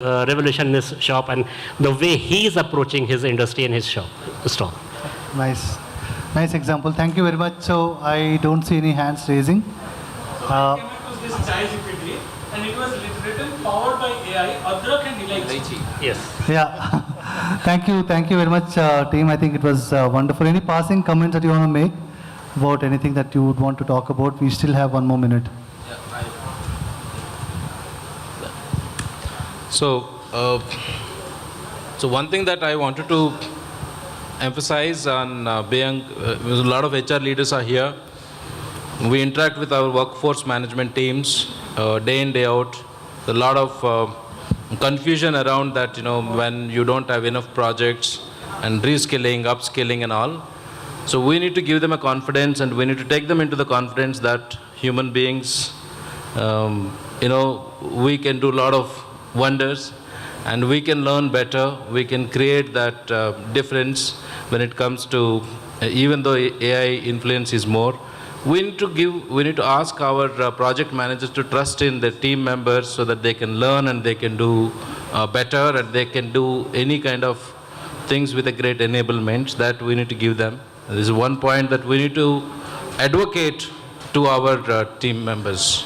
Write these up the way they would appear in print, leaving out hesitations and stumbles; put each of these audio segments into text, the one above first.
revolution in his shop and the way he is approaching his industry and his stall. Nice. Nice example. Thank you very much. So I don't see any hands raising. I came across this chai GPT and it was written powered by AI, Adrak and Elaichi. Yes. Yeah. Thank you. Thank you very much, team. I think it was wonderful. Any passing comments that you want to make about anything that you would want to talk about? We still have 1 more minute. So one thing that I wanted to emphasize on being, a lot of HR leaders are here. We interact with our workforce management teams day in, day out. A lot of confusion around that, when you don't have enough projects and reskilling, upskilling and all. So we need to give them a confidence and we need to take them into the confidence that human beings, we can do a lot of wonders and we can learn better. We can create that difference when it comes to, even though AI influence is more, we need to ask our project managers to trust in their team members so that they can learn and they can do better and they can do any kind of things with a great enablement that we need to give them. This is one point that we need to advocate to our team members.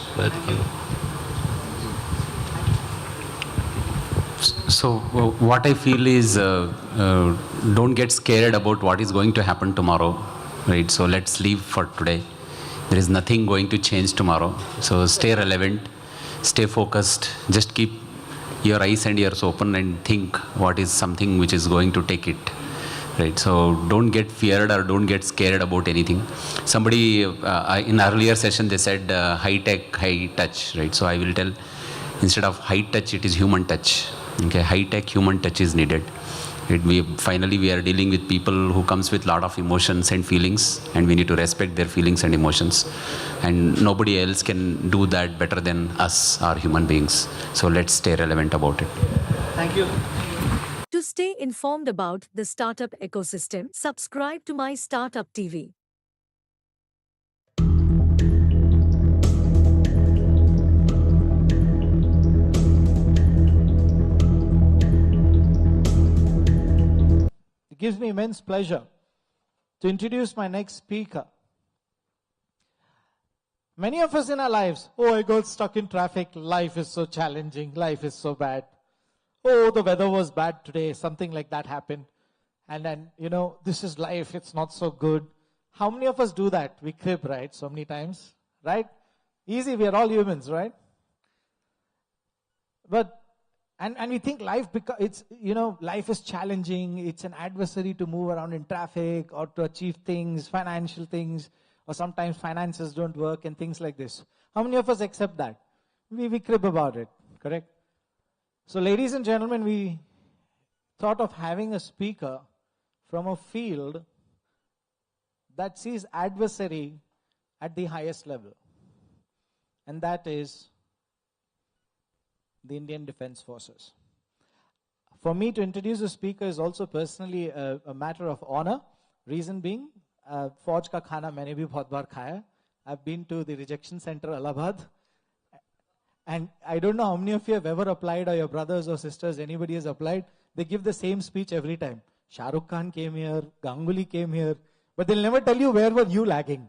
So what I feel is don't get scared about what is going to happen tomorrow, right? So let's live for today. There is nothing going to change tomorrow. So stay relevant, stay focused, just keep your eyes and ears open and think what is something which is going to take it, right? So don't get feared or don't get scared about anything. Somebody in earlier session they said high tech, high touch, right? So I will tell, instead of high touch, it is human touch. Okay, high tech, human touch is needed. Finally, we are dealing with people who comes with a lot of emotions and feelings, and we need to respect their feelings and emotions. And nobody else can do that better than us, our human beings. So let's stay relevant about it. Thank you. To stay informed about the startup ecosystem, subscribe to My Startup TV. It gives me immense pleasure to introduce my next speaker. Many of us in our lives, I got stuck in traffic, life is so challenging, life is so bad. The weather was bad today, something like that happened. And then, this is life, it's not so good. How many of us do that? We crib, right? So many times, right? Easy, we are all humans, right? But And we think life, life is challenging. It's an adversary to move around in traffic or to achieve things, financial things, or sometimes finances don't work and things like this. How many of us accept that? We crib about it, correct? So ladies and gentlemen, we thought of having a speaker from a field that sees adversary at the highest level. And that is the Indian Defense Forces. For me to introduce a speaker is also personally a matter of honor. Reason being, Fauj ka khana maine bhi bahut baar khaya. I've been to the rejection center Allahabad. And I don't know how many of you have ever applied, or your brothers or sisters, anybody has applied. They give the same speech every time. Shah Rukh Khan came here, Ganguly came here, but they'll never tell you where were you lagging.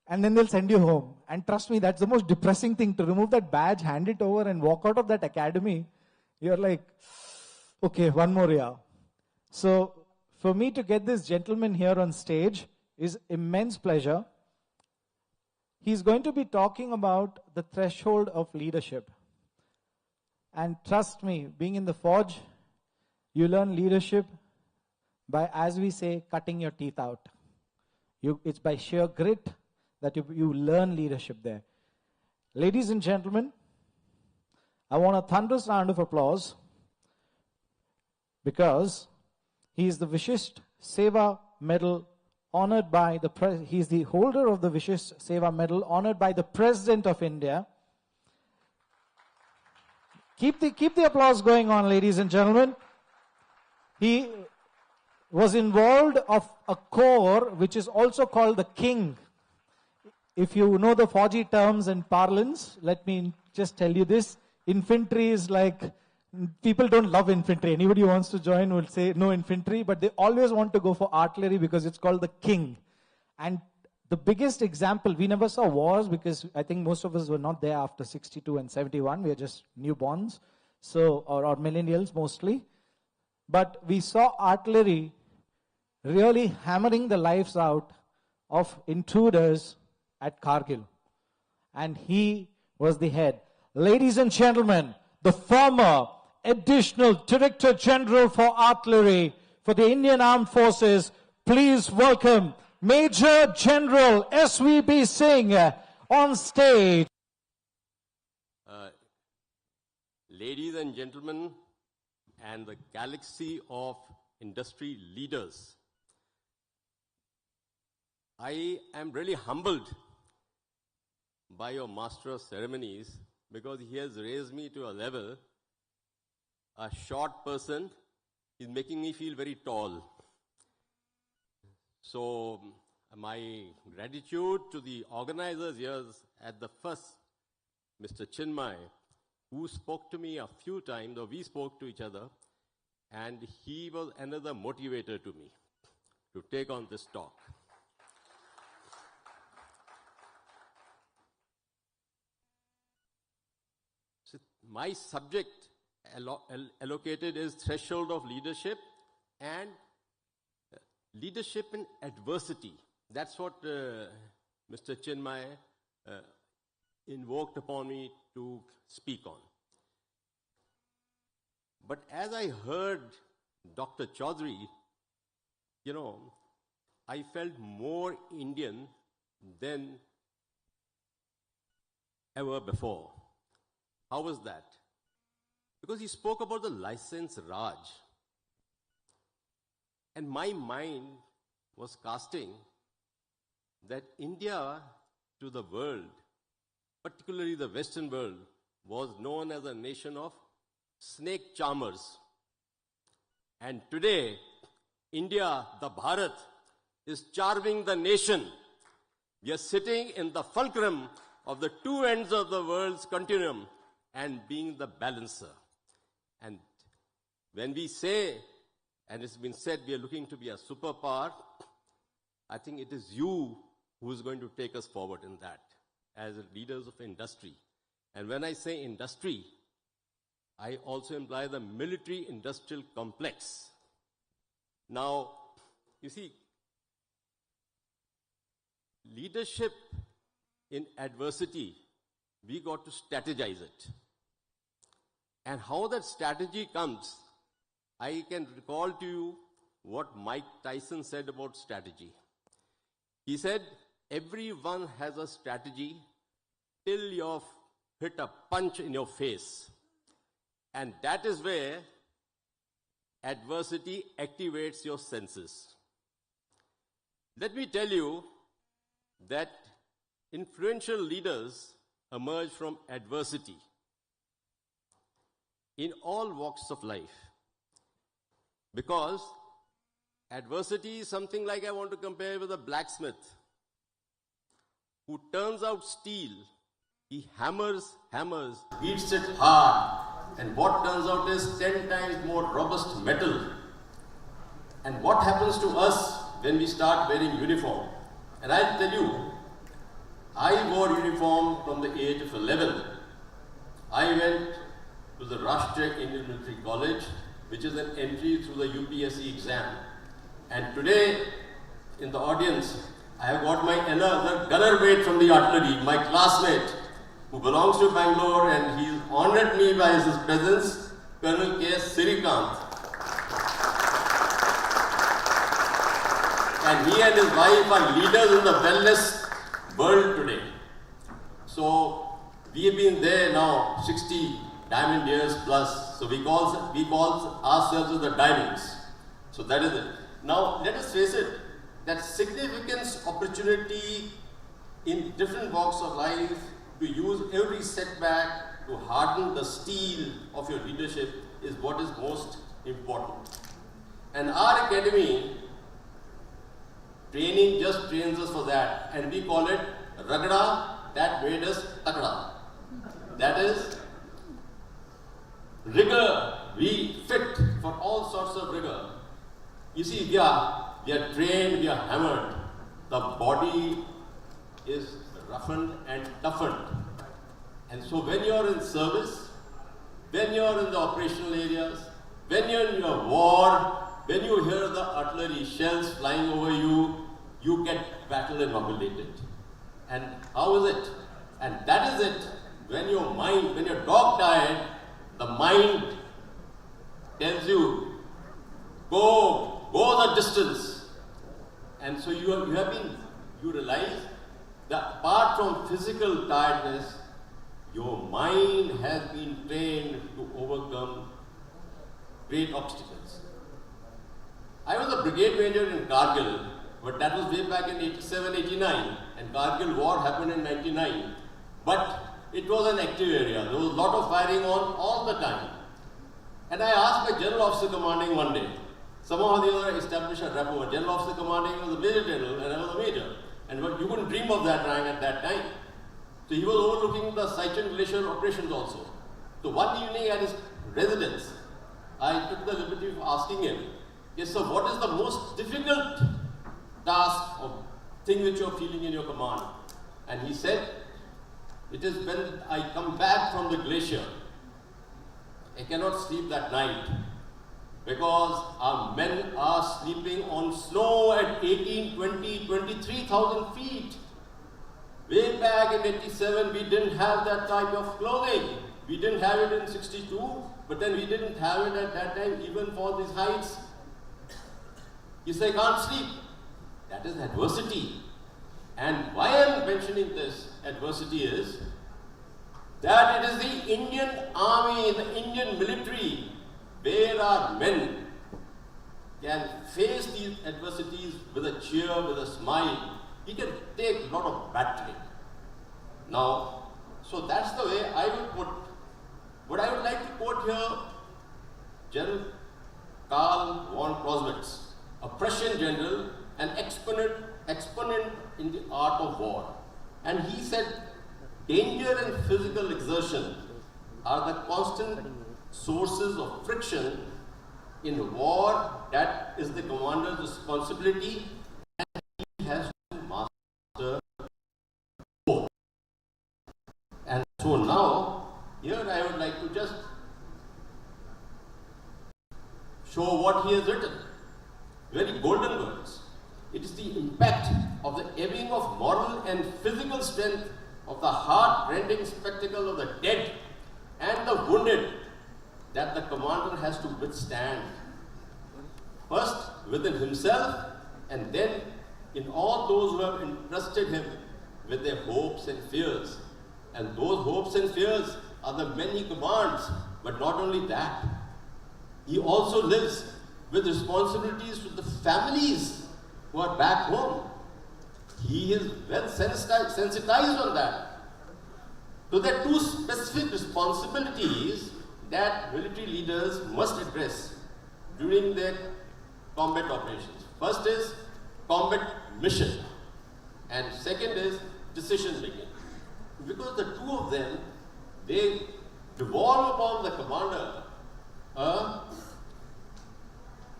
And then they'll send you home. And trust me, that's the most depressing thing, to remove that badge, hand it over and walk out of that academy. You're like, okay, one more year. So for me to get this gentleman here on stage is immense pleasure. He's going to be talking about the threshold of leadership. And trust me, being in the forge, you learn leadership by, as we say, cutting your teeth out. It's by sheer grit that you learn leadership there. Ladies and gentlemen, I want a thunderous round of applause because he is the Vishisht Seva Medal honored by he's the holder of the Vishisht Seva Medal honored by the President of India. Keep the applause going on, ladies and gentlemen. He was involved of a corps which is also called the King. If you know the Fauji terms and parlance, let me just tell you this. Infantry is like People don't love infantry. Anybody who wants to join will say no infantry, but they always want to go for artillery because it's called the king. And the biggest example, we never saw wars because I think most of us were not there after 62 and 71. We are just newborns, so or millennials mostly. But we saw artillery really hammering the lives out of intruders at Kargil. And he was the head. Ladies and gentlemen, the former Additional Director General for Artillery for the Indian Armed Forces, please welcome Major General SVB Singh on stage. Ladies and gentlemen, and the galaxy of industry leaders, I am really humbled by your master of ceremonies because he has raised me to a level. A short person is making me feel very tall. So my gratitude to the organizers here at the first, Mr. Chinmay, who spoke to me a few times, or we spoke to each other, and he was another motivator to me to take on this talk. So my subject allocated is threshold of leadership and leadership in adversity. That's what Mr. Chinmay invoked upon me to speak on. But as I heard Dr. Chaudhary, you know, I felt more Indian than ever before. How was that? Because he spoke about the license Raj. And my mind was casting that India to the world, particularly the Western world, was known as a nation of snake charmers. And today, India, the Bharat, is charming the nation. We are sitting in the fulcrum of the two ends of the world's continuum and being the balancer. And when we say, and it's been said, we are looking to be a superpower, I think it is you who is going to take us forward in that as leaders of industry. And when I say industry, I also imply the military-industrial complex. Now, you see, leadership in adversity, we got to strategize it. And how that strategy comes, I can recall to you what Mike Tyson said about strategy. He said, everyone has a strategy till you've hit a punch in your face. And that is where adversity activates your senses. Let me tell you that influential leaders emerge from adversity in all walks of life. Because adversity is something like I want to compare with a blacksmith who turns out steel. He hammers, beats it hard, and what turns out is 10 times more robust metal. And what happens to us when we start wearing uniform? And I'll tell you, I wore uniform from the age of 11. I went to the Rashtriya Indian Military College, which is an entry through the UPSC exam. And today, in the audience, I have got my another gunner mate from the artillery, my classmate, who belongs to Bangalore, and he honored me by his presence, Colonel K.S. Sirikant. And he and his wife are leaders in the wellness world today. So we have been there now 60 diamond years plus. So we call ourselves as the diamonds. So that is it. Now let us face it, that significance, opportunity in different walks of life, to use every setback to harden the steel of your leadership is what is most important. And our academy training just trains us for that, and we call it Ragda that made us Takda. That is rigor, we fit for all sorts of rigor. You see, we are trained, we are hammered. The body is roughened and toughened. And so when you are in service, when you are in the operational areas, when you are in your war, when you hear the artillery shells flying over you, you get battle inoculated. And how is it? And that is it. When your mind, when you're dog tired, the mind tells you, go the distance. And so you realize that apart from physical tiredness, your mind has been trained to overcome great obstacles. I was a brigade major in Kargil, but that was way back in 87, 89, and Kargil war happened in 99. But it was an active area. There was a lot of firing on all the time. And I asked my general officer commanding one day, somehow or the other established a rapport. General officer commanding was a major general and I was a major. And you couldn't dream of that rank at that time. So he was overlooking the Saichen Glacier operations also. So one evening at his residence, I took the liberty of asking him, yes sir, what is the most difficult task or thing which you are feeling in your command? And he said, it is when I come back from the glacier, I cannot sleep that night because our men are sleeping on snow at 18, 20, 23,000 feet. Way back in 87, we didn't have that type of clothing. We didn't have it in 62, but then we didn't have it at that time even for these heights. You say, can't sleep. That is adversity. And why I am mentioning this adversity is that it is the Indian army, the Indian military, where our men can face these adversities with a cheer, with a smile. He can take a lot of battering. Now, so that's the way I would put. What I would like to quote here, General Karl von Clausewitz, a Prussian general, an exponent in the art of war. And he said, danger and physical exertion are the constant sources of friction in war. That is the commander's responsibility, and he has to master both. And so now, here I would like to just show what he has written. Very golden words. It is the impact of the ebbing of moral and physical strength of the heart-rending spectacle of the dead and the wounded that the commander has to withstand. First within himself, and then in all those who have entrusted him with their hopes and fears. And those hopes and fears are the men he commands. But not only that, he also lives with responsibilities to the families who are back home. He is well sensitized on that. So there are two specific responsibilities that military leaders must address during their combat operations. First is combat mission, and second is decision making. Because the two of them, they devolve upon the commander a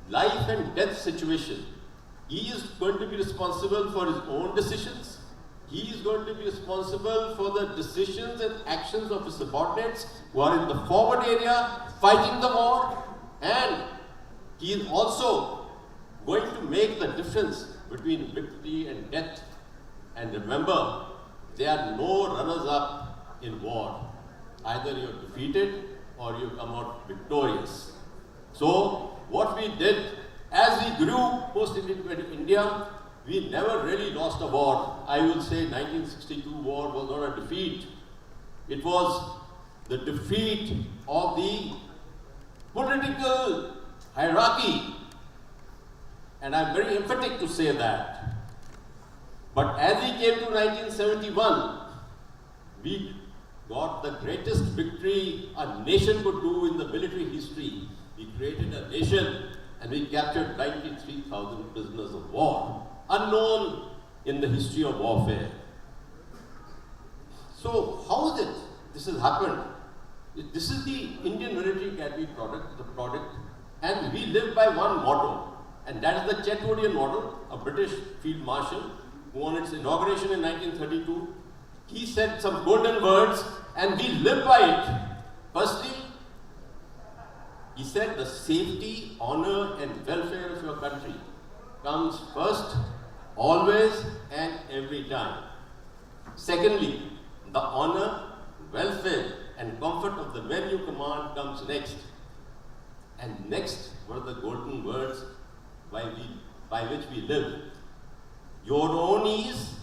life and death situation. He is going to be responsible for his own decisions. He is going to be responsible for the decisions and actions of his subordinates who are in the forward area fighting the war. And he is also going to make the difference between victory and death. And remember, there are no runners-up in war. Either you're defeated or you come out victorious. So what we did as we grew post-independent India, we never really lost a war. I will say 1962 war was not a defeat. It was the defeat of the political hierarchy. And I'm very emphatic to say that. But as we came to 1971, we got the greatest victory a nation could do in the military history. We created a nation and we captured 93,000 prisoners of war, unknown in the history of warfare. So how is it this has happened? This is the Indian Military Academy product, and we live by one motto, and that is the Chetwodian model, a British field marshal who on its inauguration in 1932, he said some golden words, and we live by it. Firstly, he said the safety, honor, and welfare of your country comes first, always, and every time. Secondly, the honor, welfare, and comfort of the men you command comes next. And next were the golden words by which we live. Your own ease,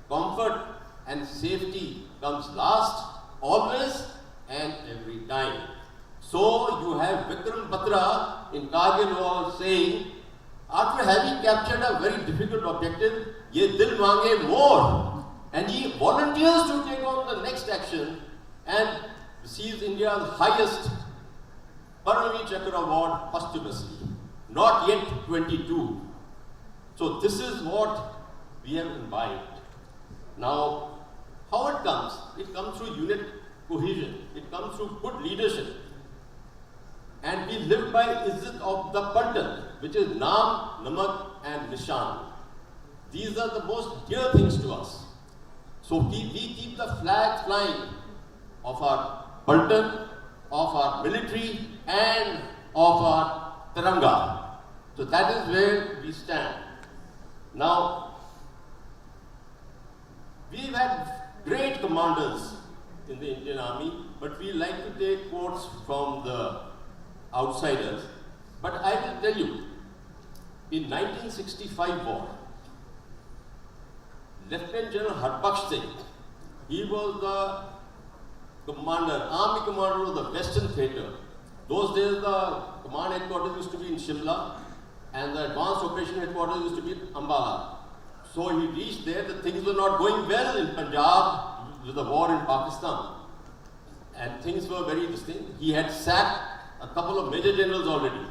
comfort, and safety comes last, always, and every time. So you have Vikram Batra in Kargil War saying, after having captured a very difficult objective, ye dil mange more. And he volunteers to take on the next action and receives India's highest Paramveer Chakra award posthumously. Not yet 22. So this is what we have imbibed. Now, how it comes? It comes through unit cohesion. It comes through good leadership. And we live by Izzat of the Paltan, which is Naam, Namak, and Nishan. These are the most dear things to us. So we keep the flag flying of our Paltan, of our military, and of our Tiranga. So that is where we stand. Now, we've had great commanders in the Indian Army, but we like to take quotes from the outsiders. But I will tell you, in 1965 war, Lieutenant General Harbaksh Singh, he was the commander, army commander of the Western Theatre. Those days the command headquarters used to be in Shimla and the advanced operation headquarters used to be in Ambala. So he reached there, the things were not going well in Punjab with the war in Pakistan. And things were very distinct. He had sacked a couple of major generals already.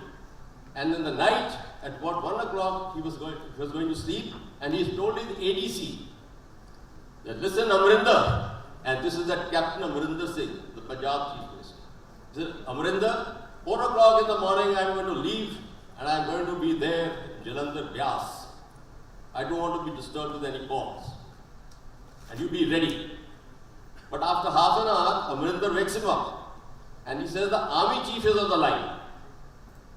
And in the night, at about 1 o'clock, he was going to sleep, and he told his ADC that, listen, Amrinder, and this is that Captain Amrinder Singh, the Punjab Chief Minister. He said, Amrinder, 4 o'clock in the morning, I'm going to leave, and I'm going to be there in Jalandhar, Byas. I don't want to be disturbed with any calls. And you be ready. But after half an hour, Amrinder wakes him up, and he says, the army chief is on the line.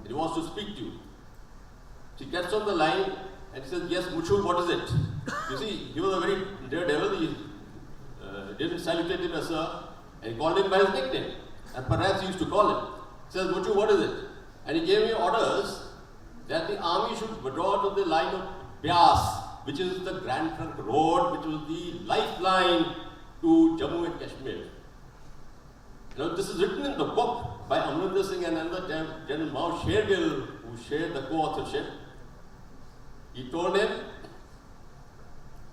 He wants to speak to you. She gets on the line and he says, yes, Muchu, what is it? You see, he was a very daredevil. He didn't salutate him as sir, and he called him by his nickname. And perhaps he used to call him. He says, Muchu, what is it? And he gave me orders that the army should withdraw to the line of Byas, which is the Grand Trunk Road, which was the lifeline to Jammu and Kashmir. Now, this is written in the book by Amrinder Singh and another General Mao Shergill, who shared the co-authorship. He told him,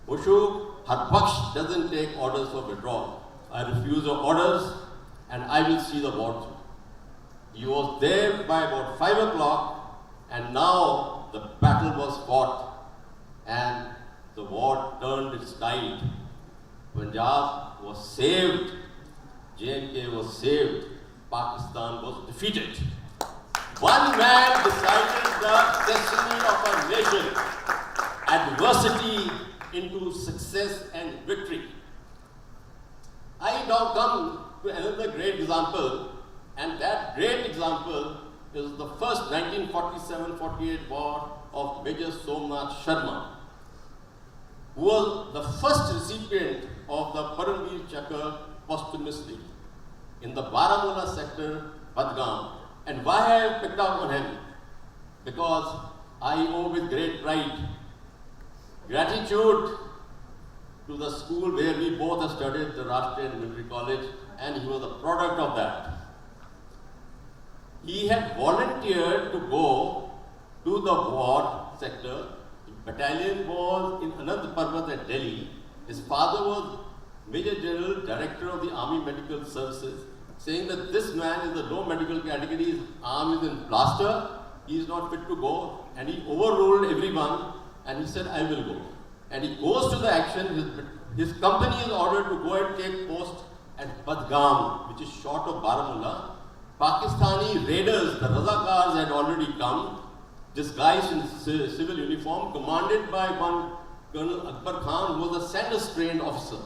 Mushu, Harbaksh doesn't take orders for withdrawal. I refuse your orders and I will see the war through. He was there by about 5 o'clock and now the battle was fought and the war turned its tide. Punjab was saved. J&K was saved, Pakistan was defeated. One man decided the destiny of our nation, adversity into success and victory. I now come to another great example, and that great example is the first 1947-48 war of Major Somnath Sharma, who was the first recipient of the Paramveer Chakra posthumously in the Baramulla sector, Badgam. And why I have picked up on him? Because I owe with great pride gratitude to the school where we both have studied, the Rashtriya Military College, and he was a product of that. He had volunteered to go to the war sector. The battalion was in Anand Parbat at Delhi. His father was Major General Director of the Army Medical Services, saying that this man is a low medical category, his arm is in plaster, he is not fit to go, and he overruled everyone, and he said, I will go. And he goes to the action, his company is ordered to go and take post at Badgam, which is short of Baramulla, Pakistani raiders, the Razakars, had already come, disguised in civil uniform, commanded by one Colonel Akbar Khan, who was a Sanders-trained officer.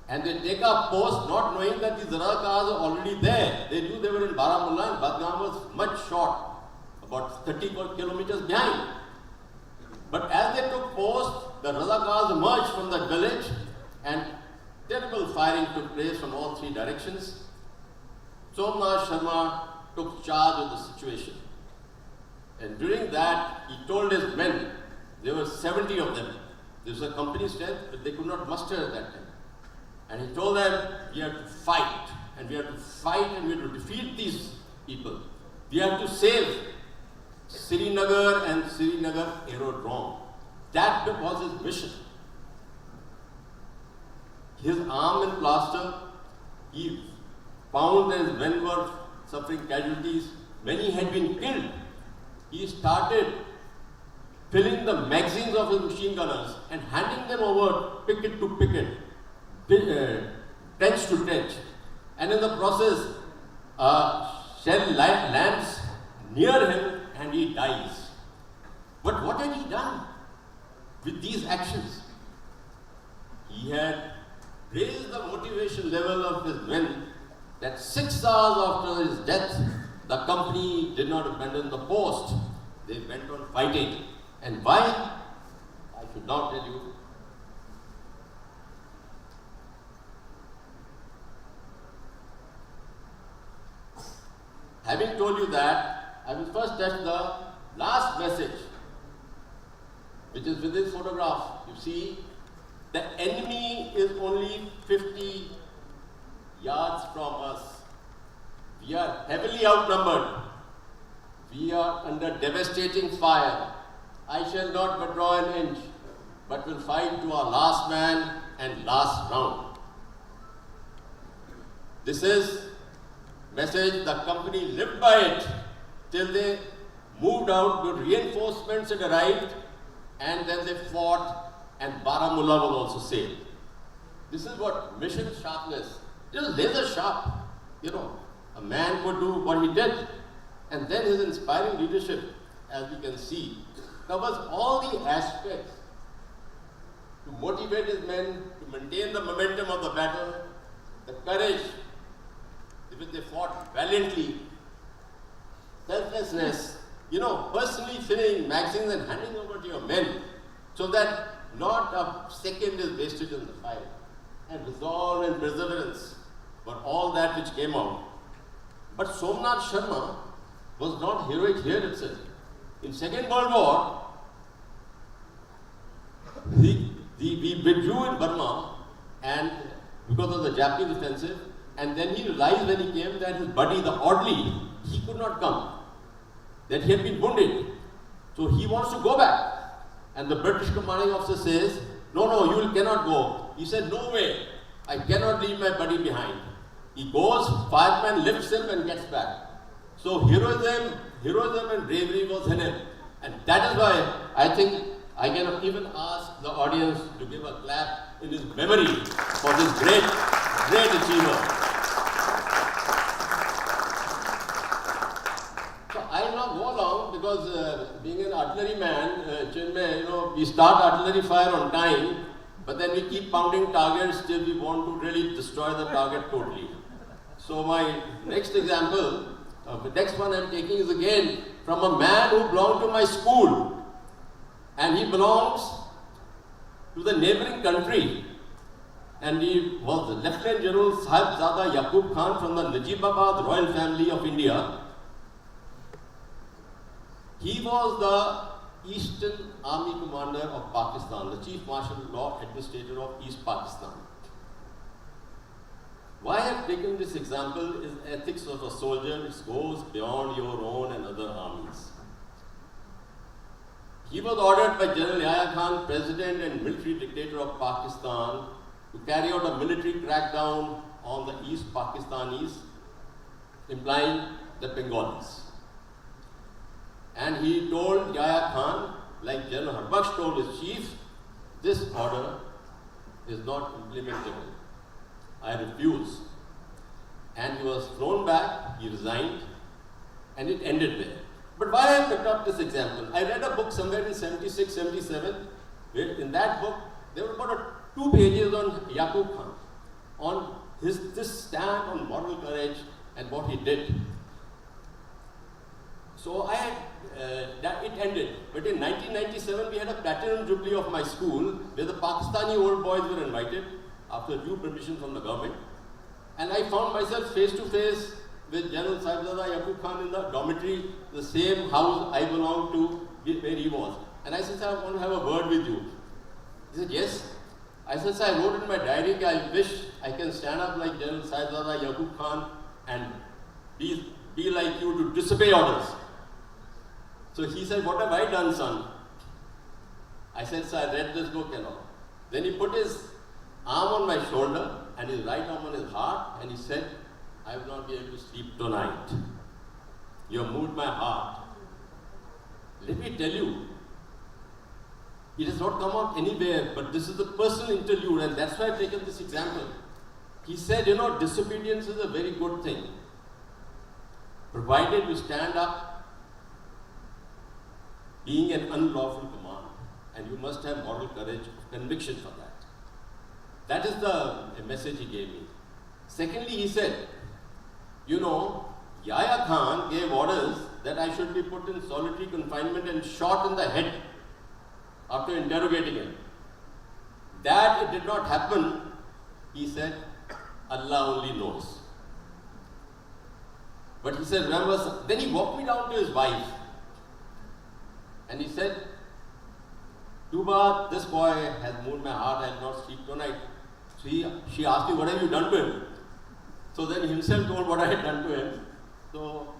And they take up post not knowing that the Razakars are already there. They knew they were in Baramulla, and Badgam was much short, about 30 kilometers behind. But as they took post, the Razakars emerged from the village, and terrible firing took place from all three directions. Somnath Sharma took charge of the situation. And during that, he told his men, there were 70 of them. This was a company strength, but they could not muster at that time. And he told them, we have to fight, and we have to fight, and we have to defeat these people. We have to save Srinagar and Srinagar Aerodrome. That was his mission. His arm in plaster, he found that his men were suffering casualties. Many had been killed. He started filling the magazines of his machine gunners and handing them over picket to picket, trench to trench. And in the process, shell lands near him and he dies. But what had he done with these actions? He had raised the motivation level of his men that 6 hours after his death, the company did not abandon the post. They went on fighting. And why? I should not tell you. Having told you that, I will first touch the last message, which is with this photograph. You see, the enemy is only 50 yards from us. We are heavily outnumbered. We are under devastating fire. I shall not withdraw an inch, but will fight to our last man and last round. This is message, the company lived by it till they moved out, good reinforcements had arrived, and then they fought, and Baramulla was also saved. This is what mission sharpness, just laser sharp, a man could do what he did. And then his inspiring leadership, as you can see, covers all the aspects to motivate his men, to maintain the momentum of the battle, the courage with which they fought valiantly, selflessness, personally filling magazines and handing over to your men so that not a second is wasted in the fight, and resolve and perseverance were all that which came out. But Somnath Sharma was not heroic here itself. In Second World War, we withdrew in Burma and because of the Japanese offensive, and then he realized when he came that his buddy, the Audley, he could not come, that he had been wounded. So he wants to go back. And the British commanding officer says, no, you cannot go. He said, no way, I cannot leave my buddy behind. He goes, fireman lifts him and gets back. So heroism and bravery was in him. And that is why I think I can even ask the audience to give a clap in his memory for this great achiever. So I will not go along because being an artillery man, Chinmay, we start artillery fire on time, but then we keep pounding targets till we want to really destroy the target totally. So my next example, the next one I'm taking is again from a man who belonged to my school, and he belongs to the neighboring country, and he was the Lieutenant General Sahibzada Yaqub Khan from the Najibabad royal family of India. He was the Eastern Army Commander of Pakistan, the Chief Martial Law Administrator of East Pakistan. Why I have taken this example is ethics of a soldier, which goes beyond your own and other armies. He was ordered by General Yahya Khan, President and military dictator of Pakistan, to carry out a military crackdown on the East Pakistanis, implying the Bengalis. And he told Yahya Khan, like General Harbaksh told his chief, this order is not implementable. I refuse. And he was thrown back, he resigned, and it ended there. But why I picked up this example? I read a book somewhere in 76, 77, where in that book, there were about 2 pages on Yaqub Khan, on this stand on moral courage and what he did. So that it ended. But in 1997, we had a platinum jubilee of my school, where the Pakistani old boys were invited after due permission from the government. And I found myself face to face with General Sahibzada Yaqub Khan in the dormitory, the same house I belonged to, where he was. And I said, sir, I want to have a word with you. He said, yes. I said, sir, I wrote in my diary, I wish I can stand up like General Sahibzada Yaqub Khan and be like you to disobey orders. So he said, what have I done, son? I said, sir, I read this book and all. Then he put his arm on my shoulder and his right arm on his heart, and he said, I will not be able to sleep tonight. You have moved my heart. Let me tell you, it has not come out anywhere, but this is a personal interlude, and that's why I've taken this example. He said, disobedience is a very good thing, provided you stand up being an unlawful command, and you must have moral courage of conviction for that. That is the message he gave me. Secondly, he said, Yahya Khan gave orders that I should be put in solitary confinement and shot in the head after interrogating him. That it did not happen, he said, Allah only knows. But he said, remember, then he walked me down to his wife and he said, Tuba, this boy has moved my heart, I will not sleep tonight. So she asked me, what have you done to him? So then he himself told what I had done to him. So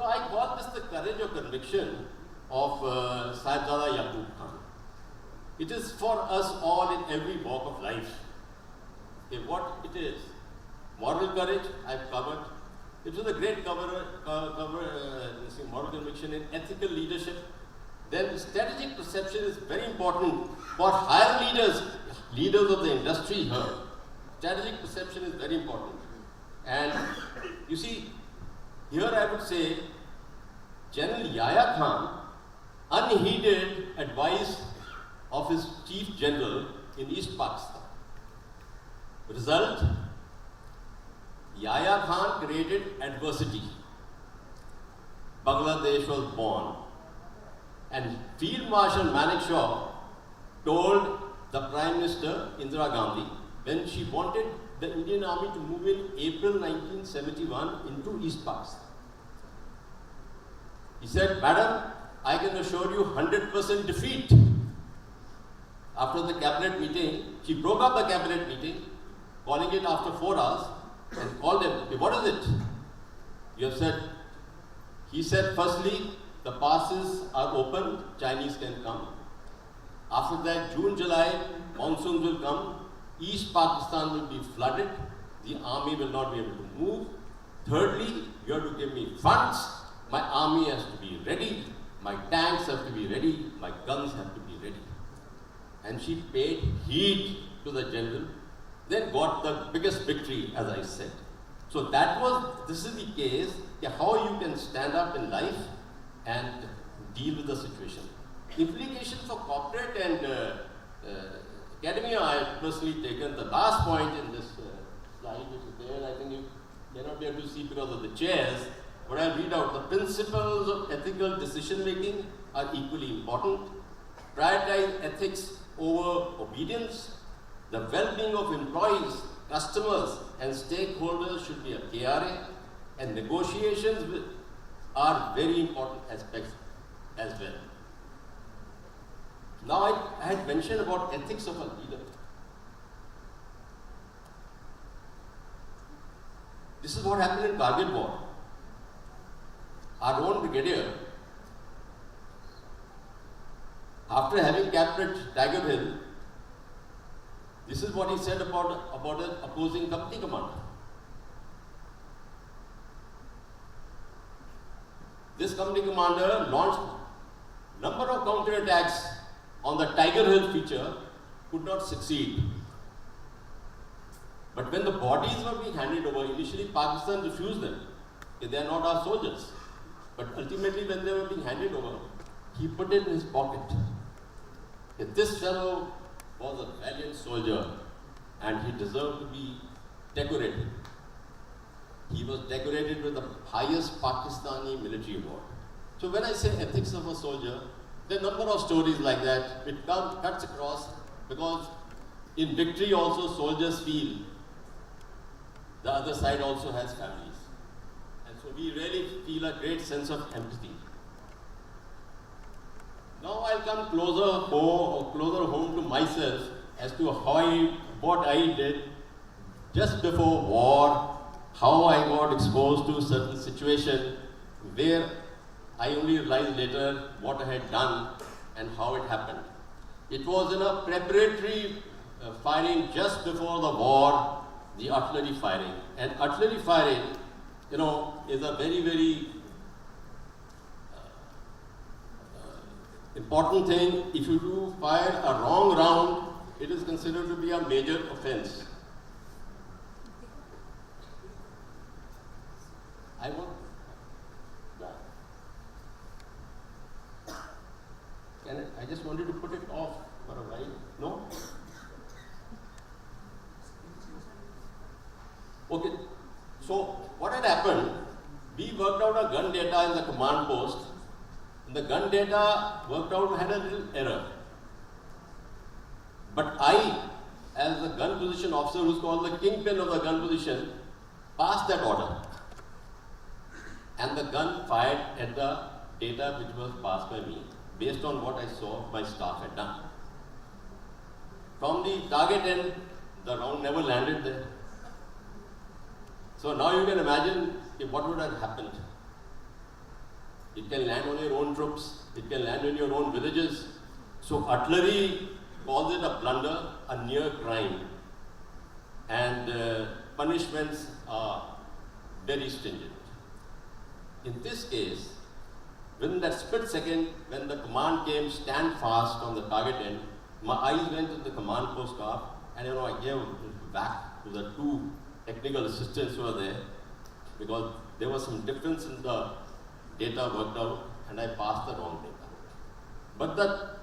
I call this the courage of conviction of Sahibzada Yaqub Khan. It is for us all in every walk of life. Okay, what it is? Moral courage, I've covered. It was a great moral conviction in ethical leadership. Then strategic perception is very important for higher leaders of the industry here. Strategic perception is very important. And you see, here I would say, General Yahya Khan unheeded advice of his chief general in East Pakistan. Result, Yahya Khan created adversity. Bangladesh was born. And Field Marshal Manekshaw told the Prime Minister Indira Gandhi, when she wanted the Indian Army to move in April 1971 into East Pakistan. He said, Madam, I can assure you 100% defeat. After the cabinet meeting, she broke up the cabinet meeting, calling it after 4 hours, and called him, okay, what is it? You have said, he said, firstly, the passes are open, Chinese can come. After that, June, July, monsoons will come, East Pakistan will be flooded, the army will not be able to move. Thirdly, you have to give me funds, my army has to be ready, my tanks have to be ready, my guns have to be ready. And she paid heed to the general, then got the biggest victory, as I said. So this is the case, how you can stand up in life and deal with the situation. Implications for corporate and academia, I have personally taken the last point in this slide, which is there. I think you may not be able to see because of the chairs, but I'll read out. The principles of ethical decision making are equally important. Prioritize ethics over obedience. The well-being of employees, customers, and stakeholders should be a KRA, and negotiations are very important aspects as well. Now, I had mentioned about ethics of a leader. This is what happened in Kargil War. Our own brigadier, after having captured Tiger Hill, this is what he said about an opposing company commander. This company commander launched a number of counterattacks on the Tiger Hill feature could not succeed. But when the bodies were being handed over, initially Pakistan refused them. They are not our soldiers. But ultimately when they were being handed over, he put it in his pocket. This fellow was a valiant soldier and he deserved to be decorated. He was decorated with the highest Pakistani military award. So when I say ethics of a soldier, there are a number of stories like that. It cuts across because in victory also soldiers feel the other side also has families. And so we really feel a great sense of empathy. Now I'll come closer home to myself as to what I did just before war, how I got exposed to certain situation where I only realized later what I had done and how it happened. It was in a preparatory firing just before the war, the artillery firing. And artillery firing, you know, is a very, very important thing. If you do fire a wrong round, it is considered to be a major offense. I just wanted to put it off for a while. No? Okay. So what had happened? We worked out a gun data in the command post. And the gun data worked out had a little error. But I, as the gun position officer, who's called the kingpin of the gun position, passed that order. And the gun fired at the data which was passed by me, based on what I saw my staff had done. From the target end, the round never landed there. So now you can imagine what would have happened. It can land on your own troops, it can land in your own villages. So artillery calls it a blunder, a near crime. And punishments are very stringent. In this case, within that split second, when the command came, stand fast on the target end, my eyes went to the command post staff, and I gave back to the two technical assistants who were there, because there was some difference in the data worked out, and I passed the wrong data. But the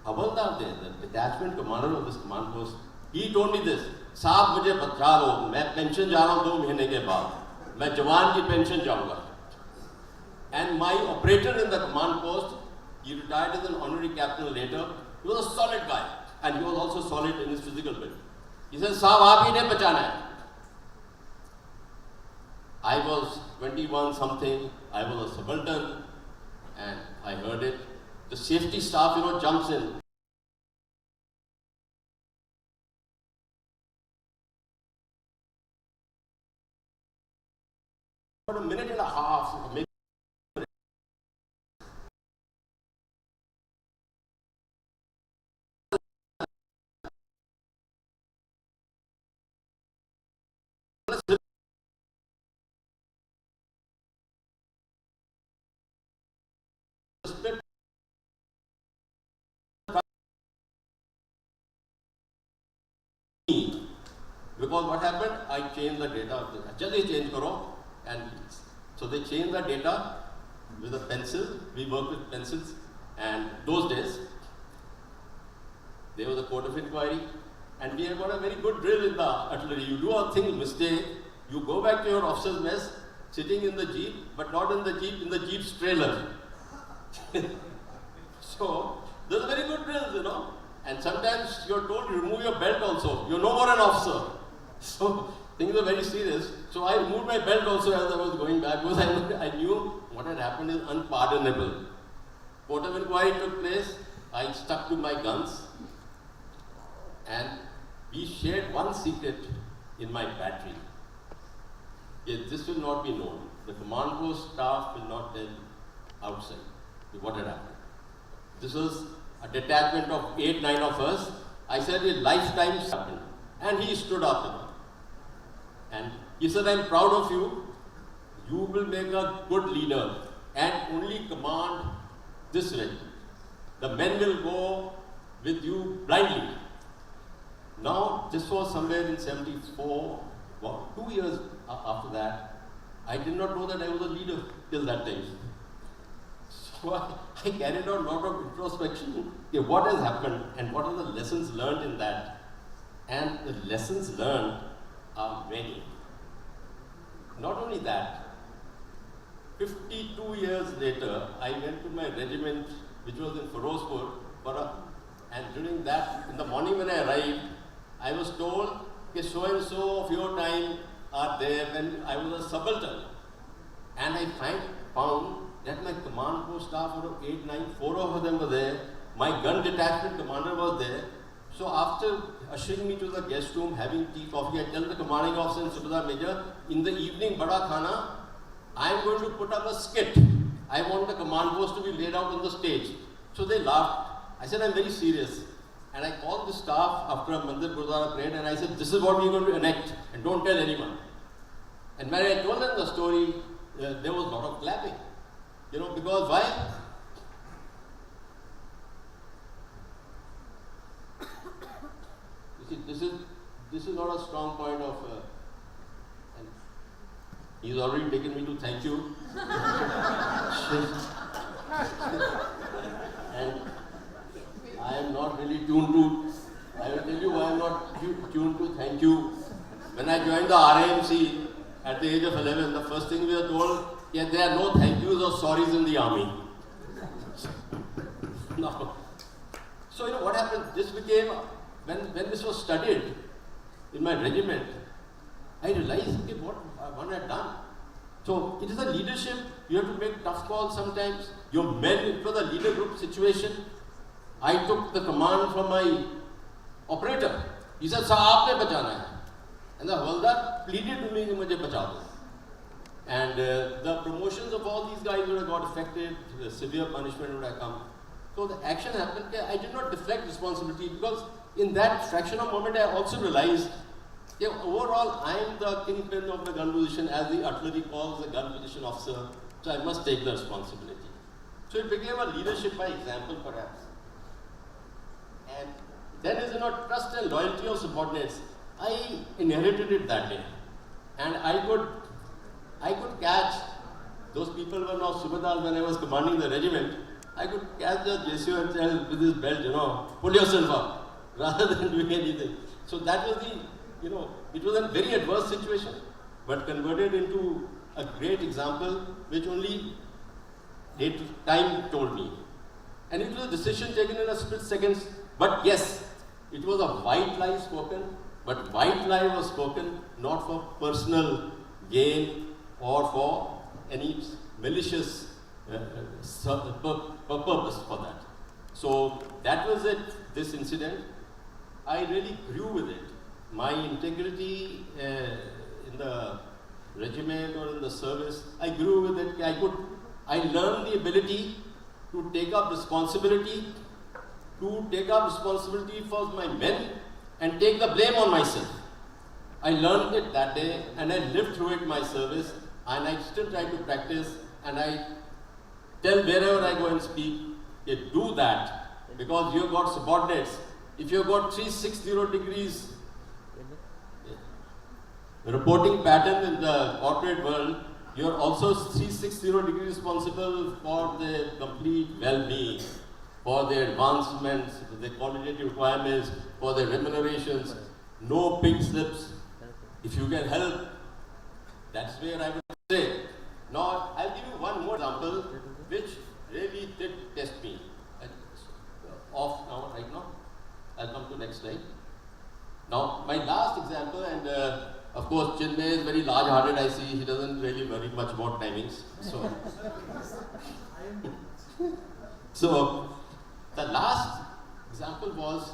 Havaldar there, the detachment commander of this command post, he told me this: "Saab, mujhe bata lo, main pension ja raha hu 2 mahine ke baad, main jawan ki pension jaunga." And my operator in the command post, he retired as an honorary captain later. He was a solid guy, and he was also solid in his physical build. He said, "Saab, aap hi ne bachana hai." I was 21 something, I was a subaltern, and I heard it. The safety staff, jumps in. For a minute and a half, maybe because what happened, I changed the data. Just change karo, and so they changed the data with a pencil. We work with pencils, and those days there was a court of inquiry, and we have got a very good drill in the artillery. You do a thing mistake, you go back to your officer's mess, sitting in the jeep, but not in the jeep, in the jeep's trailer. So those are very good drills, And sometimes you're told to remove your belt also. You're no more an officer. So things are very serious. So I removed my belt also as I was going back, because I knew what had happened is unpardonable. Court of inquiry took place. I stuck to my guns. And we shared one secret in my battery. Yes, this will not be known. The command post staff will not tell outside what had happened. This was a detachment of 8-9 of us. I said, a lifetime happened. And he stood up. And he said, I'm proud of you. You will make a good leader and only command this way. The men will go with you blindly. Now, this was somewhere in 74, about 2 years after that. I did not know that I was a leader till that time. So I carried out a lot of introspection. Okay, what has happened and what are the lessons learned in that? And the lessons learned are many. Not only that, 52 years later, I went to my regiment, which was in Firozpur, and during that, in the morning when I arrived, I was told, okay, so and so of your time are there when I was a subaltern. And I found that my command post staff were 8, 9, 4 of them were there. My gun detachment commander was there. So after ushering me to the guest room, having tea, coffee, I tell the commanding officer and Subedar Major, in the evening, Bada Khana, I am going to put up a skit. I want the command post to be laid out on the stage. So they laughed. I said, I'm very serious. And I called the staff after a Mandir Gurdwara parade and I said, this is what we're going to enact and don't tell anyone. And when I told them the story, there was a lot of clapping. You know, because why? You see, this is not a strong point of, and he's already taken me to thank you. And I am not really tuned to, I will tell you why I am not tuned to thank you. When I joined the RAMC at the age of 11, the first thing we were told, yeah, there are no thank yous or sorries in the army. No. So, you know, what happened? This became, when this was studied in my regiment, I realized okay, what one had done. So, it is a leadership. You have to make tough calls sometimes. Your men, it was a leader group situation. I took the command from my operator. He said, "Sir, aapne bachana hai." And the Havaldar pleaded to me that mujhe bacha do. And the promotions of all these guys would have got affected, severe punishment would have come. So the action happened. I did not deflect responsibility because in that fraction of moment I also realized that overall I am the kingpin of the gun position as the artillery calls the gun position officer. So I must take the responsibility. So it became a leadership by example perhaps. And then is trust and loyalty of subordinates. I inherited it that day. And I could catch, those people were now Subedar when I was commanding the regiment, I could catch the JCO and tell with his belt, pull yourself up, rather than doing anything. So that was the, it was a very adverse situation, but converted into a great example, which only time told me. And it was a decision taken in a split seconds, but yes, it was a white lie spoken, but white lie was spoken not for personal gain or for any malicious purpose for that. So that was it, this incident. I really grew with it. My integrity in the regiment or in the service, I grew with it. I learned the ability to take up responsibility, for my men and take the blame on myself. I learned it that day and I lived through it in my service, and I still try to practice, and I tell wherever I go and speak, do that, because you've got subordinates. If you've got 360 degrees reporting pattern in the corporate world, you're also 360 degrees responsible for the complete well-being, for their advancements, their qualitative requirements, for their remunerations, no pink slips. If you can help, that's where I would say. Now, I'll give you one more example, which really did test me. Off now, right now. I'll come to next slide. Now, my last example, and of course, Chinmay is very large-hearted, I see. He doesn't really worry much about timings. So the last example was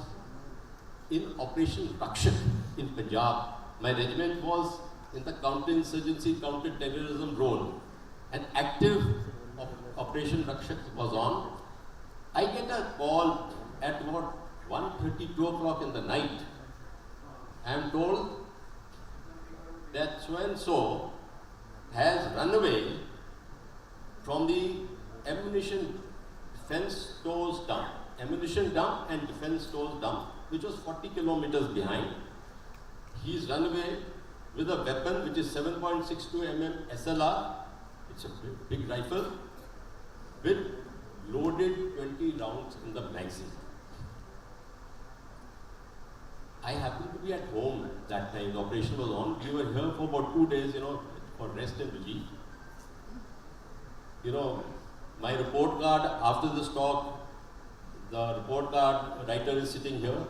in Operation Rakshan in Punjab. My regiment was in the counter-insurgency, counter-terrorism role. An active Operation Rakshan was on. I get a call at about 1:30, 2 o'clock in the night. I am told that so-and-so has run away from the ammunition defense stores dump. Ammunition dump and defense stores dump which was 40 kilometers behind. He's run away with a weapon which is 7.62 mm SLR. It's a big rifle with loaded 20 rounds in the magazine. I happened to be at home that time. The operation was on. We were here for about 2 days, for rest and relief. My report card after this talk, the report card writer is sitting here,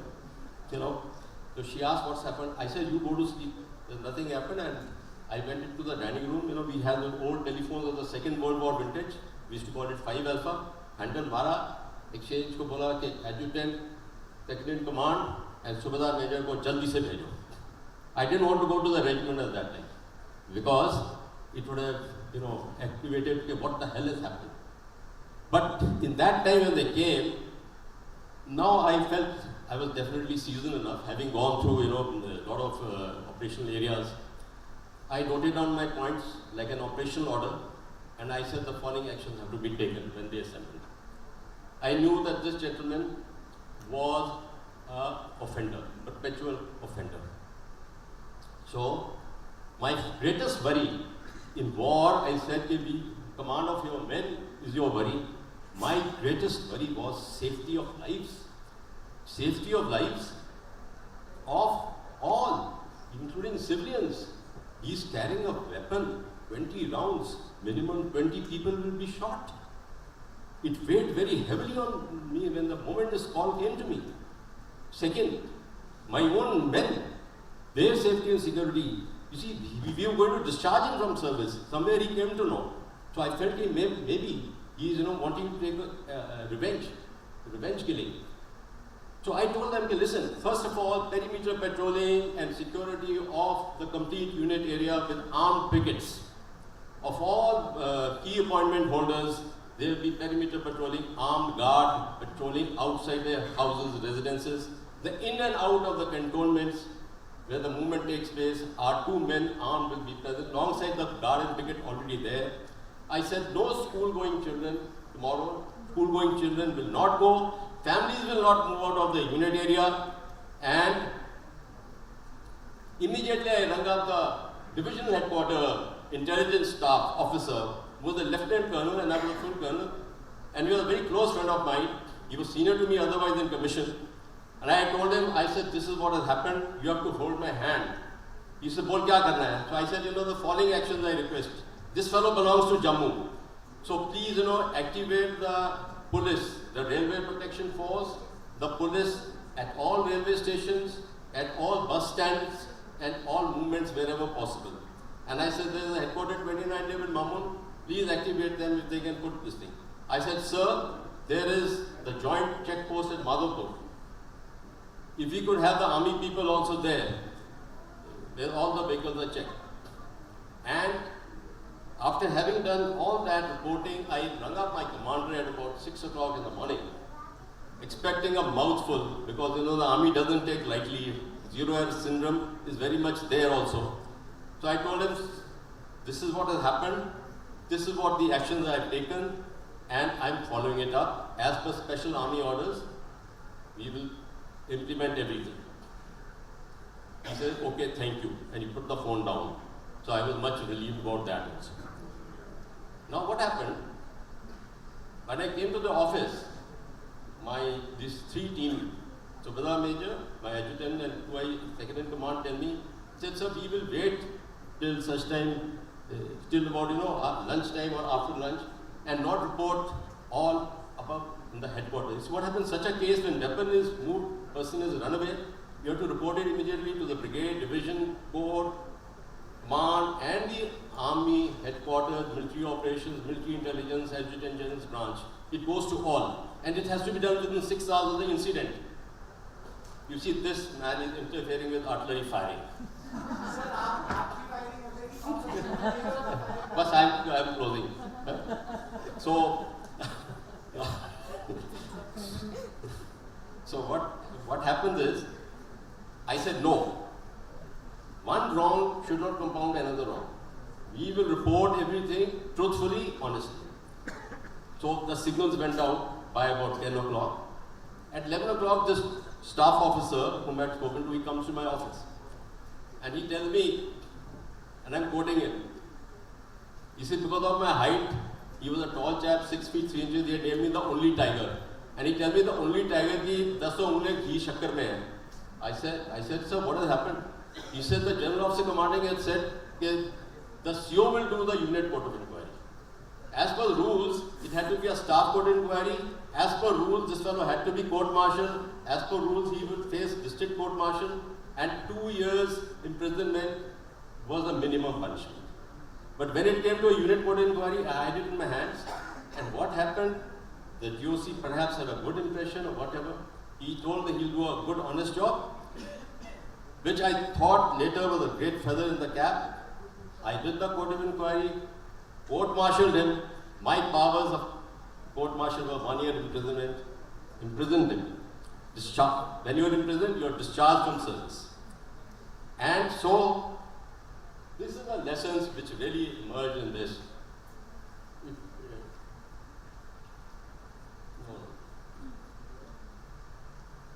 So she asked what's happened. I said, you go to sleep. There's nothing happened. And I went into the dining room. We had the old telephones of the Second World War vintage. We used to call it 5 Alpha. Handle Mara, exchange ko bola ke adjutant, second in command, and Subedar Major ko jaldi se bhejo. I didn't want to go to the regiment at that time because it would have, activated okay, what the hell is happening. But in that time when they came, now I felt I was definitely seasoned enough, having gone through, a lot of operational areas. I noted down my points like an operational order, and I said the following actions have to be taken when they assembled. I knew that this gentleman was an offender, perpetual offender. So, my greatest worry in war, I said, the command of your men is your worry. My greatest worry was safety of lives. Safety of lives of all, including civilians. He's carrying a weapon, 20 rounds, minimum 20 people will be shot. It weighed very heavily on me when the moment this call came to me. Second, my own men, their safety and security. You see, we were going to discharge him from service. Somewhere he came to know. So I felt maybe he is wanting to take revenge killing. So I told them, listen, first of all, perimeter patrolling and security of the complete unit area with armed pickets. Of all key appointment holders, there will be perimeter patrolling, armed guard patrolling outside their houses, residences. The in and out of the cantonments where the movement takes place, our 2 men armed will be present, alongside the guard and picket already there. I said, no school-going children tomorrow. School-going children will not go. Families will not move out of the unit area. And immediately I rang up the division headquarters intelligence staff officer, who was a lieutenant colonel and I was a full colonel. And he was a very close friend of mine. He was senior to me, otherwise in commission. And I told him, I said, this is what has happened. You have to hold my hand. He said, Bol kya karna hai? So I said, the following actions I request. This fellow belongs to Jammu. So please, activate the police, the railway protection force, the police at all railway stations, at all bus stands, and all movements wherever possible. And I said, there is a headquarters 29 David Mamun. Please activate them if they can put this thing. I said, sir, there is the joint check post at Madhopur. If we could have the army people also there, where all the vehicles are checked. And after having done all that reporting, I rang up my commander at about 6 o'clock in the morning, expecting a mouthful, because the army doesn't take lightly. Zero-error syndrome is very much there also. So I told him, this is what has happened, this is what the actions I have taken, and I'm following it up. As per special army orders, we will implement everything. He said, okay, thank you. And he put the phone down. So I was much relieved about that also. Now what happened? When I came to the office, these 3 team, Subedar Major, my adjutant and who I second in command tell me, said, sir, we will wait till such time, till about lunch time or after lunch, and not report all above in the headquarters. So what happens? Such a case when weapon is moved, person is run away, you have to report it immediately to the brigade, division, corps, command, and the army headquarters, military operations, military intelligence, adjutant general's branch. It goes to all, and it has to be done within 6 hours of the incident. You see, this man is interfering with artillery firing. But I'm closing. So what happens is, I said no. One wrong should not compound another wrong. We will report everything truthfully, honestly. So the signals went out by about 10 o'clock. At 11 o'clock, this staff officer whom I had spoken to, he comes to my office. And he tells me, and I'm quoting him, he said, because of my height, he was a tall chap, 6 feet 3 inches, they named me the only tiger. And he tells me the only tiger ki 10 ungle ghee shakkar mein hai. I said, sir, what has happened? He said, the General Officer Commanding had said, the CO will do the unit court of inquiry. As per rules, it had to be a staff court inquiry. As per rules, this fellow had to be court-martialed. As per rules, he would face district court-martial, and 2 years imprisonment was the minimum punishment. But when it came to a unit court inquiry, I had it in my hands. And what happened? The GOC perhaps had a good impression or whatever. He told that he'll do a good, honest job, which I thought later was a great feather in the cap. I did the court of inquiry, court-martialed him. My powers of court-martial were 1 year imprisonment, imprisoned him. Discharged. When you are in prison, you are discharged from service. And so, these are the lessons which really emerged in this.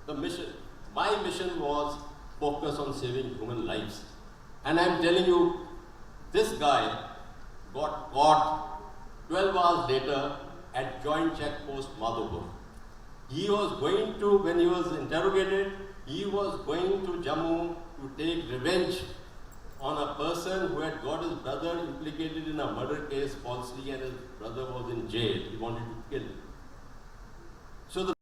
The mission, my mission was focus on saving human lives. And I'm telling you, this guy got caught 12 hours later at Joint Check Post Madhopur. He was going to, when he was interrogated, he was going to Jammu to take revenge on a person who had got his brother implicated in a murder case falsely, and his brother was in jail. He wanted to kill him. So the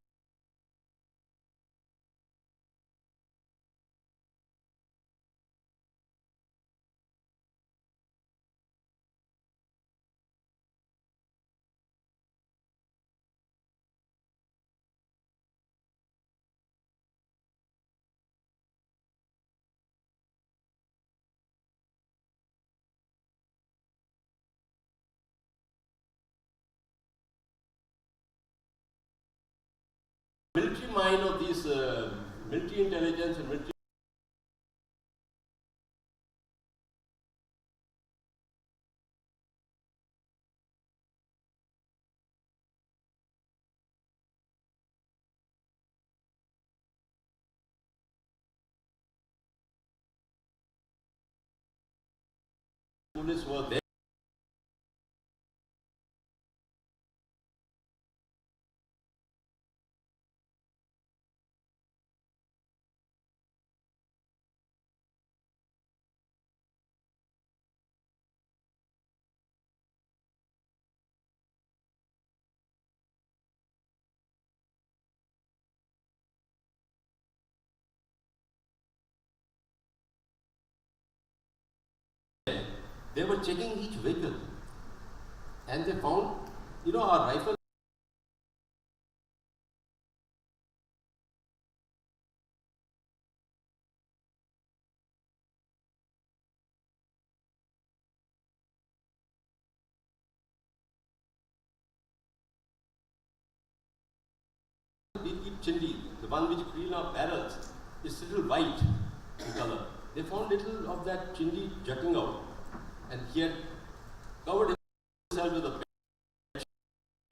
military mind of these military intelligence and military police were there. They were checking each vehicle, and they found, our rifle. We keep chindi, the one which clean our barrels, is little white in color. They found little of that chindi jutting out, and he had covered himself with a bed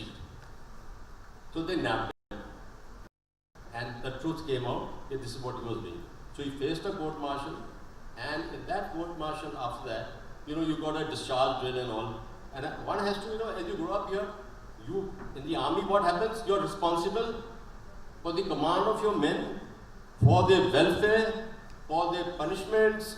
sheet. So they nabbed him, and the truth came out that this is what he was doing. So he faced a court-martial, and in that court-martial after that, you got a discharge drill and all. And one has to, as you grow up here, you, in the army, what happens? You're responsible for the command of your men, for their welfare, for their punishments,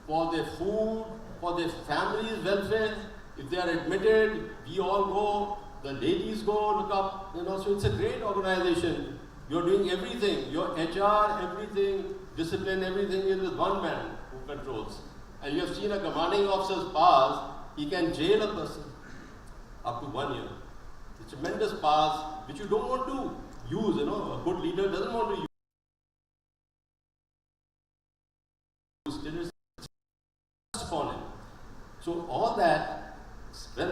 for their food, for their families' welfare. If they are admitted, we all go, the ladies go look up, so it's a great organization. You're doing everything, your HR, everything, discipline, everything is with one man who controls. And you have seen a commanding officer's powers, he can jail a person up to 1 year. It's tremendous powers which you don't want to use, a good leader doesn't want to use. It is upon him. So all that, when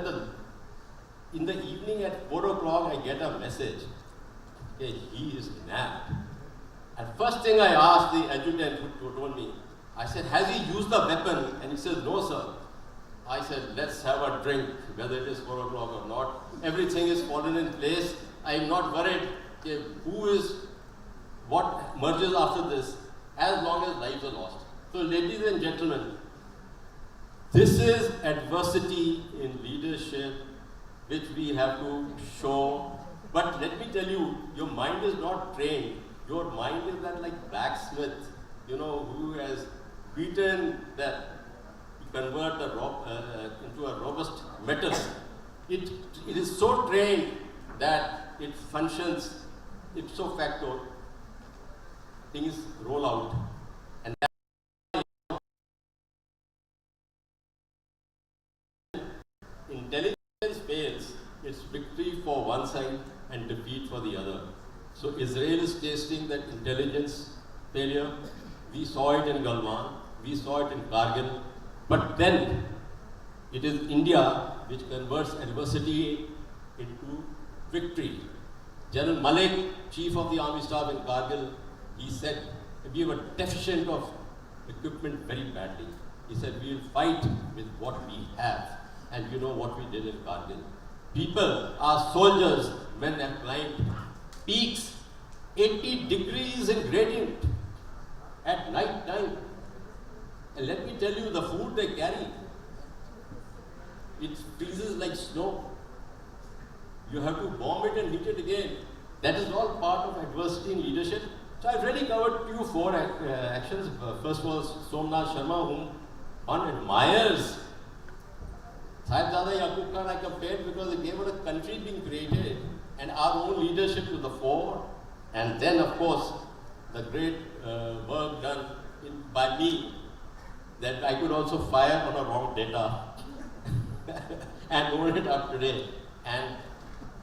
in the evening at 4 o'clock I get a message, okay, he is nabbed. And first thing I asked the adjutant who told me, I said, has he used the weapon? And he says, no sir. I said, let's have a drink, whether it is 4 o'clock or not. Everything is fallen in place. I am not worried. Okay, who is what merges after this, as long as lives are lost. So ladies and gentlemen, this is adversity in leadership which we have to show. But let me tell you, your mind is not trained. Your mind is that like blacksmith, who has beaten that to convert into a robust metal. It is so trained that it functions ipso facto. Things roll out. And intelligence fails, it's victory for one side and defeat for the other. So Israel is tasting that intelligence failure. We saw it in Galwan, we saw it in Kargil, but then it is India which converts adversity into victory. General Malik, Chief of the Army Staff in Kargil, he said, we were deficient of equipment very badly. He said, we will fight with what we have. And you know what we did in Kargil. People, our soldiers, when they climbed peaks, 80 degrees in gradient at night time. And let me tell you, the food they carry, it freezes like snow. You have to bomb it and heat it again. That is all part of adversity in leadership. So I've really covered you 4 actions. First was Somnath Sharma, whom one admires. Sahibzada Yaqub Khan I compared because they gave us a country being created and our own leadership to the fore. And then, of course, the great work done by me that I could also fire on a wrong data and hold it up today. And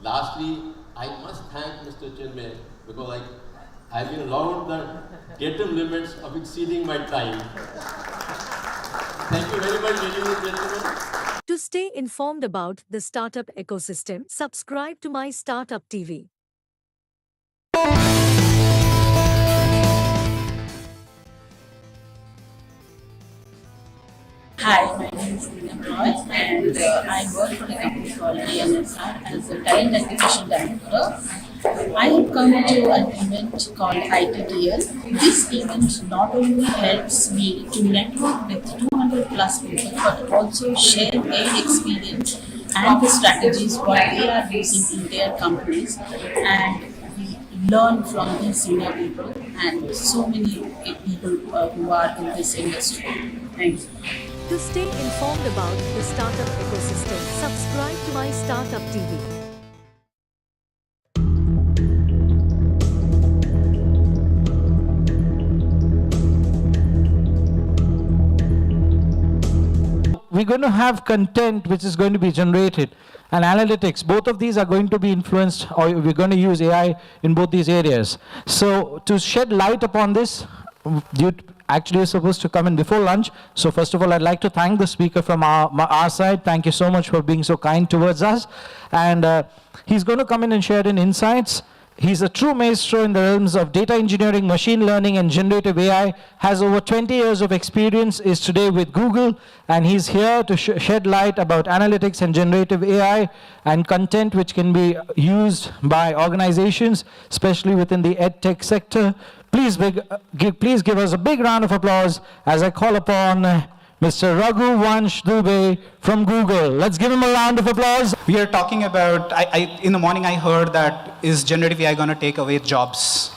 lastly, I must thank Mr. Chinmay because I've been allowed the creative limits of exceeding my time. Thank you very much, ladies and gentlemen. To stay informed about the startup ecosystem, subscribe to My Startup TV. Hi, my name is Neelam Roy and I work for a company called DMSR as a Talent Acquisition Director. I have come to an event called ITTL. This event not only helps me to network with 200 plus people but also share their experience and the strategies what they are using in their companies, and we learn from these senior people and so many people who are in this industry. Thank you. To stay informed about the startup ecosystem, subscribe to My Startup TV. We're going to have content which is going to be generated and analytics. Both of these are going to be influenced, or we're going to use AI in both these areas. So to shed light upon this, you actually are supposed to come in before lunch. So first of all, I'd like to thank the speaker from our side. Thank you so much for being so kind towards us. And he's going to come in and share in insights. He's a true maestro in the realms of data engineering, machine learning, and generative AI, has over 20 years of experience, is today with Google, and he's here to shed light about analytics and generative AI and content which can be used by organizations, especially within the edtech sector. Please give us a big round of applause as I call upon Mr. Raghu Vansh Dubey from Google. Let's give him a round of applause. We are talking about, in the morning I heard that, is generative AI going to take away jobs,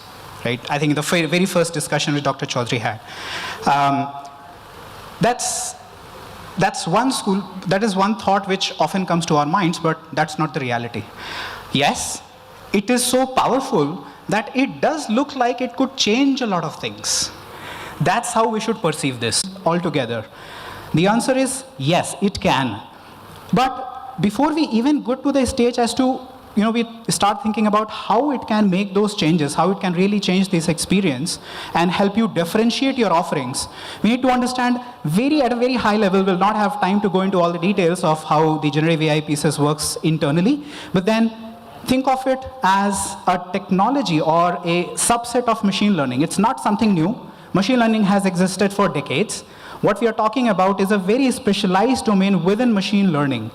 right? I think the very first discussion which Dr. Chaudhary had. That's one school, that is one thought which often comes to our minds, but that's not the reality. Yes, it is so powerful that it does look like it could change a lot of things. That's how we should perceive this altogether. The answer is yes, it can. But before we even go to the stage as to, we start thinking about how it can make those changes, how it can really change this experience and help you differentiate your offerings, we need to understand at a very high level. We'll not have time to go into all the details of how the generative AI pieces works internally, but then think of it as a technology or a subset of machine learning. It's not something new. Machine learning has existed for decades. What we are talking about is a very specialized domain within machine learning.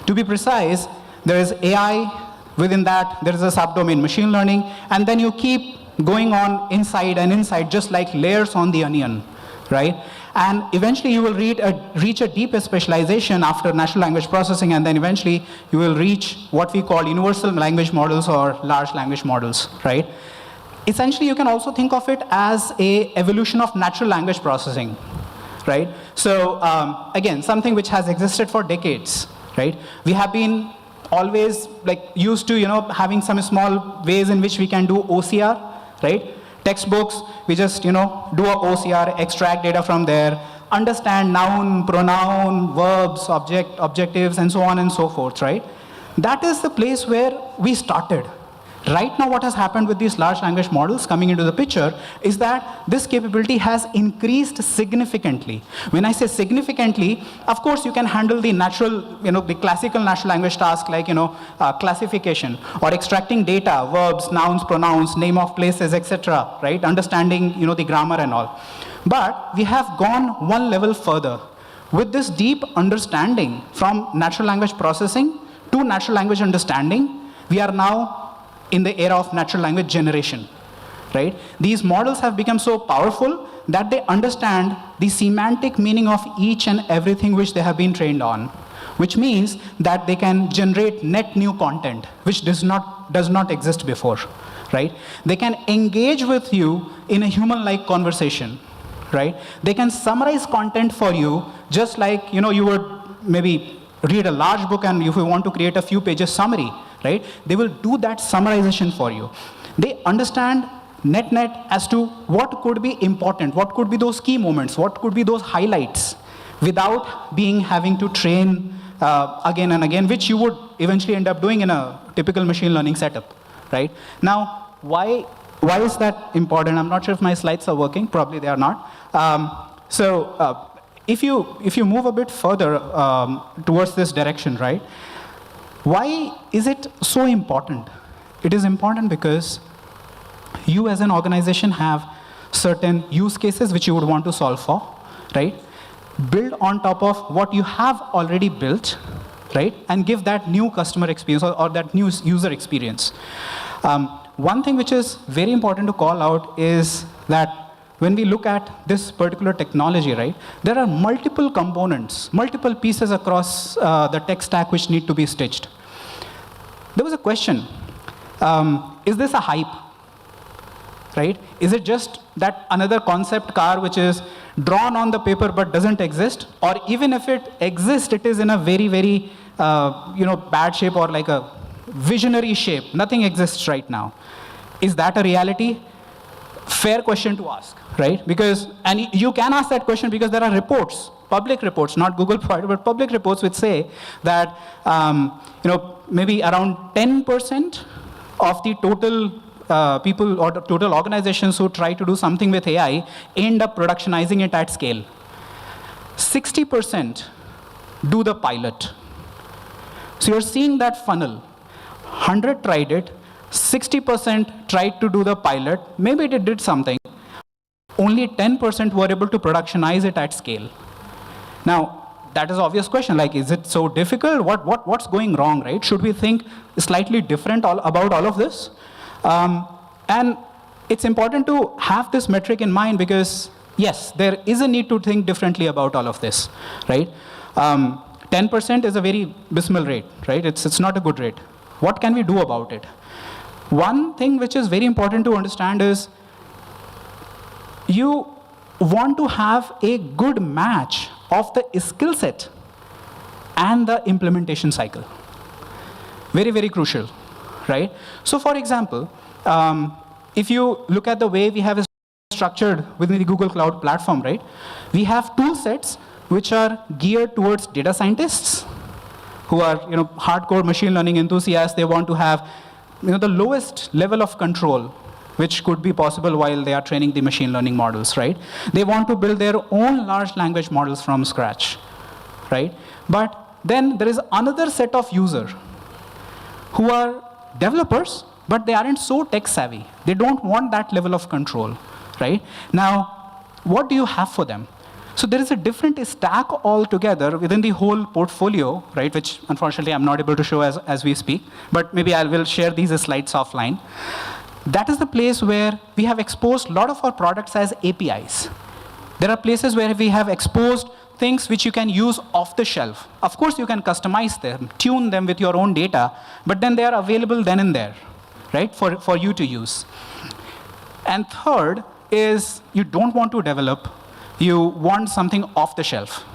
To be precise, there is AI, within that there is a subdomain machine learning, and then you keep going on inside and inside, just like layers on the onion, right? And eventually you will reach a deeper specialization after natural language processing, and then eventually you will reach what we call universal language models or large language models, right? Essentially, you can also think of it as an evolution of natural language processing, right? So again, something which has existed for decades, right? We have been always used to having some small ways in which we can do OCR, right? Textbooks, we just do a OCR, extract data from there, understand noun, pronoun, verbs, objectives, and so on and so forth, right? That is the place where we started. Right now, what has happened with these large language models coming into the picture is that this capability has increased significantly. When I say significantly, of course, you can handle the natural, the classical natural language task like, classification or extracting data, verbs, nouns, pronouns, name of places, etc., right? Understanding, the grammar and all. But we have gone one level further. With this deep understanding from natural language processing to natural language understanding, we are now in the era of natural language generation, right? These models have become so powerful that they understand the semantic meaning of each and everything which they have been trained on, which means that they can generate net new content, which does not exist before, right? They can engage with you in a human-like conversation, right? They can summarize content for you, just like, you would maybe read a large book and if you want to create a few pages summary, right? They will do that summarization for you. They understand net as to what could be important, what could be those key moments, what could be those highlights, without having to train again and again, which you would eventually end up doing in a typical machine learning setup, right? Now, why is that important? I'm not sure if my slides are working. Probably they are not. If you move a bit further towards this direction, right? Why is it so important? It is important because you as an organization have certain use cases which you would want to solve for, right? Build on top of what you have already built, right? And give that new customer experience or that new user experience. One thing which is very important to call out is that when we look at this particular technology, right, there are multiple components, multiple pieces across the tech stack which need to be stitched. There was a question, is this a hype, right? Is it just that another concept car which is drawn on the paper but doesn't exist? Or even if it exists, it is in a very, very bad shape or like a visionary shape. Nothing exists right now. Is that a reality? Fair question to ask, right? And you can ask that question because there are reports, public reports, not Google provided, but public reports which say that maybe around 10% of the total people or the total organizations who try to do something with AI end up productionizing it at scale. 60% do the pilot. So you're seeing that funnel. 100 tried it, 60% tried to do the pilot, maybe it did something. Only 10% were able to productionize it at scale. Now, that is an obvious question, like, is it so difficult? What's going wrong, right? Should we think slightly different about all of this? And it's important to have this metric in mind because, yes, there is a need to think differently about all of this, right? 10% is a very abysmal rate, right? It's not a good rate. What can we do about it? One thing which is very important to understand is you want to have a good match of the skill set and the implementation cycle. Very, very crucial, right? So for example, if you look at the way we have structured within the Google Cloud platform, right? We have tool sets which are geared towards data scientists who are hardcore machine learning enthusiasts. They want to have the lowest level of control which could be possible while they are training the machine learning models, right? They want to build their own large language models from scratch, right? But then there is another set of users who are developers, but they aren't so tech savvy. They don't want that level of control, right? Now, what do you have for them? So there is a different stack altogether within the whole portfolio, right, which unfortunately I'm not able to show as we speak, but maybe I will share these slides offline. That is the place where we have exposed a lot of our products as APIs. There are places where we have exposed things which you can use off the shelf. Of course, you can customize them, tune them with your own data, but then they are available then and there, right, for you to use. And third is you don't want to develop, you want something off the shelf,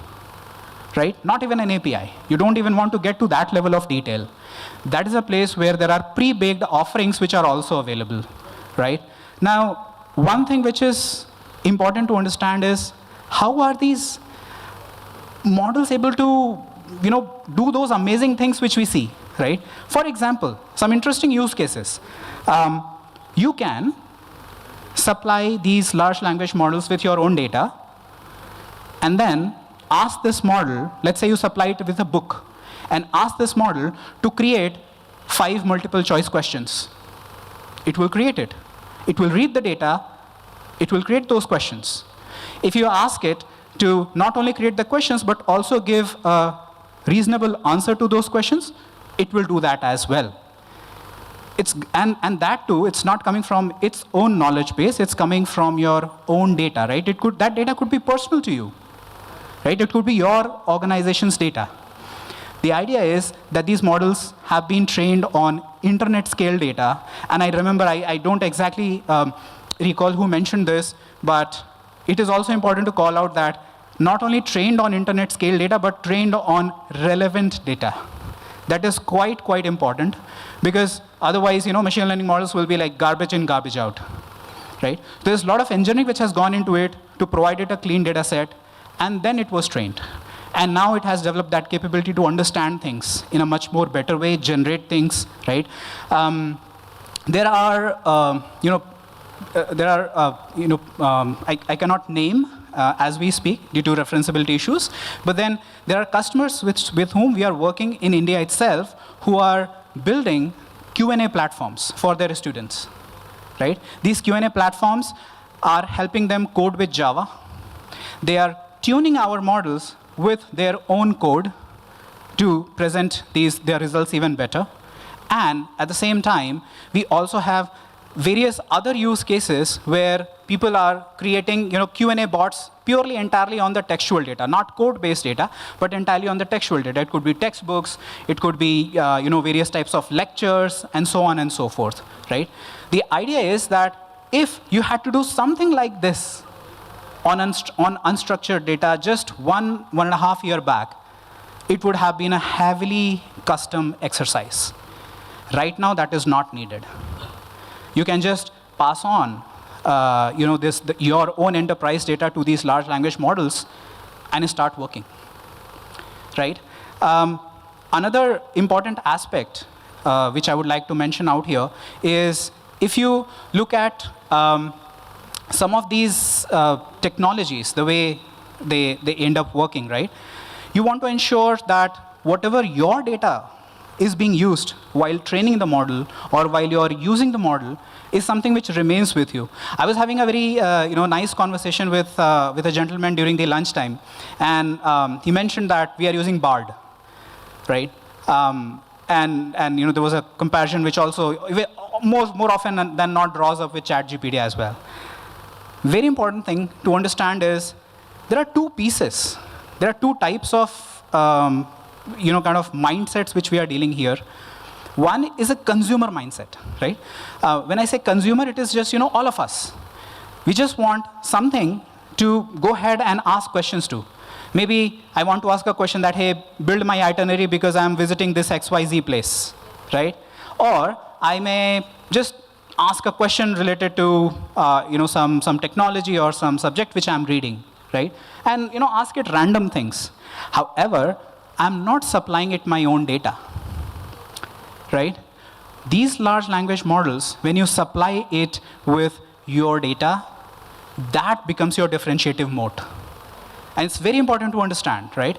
right? Not even an API. You don't even want to get to that level of detail. That is a place where there are pre-baked offerings which are also available, right? Now, one thing which is important to understand is how are these models able to, do those amazing things which we see, right? For example, some interesting use cases. You can supply these large language models with your own data, and then ask this model, let's say you supply it with a book, and ask this model to create 5 multiple choice questions. It will create it. It will read the data, it will create those questions. If you ask it to not only create the questions, but also give a reasonable answer to those questions, it will do that as well. And that too, it's not coming from its own knowledge base, it's coming from your own data, right? That data could be personal to you, right? It could be your organization's data. The idea is that these models have been trained on internet scale data, and I remember, I don't exactly recall who mentioned this, but it is also important to call out that not only trained on internet scale data, but trained on relevant data. That is quite important, because otherwise, machine learning models will be like garbage in, garbage out, right? There's a lot of engineering which has gone into it to provide it a clean data set, and then it was trained. And now it has developed that capability to understand things in a much more better way, generate things, right? There are, I cannot name as we speak due to referenceability issues, but then there are customers with whom we are working in India itself who are building Q&A platforms for their students, right? These Q&A platforms are helping them code with Java. They are tuning our models with their own code to present their results even better. And at the same time, we also have various other use cases where people are creating Q&A bots purely entirely on the textual data, not code-based data, but entirely on the textual data. It could be textbooks, it could be various types of lectures, and so on and so forth, right? The idea is that if you had to do something like this on unstructured data just 1.5 years back, it would have been a heavily custom exercise. Right now, that is not needed. You can just pass on your own enterprise data to these large language models and start working, right? Another important aspect which I would like to mention out here is if you look at some of these technologies, the way they end up working, right? You want to ensure that whatever your data is being used while training the model or while you're using the model is something which remains with you. I was having a very nice conversation with a gentleman during the lunchtime, and he mentioned that we are using Bard, right? And there was a comparison which also more often than not draws up with ChatGPT as well. Very important thing to understand is there are two pieces. There are two types of kind of mindsets which we are dealing here. One is a consumer mindset, right? When I say consumer, it is just all of us. We just want something to go ahead and ask questions to. Maybe I want to ask a question that, hey, build my itinerary because I'm visiting this XYZ place, right? Or I may just ask a question related to some technology or some subject which I'm reading, right? And ask it random things. However, I'm not supplying it my own data, right? These large language models, when you supply it with your data, that becomes your differentiative moat. And it's very important to understand, right?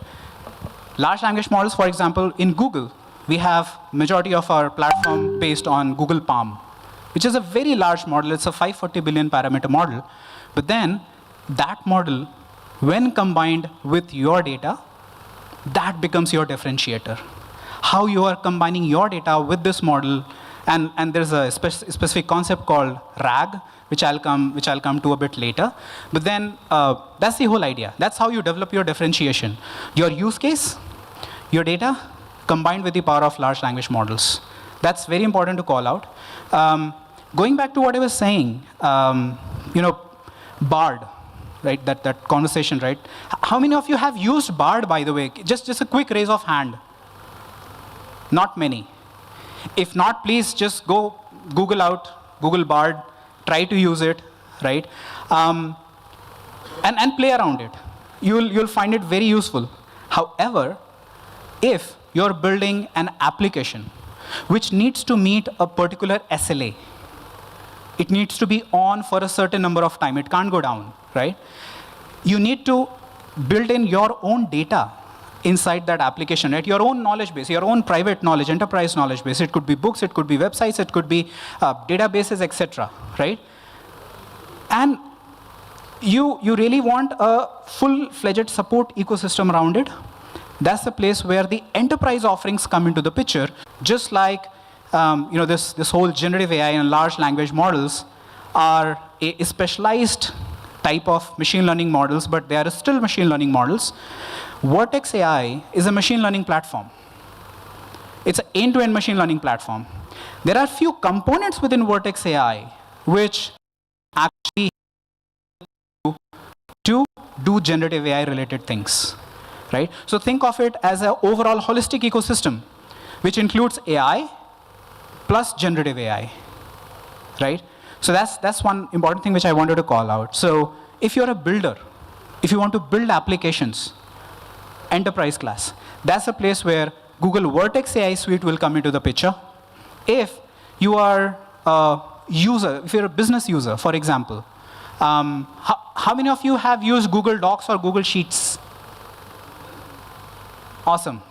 Large language models, for example, in Google, we have majority of our platform based on Google Palm, which is a very large model. It's a 540 billion parameter model. But then that model, when combined with your data, that becomes your differentiator. How you are combining your data with this model And there's a specific concept called RAG, which I'll come to a bit later. But then that's the whole idea. That's how you develop your differentiation. Your use case, your data, combined with the power of large language models. That's very important to call out. Going back to what I was saying, BARD, right? That conversation, right? How many of you have used BARD, by the way? Just a quick raise of hand. Not many. If not, please just go Google BARD, try to use it, right? And play around it. You'll find it very useful. However, if you're building an application which needs to meet a particular SLA, it needs to be on for a certain number of time. It can't go down, right? You need to build in your own data inside that application, right? Your own knowledge base, your own private knowledge, enterprise knowledge base. It could be books, it could be websites, it could be databases, etc., right? And you really want a full-fledged support ecosystem around it. That's the place where the enterprise offerings come into the picture, just like this whole generative AI and large language models are a specialized type of machine learning models, but they are still machine learning models. Vertex AI is a machine learning platform. It's an end-to-end machine learning platform. There are few components within Vertex AI which actually to do generative AI related things, right? So think of it as an overall holistic ecosystem, which includes AI plus generative AI, right? So that's one important thing which I wanted to call out. So if you're a builder, if you want to build applications, enterprise class, that's a place where Google Vertex AI Suite will come into the picture. If you are a user, if you're a business user, for example, how many of you have used Google Docs or Google Sheets? Awesome.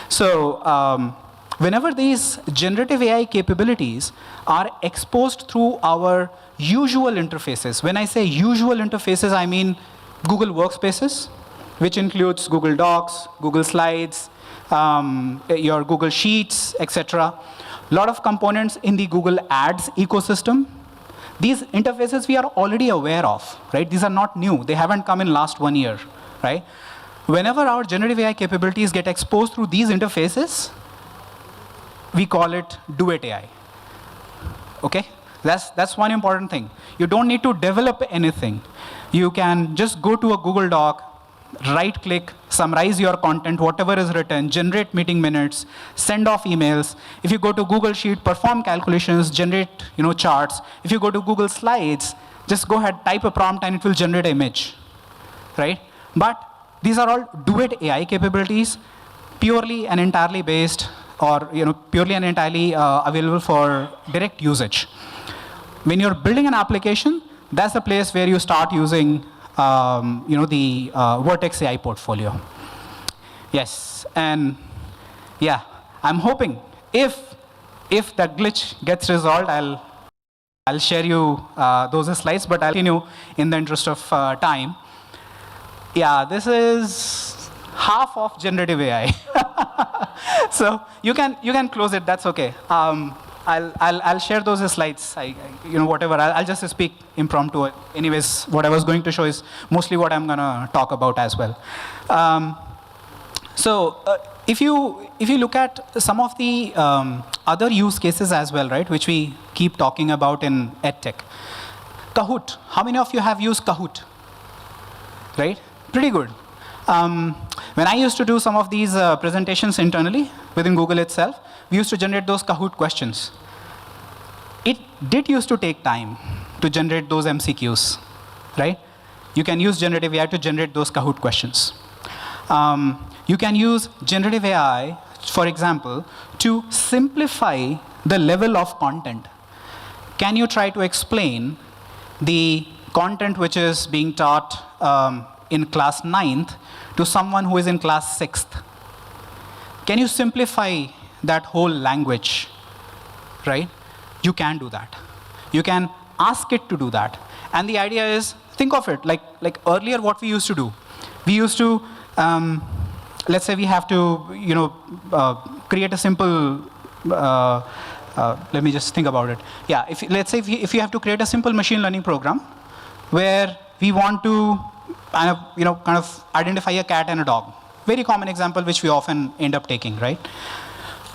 So whenever these generative AI capabilities are exposed through our usual interfaces, when I say usual interfaces, I mean Google Workspaces, which includes Google Docs, Google Slides, your Google Sheets, etc. A lot of components in the Google Ads ecosystem. These interfaces we are already aware of, right? These are not new. They haven't come in last 1 year, right? Whenever our generative AI capabilities get exposed through these interfaces, we call it Do-It AI, okay? That's one important thing. You don't need to develop anything. You can just go to a Google Doc, right-click, summarize your content, whatever is written, generate meeting minutes, send off emails. If you go to Google Sheet, perform calculations, generate charts. If you go to Google Slides, just go ahead, type a prompt, and it will generate an image, right? But these are all Do-It AI capabilities, purely and entirely based, or purely and entirely available for direct usage. When you're building an application, that's the place where you start using the Vertex AI portfolio. Yes, and yeah, I'm hoping if that glitch gets resolved, I'll share you those slides, but I'll continue in the interest of time. Yeah, this is half of generative AI. So you can close it. That's okay. I'll share those slides. Whatever. I'll just speak impromptu. Anyways, what I was going to show is mostly what I'm gonna talk about as well. If you look at some of the other use cases as well, right, which we keep talking about in EdTech, Kahoot. How many of you have used Kahoot? Right? Pretty good. When I used to do some of these presentations internally within Google itself, we used to generate those Kahoot questions. It did used to take time to generate those MCQs, right? You can use generative AI to generate those Kahoot questions. You can use generative AI, for example, to simplify the level of content. Can you try to explain the content which is being taught in class 9th to someone who is in class 6th? Can you simplify that whole language, right? You can do that. You can ask it to do that. And the idea is, think of it like earlier what we used to do. We used to, let's say we have to, create a simple let me just think about it. Yeah, let's say if you have to create a simple machine learning program where we want to kind of identify a cat and a dog. Very common example which we often end up taking, right?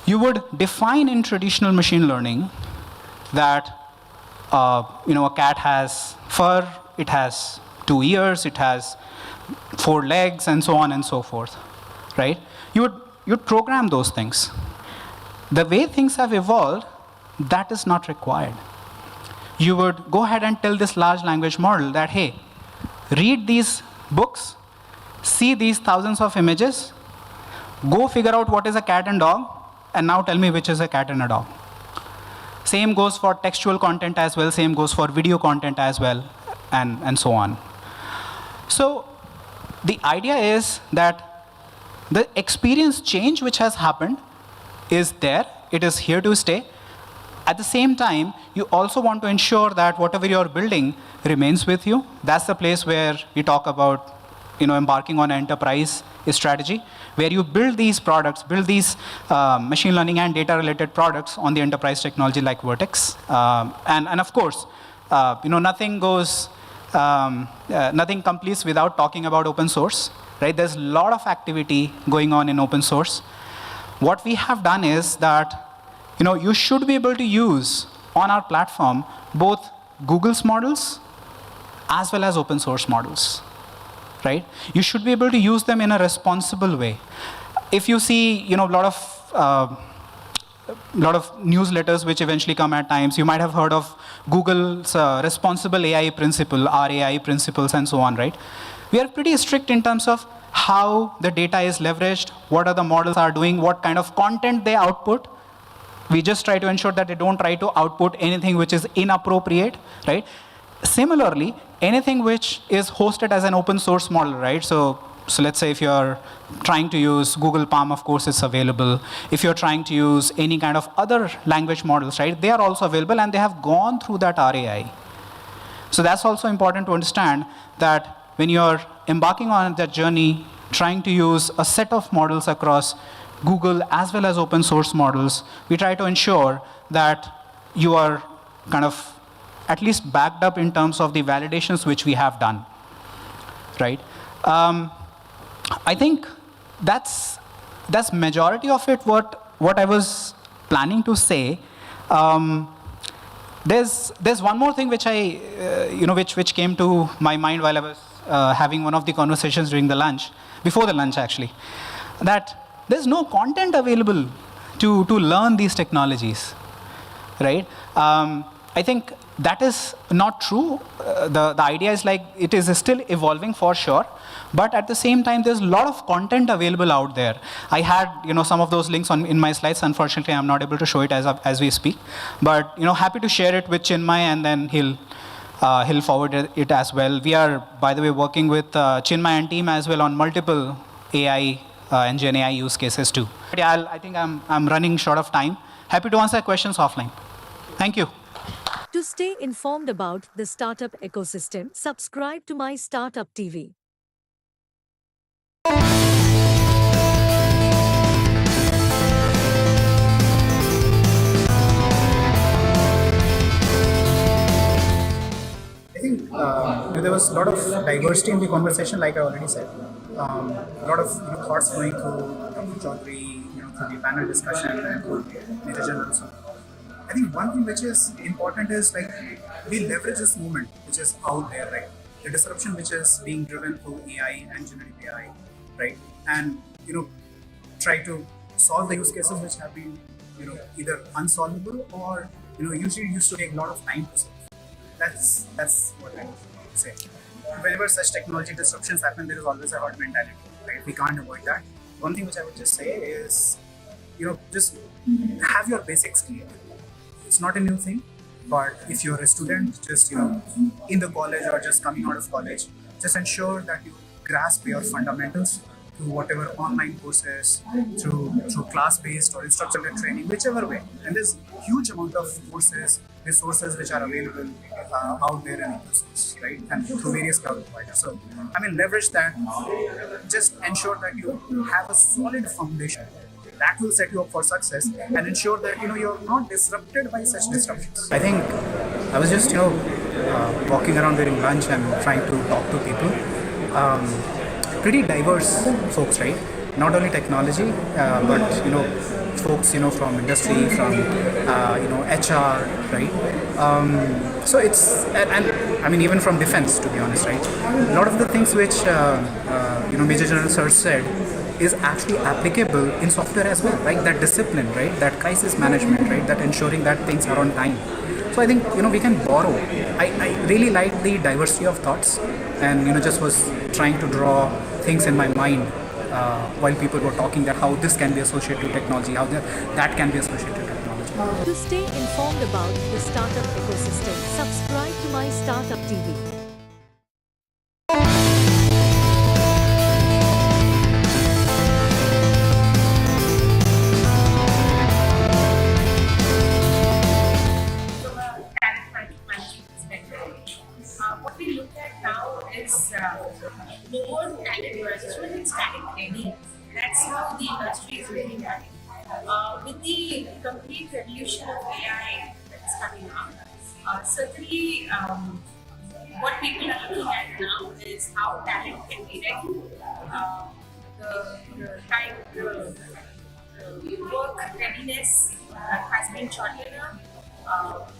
You would define in traditional machine learning that a cat has fur, it has 2 ears, it has 4 legs, and so on and so forth, right? You'd program those things. The way things have evolved, that is not required. You would go ahead and tell this large language model that, hey, read these books, see these thousands of images, go figure out what is a cat and dog, and now tell me which is a cat and a dog. Same goes for textual content as well, same goes for video content as well, and so on. So the idea is that the experience change which has happened is there, it is here to stay. At the same time, you also want to ensure that whatever you're building remains with you. That's the place where we talk about embarking on an enterprise strategy, where you build these products, build these machine learning and data-related products on the enterprise technology like Vertex. And of course, nothing completes without talking about open source, right? There's a lot of activity going on in open source. What we have done is that you should be able to use on our platform both Google's models as well as open source models, right? You should be able to use them in a responsible way. If you see, a lot of newsletters which eventually come at times, you might have heard of Google's responsible AI principle, RAI principles, and so on, right? We are pretty strict in terms of how the data is leveraged, what are the models are doing, what kind of content they output. We just try to ensure that they don't try to output anything which is inappropriate, right? Similarly, anything which is hosted as an open source model, right? So let's say if you're trying to use Google Palm, of course, it's available. If you're trying to use any kind of other language models, right, they are also available and they have gone through that RAI. So that's also important to understand that when you're embarking on that journey, trying to use a set of models across Google as well as open source models, we try to ensure that you are kind of at least backed up in terms of the validations which we have done, right? I think that's majority of it. What I was planning to say. There's one more thing which which came to my mind while I was having one of the conversations during the lunch, before the lunch actually, that there's no content available to learn these technologies, right? I think that is not true. The idea is like it is still evolving for sure, but at the same time, there's a lot of content available out there. I had some of those links in my slides. Unfortunately, I'm not able to show it as we speak, but happy to share it with Chinmay, and then he'll forward it as well. We are, by the way, working with Chinmay and team as well on multiple AI and Gen AI use cases too. But yeah, I think I'm running short of time. Happy to answer questions offline. Thank you. To stay informed about the startup ecosystem, subscribe to My Startup TV. I think there was a lot of diversity in the conversation, like I already said. A lot of thoughts going through Dr. Chaudhary, through the panel discussion, and through Nirajan also. I think one thing which is important is like we leverage this movement which is out there, right? The disruption which is being driven through AI and generative AI, right? And try to solve the use cases which have been either unsolvable or usually used to take a lot of time to solve. That's what I say. Whenever such technology disruptions happen, there is always a herd mentality, right? We can't avoid that. One thing which I would just say is, just have your basics clear. It's not a new thing, but if you're a student, just in the college or just coming out of college, just ensure that you grasp your fundamentals through whatever online courses, through class-based or instructor-led training, whichever way. And there's huge amount of courses, resources which are available out there in open source, right? And through various cloud providers. So, leverage that. Just ensure that you have a solid foundation. that will set you up for success and ensure that you're not disrupted by such disruptions. I think I was just walking around during lunch and trying to talk to people. Pretty diverse folks, right? Not only technology, but folks from industry, from HR, right? So it's and I mean even from defense, to be honest, right? A lot of the things which Major General Sir said is actually applicable in software as well, right? That discipline, right? That crisis management, right? That ensuring that things are on time. So I think we can borrow. I really like the diversity of thoughts, and just was trying to draw things in my mind while people were talking that how this can be associated to technology, how that can be associated to technology. To stay informed about the startup ecosystem, subscribe to My Startup TV. What we look at now is more talent management and talent training. That's how the industry is looking at it. With the complete revolution of AI that's coming up, certainly what people are looking at now is how talent can be ready. The time, the work readiness has been shortened up.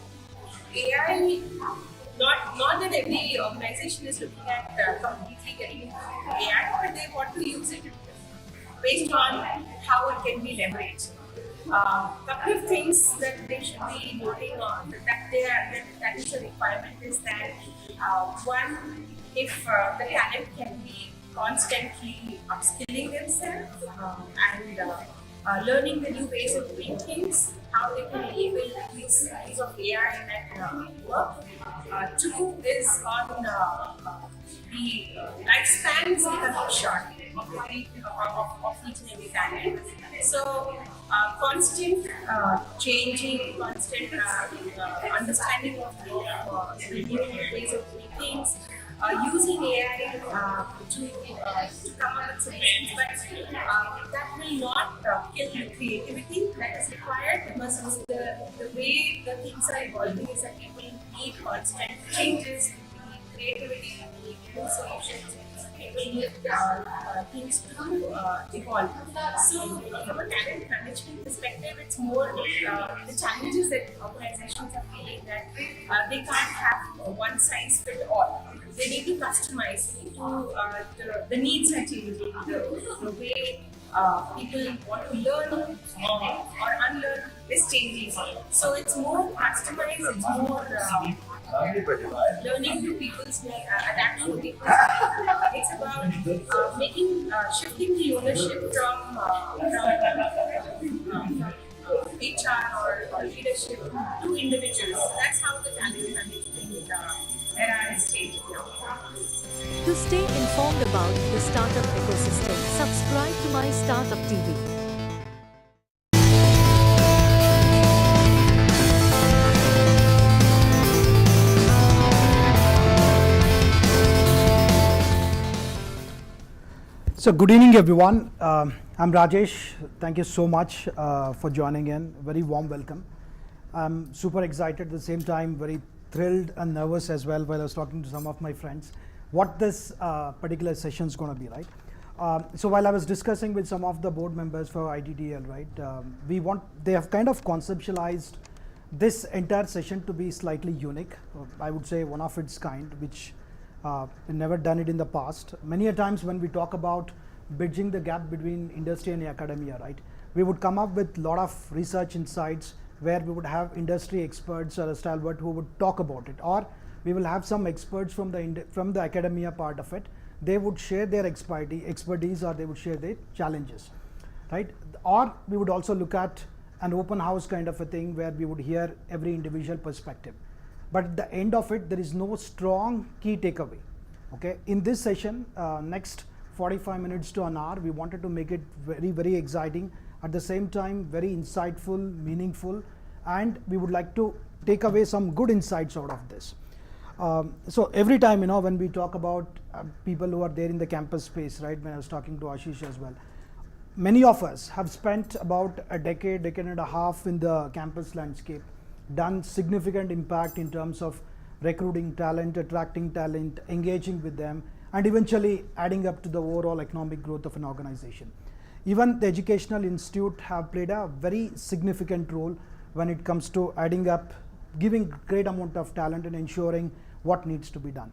AI, not that every organization is looking at completely getting into AI, but they want to use it based on how it can be leveraged. Couple of things that they should be noting on that is a requirement is that one, if the talent can be constantly upskilling themselves and learning the new ways of doing things, how they can enable this use of AI and work. Two is on the lifespans becoming short of each and every talent. So constant changing, constant understanding of the new ways of doing things. Using AI to come up with solutions, but that will not kill the creativity that is required, because the way the things are evolving is that people need constant changes, need creativity, need new solutions, people need things to evolve. So from a talent management perspective, it's more the challenges that organizations are feeling that they can't have one size fit all. They need to customize to the needs are changing, the way people want to learn or unlearn is changing. So it's more customized, it's more learning to people's needs, adapting to people's needs. It's about shifting the ownership from HR or leadership to individuals. That's how the talent management era is changing now. To stay informed about the startup ecosystem, subscribe to My Startup TV. So good evening everyone. I'm Rajesh. Thank you so much for joining in. Very warm welcome. I'm super excited at the same time, very thrilled and nervous as well while I was talking to some of my friends what this particular session is going to be, right? So while I was discussing with some of the board members for ITDL, right, they have kind of conceptualized this entire session to be slightly unique. I would say one of its kind, which we've never done it in the past. Many a times when we talk about bridging the gap between industry and academia, right, we would come up with a lot of research insights where we would have industry experts or a stalwart who would talk about it, or we will have some experts from the academia part of it. They would share their expertise or they would share their challenges, right? Or we would also look at an open house kind of a thing where we would hear every individual perspective. But at the end of it, there is no strong key takeaway. Okay, in this session, next 45 minutes to an hour, we wanted to make it very, very exciting. At the same time, very insightful, meaningful, and we would like to take away some good insights out of this. So every time, when we talk about people who are there in the campus space, right, when I was talking to Ashish as well, many of us have spent about a decade and a half in the campus landscape, done significant impact in terms of recruiting talent, attracting talent, engaging with them, and eventually adding up to the overall economic growth of an organization. Even the educational institute have played a very significant role when it comes to adding up, giving great amount of talent and ensuring what needs to be done.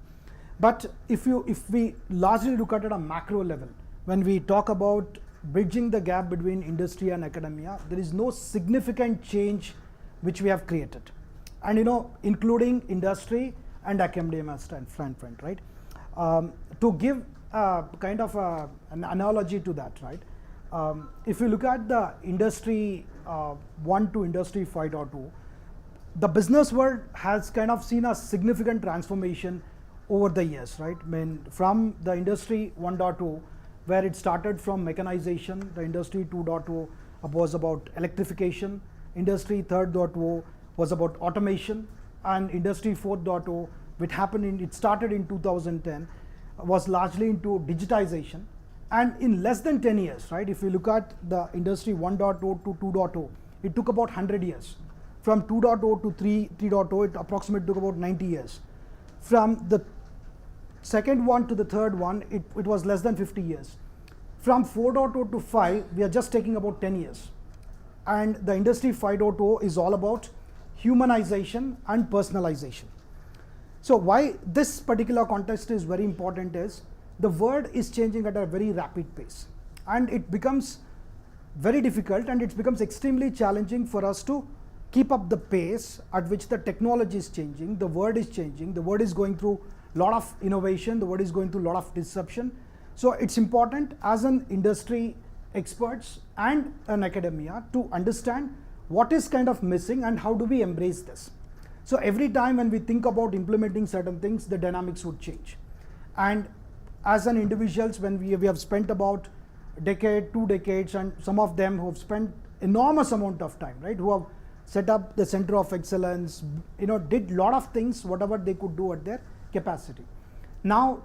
But if we largely look at it at a macro level, when we talk about bridging the gap between industry and academia, there is no significant change which we have created. And including industry and academia front, right? To give kind of an analogy to that, right? If you look at the industry 1 to industry 5.2, the business world has kind of seen a significant transformation over the years, right? I mean, from the industry 1.2, where it started from mechanization, the industry 2.0 was about electrification, industry 3.0 was about automation, and industry 4.0, it started in 2010, was largely into digitization. And in less than 10 years, right, if you look at the industry 1.0 to 2.0, it took about 100 years. From 2.0 to 3.0, it approximately took about 90 years. From the second one to the third one, it was less than 50 years. From 4.0 to 5, we are just taking about 10 years. And the industry 5.0 is all about humanization and personalization. So why this particular context is very important is the world is changing at a very rapid pace, and it becomes very difficult and it becomes extremely challenging for us to keep up the pace at which the technology is changing, the world is changing, the world is going through a lot of innovation, the world is going through a lot of disruption. So it's important as an industry experts and an academia to understand what is kind of missing and how do we embrace this. So every time when we think about implementing certain things, the dynamics would change. And as an individuals, when we have spent about a decade, 2 decades, and some of them who have spent enormous amount of time, right, who have set up the center of excellence, did a lot of things, whatever they could do at their capacity. Now,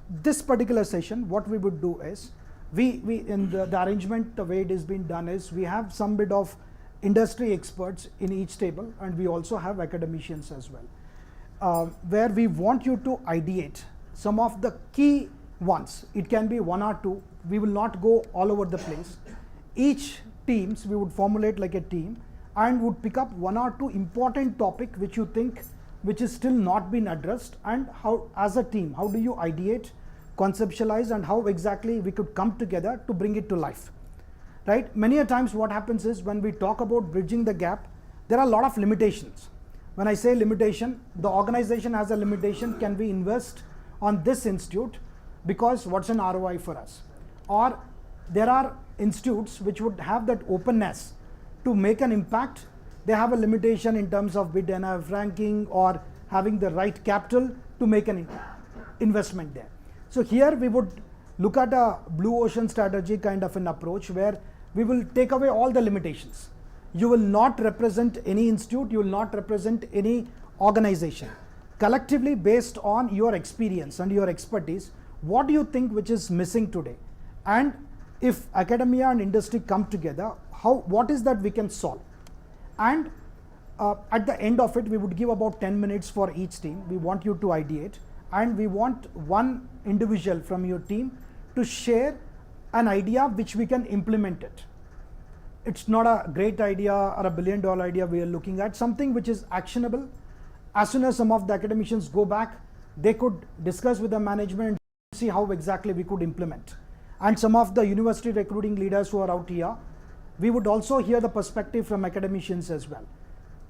this particular session, what we would do is, we in the arrangement, the way it is being done is, we have some bit of industry experts in each table, and we also have academicians as well, where we want you to ideate some of the key ones. It can be 1 or 2. We will not go all over the place. Each teams, we would formulate like a team and would pick up 1 or 2 important topic which you think which is still not been addressed, and how as a team, how do you ideate, conceptualize, and how exactly we could come together to bring it to life, right? Many a times what happens is when we talk about bridging the gap, there are a lot of limitations. When I say limitation, the organization has a limitation. Can we invest on this institute because what's an ROI for us? Or there are institutes which would have that openness to make an impact. They have a limitation in terms of bid and ranking or having the right capital to make an investment there. So here we would look at a blue ocean strategy kind of an approach where we will take away all the limitations. You will not represent any institute, you will not represent any organization. Collectively, based on your experience and your expertise, what do you think which is missing today? And if academia and industry come together, what is that we can solve? And at the end of it, we would give about 10 minutes for each team. We want you to ideate, and we want one individual from your team to share an idea which we can implement it. It's not a great idea or a $1 billion idea we are looking at, something which is actionable. As soon as some of the academicians go back, they could discuss with the management and see how exactly we could implement. And some of the university recruiting leaders who are out here, we would also hear the perspective from academicians as well.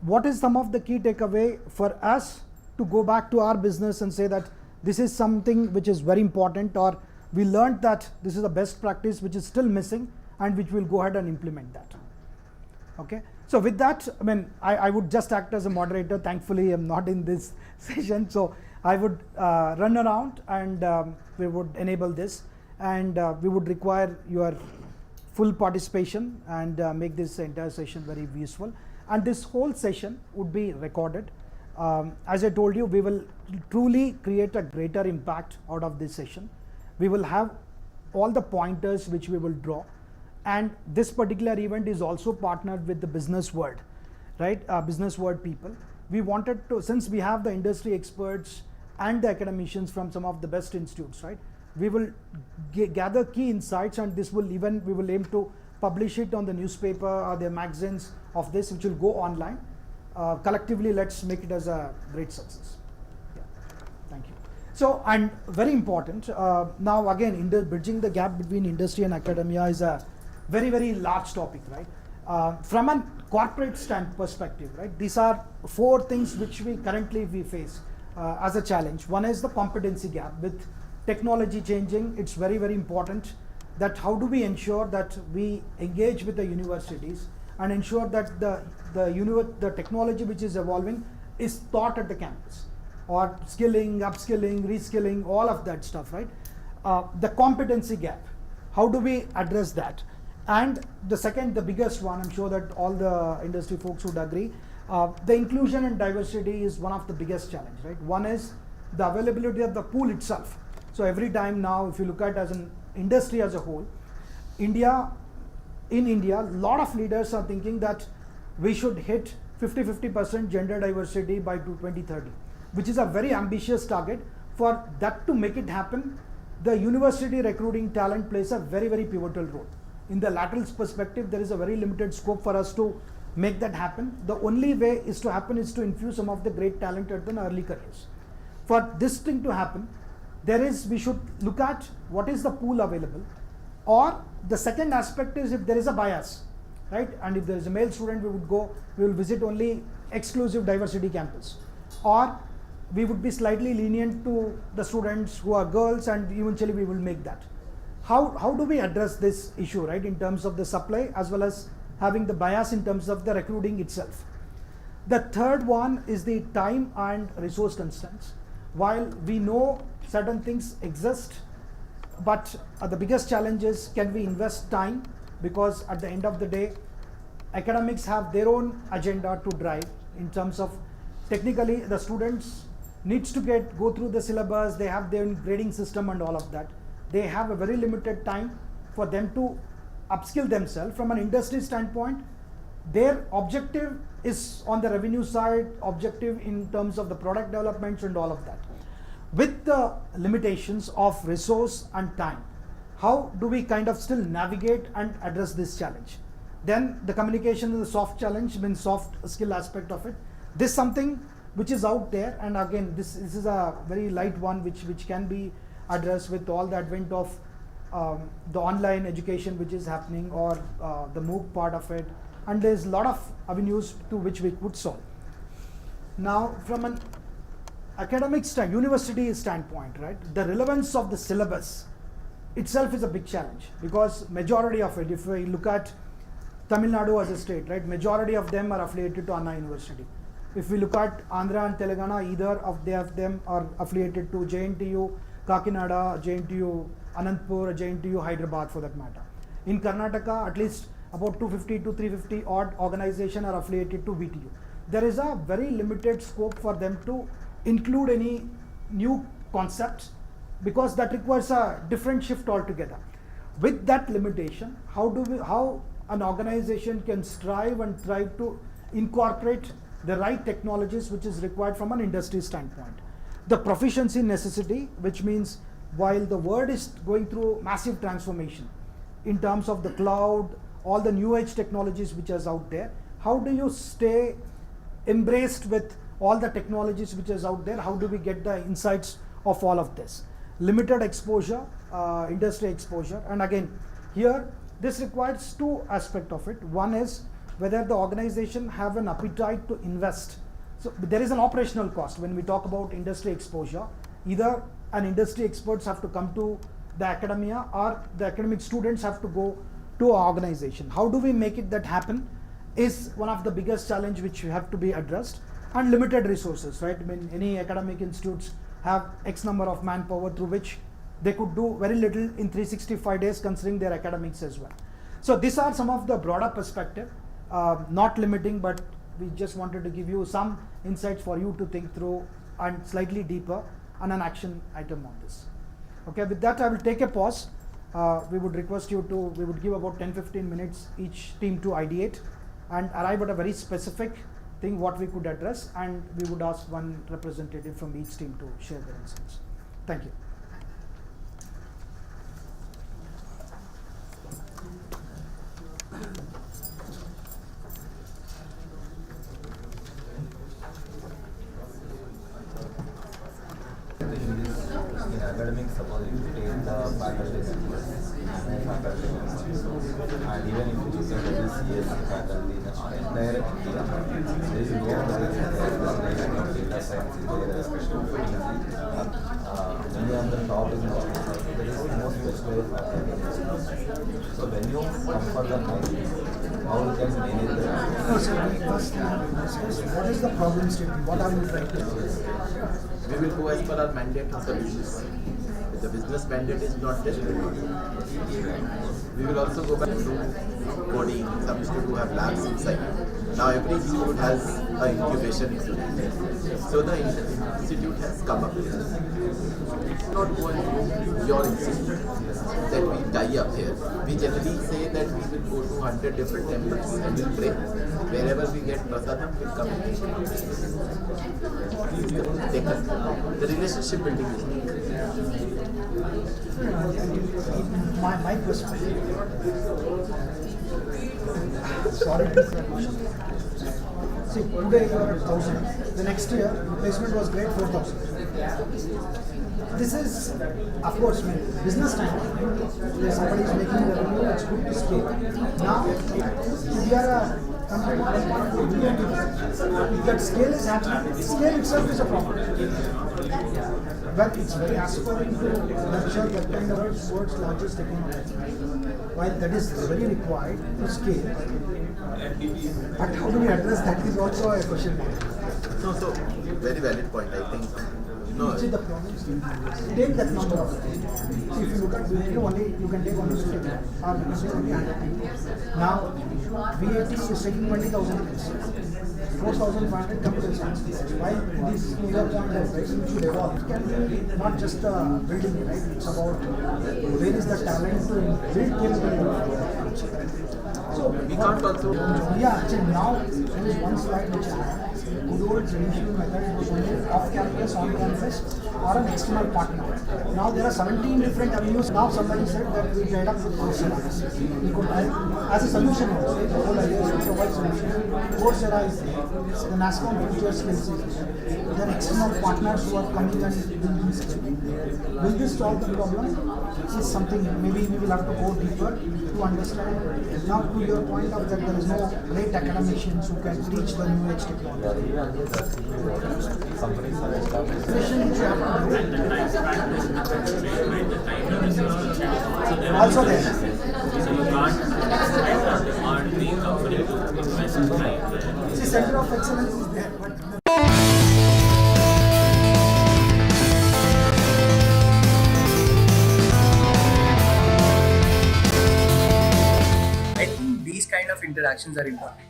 What is some of the key takeaway for us to go back to our business and say that this is something which is very important, or we learned that this is a best practice which is still missing and which we'll go ahead and implement that. Okay. So with that, I mean, I would just act as a moderator. Thankfully, I'm not in this session. So I would run around and we would enable this, and we would require your full participation and make this entire session very useful. And this whole session would be recorded. As I told you, we will truly create a greater impact out of this session. We will have all the pointers which we will draw. And this particular event is also partnered with the business world, right? Business world people. We wanted to, since we have the industry experts and the academicians from some of the best institutes, right? We will gather key insights, and this will even, we will aim to publish it on the newspaper or the magazines of this, which will go online. Collectively, let's make it as a great success. Yeah. Thank you. So, and very important, now again, bridging the gap between industry and academia is a very, very large topic, right? From a corporate perspective, right? These are 4 things which we currently face as a challenge. One is the competency gap. With technology changing, it's very, very important that how do we ensure that we engage with the universities and ensure that the technology which is evolving is taught at the campus, or skilling, upskilling, reskilling, all of that stuff, right? The competency gap, how do we address that? And the second, the biggest one, I'm sure that all the industry folks would agree, the inclusion and diversity is one of the biggest challenge, right? One is the availability of the pool itself. So every time now, if you look at as an industry as a whole, in India, a lot of leaders are thinking that we should hit 50% gender diversity by 2030, which is a very ambitious target. For that to make it happen, the university recruiting talent plays a very, very pivotal role. In the lateral perspective, there is a very limited scope for us to make that happen. The only way is to happen is to infuse some of the great talent at the early careers. For this thing to happen, we should look at what is the pool available, or the second aspect is if there is a bias, right? And if there is a male student, we will visit only exclusive diversity campus, or we would be slightly lenient to the students who are girls, and eventually we will make that. How do we address this issue, right, in terms of the supply as well as having the bias in terms of the recruiting itself? The third one is the time and resource constraints. While we know certain things exist, but the biggest challenge is, can we invest time? Because at the end of the day, academics have their own agenda to drive in terms of technically the students needs to go through the syllabus, they have their own grading system and all of that. They have a very limited time for them to upskill themselves. From an industry standpoint, their objective is on the revenue side, objective in terms of the product developments and all of that. With the limitations of resource and time, how do we kind of still navigate and address this challenge? Then the communication is a soft challenge, means soft skill aspect of it. This is something which is out there, and again, this is a very light one which can be addressed with all the advent of the online education which is happening, or the MOOC part of it, and there's a lot of avenues to which we could solve. Now, from an academic university standpoint, right, the relevance of the syllabus itself is a big challenge, because majority of it, if we look at Tamil Nadu as a state, right, majority of them are affiliated to Anna University. If we look at Andhra and Telangana, either of them are affiliated to JNTU Kakinada, JNTU Anantapur, JNTU Hyderabad for that matter. In Karnataka, at least about 250 to 350 odd organizations are affiliated to VTU. There is a very limited scope for them to include any new concepts, because that requires a different shift altogether. With that limitation, how an organization can strive and thrive to incorporate the right technologies which is required from an industry standpoint. The proficiency necessity, which means while the world is going through massive transformation in terms of the cloud, all the new age technologies which is out there, how do you stay embraced with all the technologies which is out there? How do we get the insights of all of this? Limited exposure, industry exposure, and again, here this requires 2 aspects of it. One is whether the organization have an appetite to invest. So there is an operational cost when we talk about industry exposure. Either an industry experts have to come to the academia, or the academic students have to go to our organization. How do we make it that happen is one of the biggest challenge which have to be addressed. And limited resources, right? I mean, any academic institutes have X number of manpower through which they could do very little in 365 days, considering their academics as well. So these are some of the broader perspective, not limiting, but we just wanted to give you some insights for you to think through and slightly deeper, and an action item on this. Okay, with that I will take a pause we would request you to, we would give about 10-15 minutes each team to ideate and arrive at a very specific thing what we could address, and we would ask one representative from each team to share their insights. Thank you. In academics, suppose if you take the faculty members, and even if you look at the CS faculty, the entire India, there is no other data science is there, many of the top is not, there is no specialized faculty. So when you come for the night, how you can manage that? No, sir, we first discuss what is the problem statement, what are you trying to do? We will go as per our mandate of the business. If the business mandate is not there, we will also go back to coding. Some institute who have labs inside. Now every institute has an incubation institute. So the institute has come up with this. It's not going to your institute that we tie up here. We generally say that we will go to 100 different temples and we'll pray. Wherever we get prasadam, we'll come and take us. The relationship building is My perspective. Sorry to say. See, today you are at 1,000. The next year, the placement was great, 4,000. This is, of course, business time. If somebody is making revenue, it's good to scale. Now, if you are a company that 1.2 billion, if that scale is happening, scale itself is a problem. But it's very aspiring to nurture that kind of world's largest technology. While that is very required to scale, but how do we address that is also a question mark. No, so very valid point. I think See the problems. Take that number of See, if you look at only you can take only 50 or you can take only 100 people. Now VAT is taking 20,000 kids. 4,500 computers. Why this New York point of pricing should evolve? It can be not just building, right? It's about where is the talent to build capability. So we can't also. Yeah, actually now there is one slide which I have. Good old traditional method was only off campus, on campus, or an external partner. Now there are 17 different avenues. Now somebody said that we tied up with Coursera. We could as a solution also. The whole idea is to provide solution. Coursera is there. The NASCOM future skills is there. There are external partners who are coming and building this. Will this solve the problem? Is something maybe we will have to go deeper to understand. Now to your point of that there is no great academicians who can teach the new age technology. Also there. See, center of excellence is there. I think these kind of interactions are important.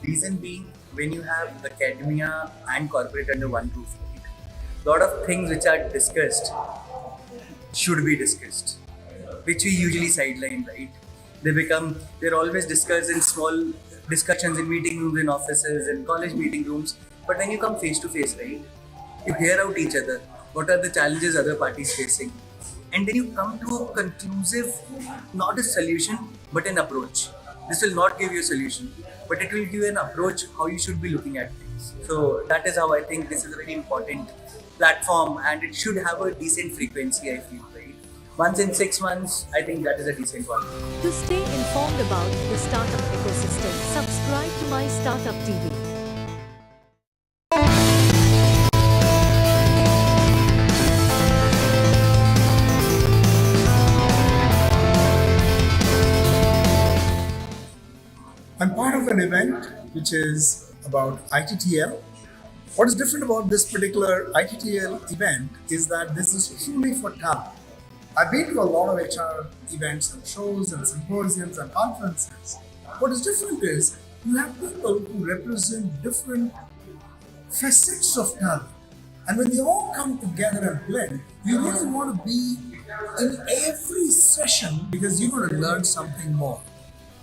Reason being, when you have academia and corporate under one roof, a lot of things which are discussed should be discussed, which we usually sideline, right? They're always discussed in small discussions in meeting rooms, in offices, in college meeting rooms. But when you come face to face, right, you hear out each other. What are the challenges other parties facing? And then you come to a conclusive, not a solution, but an approach. This will not give you a solution, but it will give you an approach how you should be looking at things. So that is how I think this is a very important platform, and it should have a decent frequency, I feel, right? Once in 6 months, I think that is a decent one. To stay informed about the startup ecosystem, subscribe to My Startup TV. I'm part of an event which is about ITTL. What is different about this particular ITTL event is that this is truly for talent. I've been to a lot of HR events and shows and symposiums and conferences. What is different is you have people who represent different facets of talent. And when they all come together and blend, you really want to be in every session because you're going to learn something more.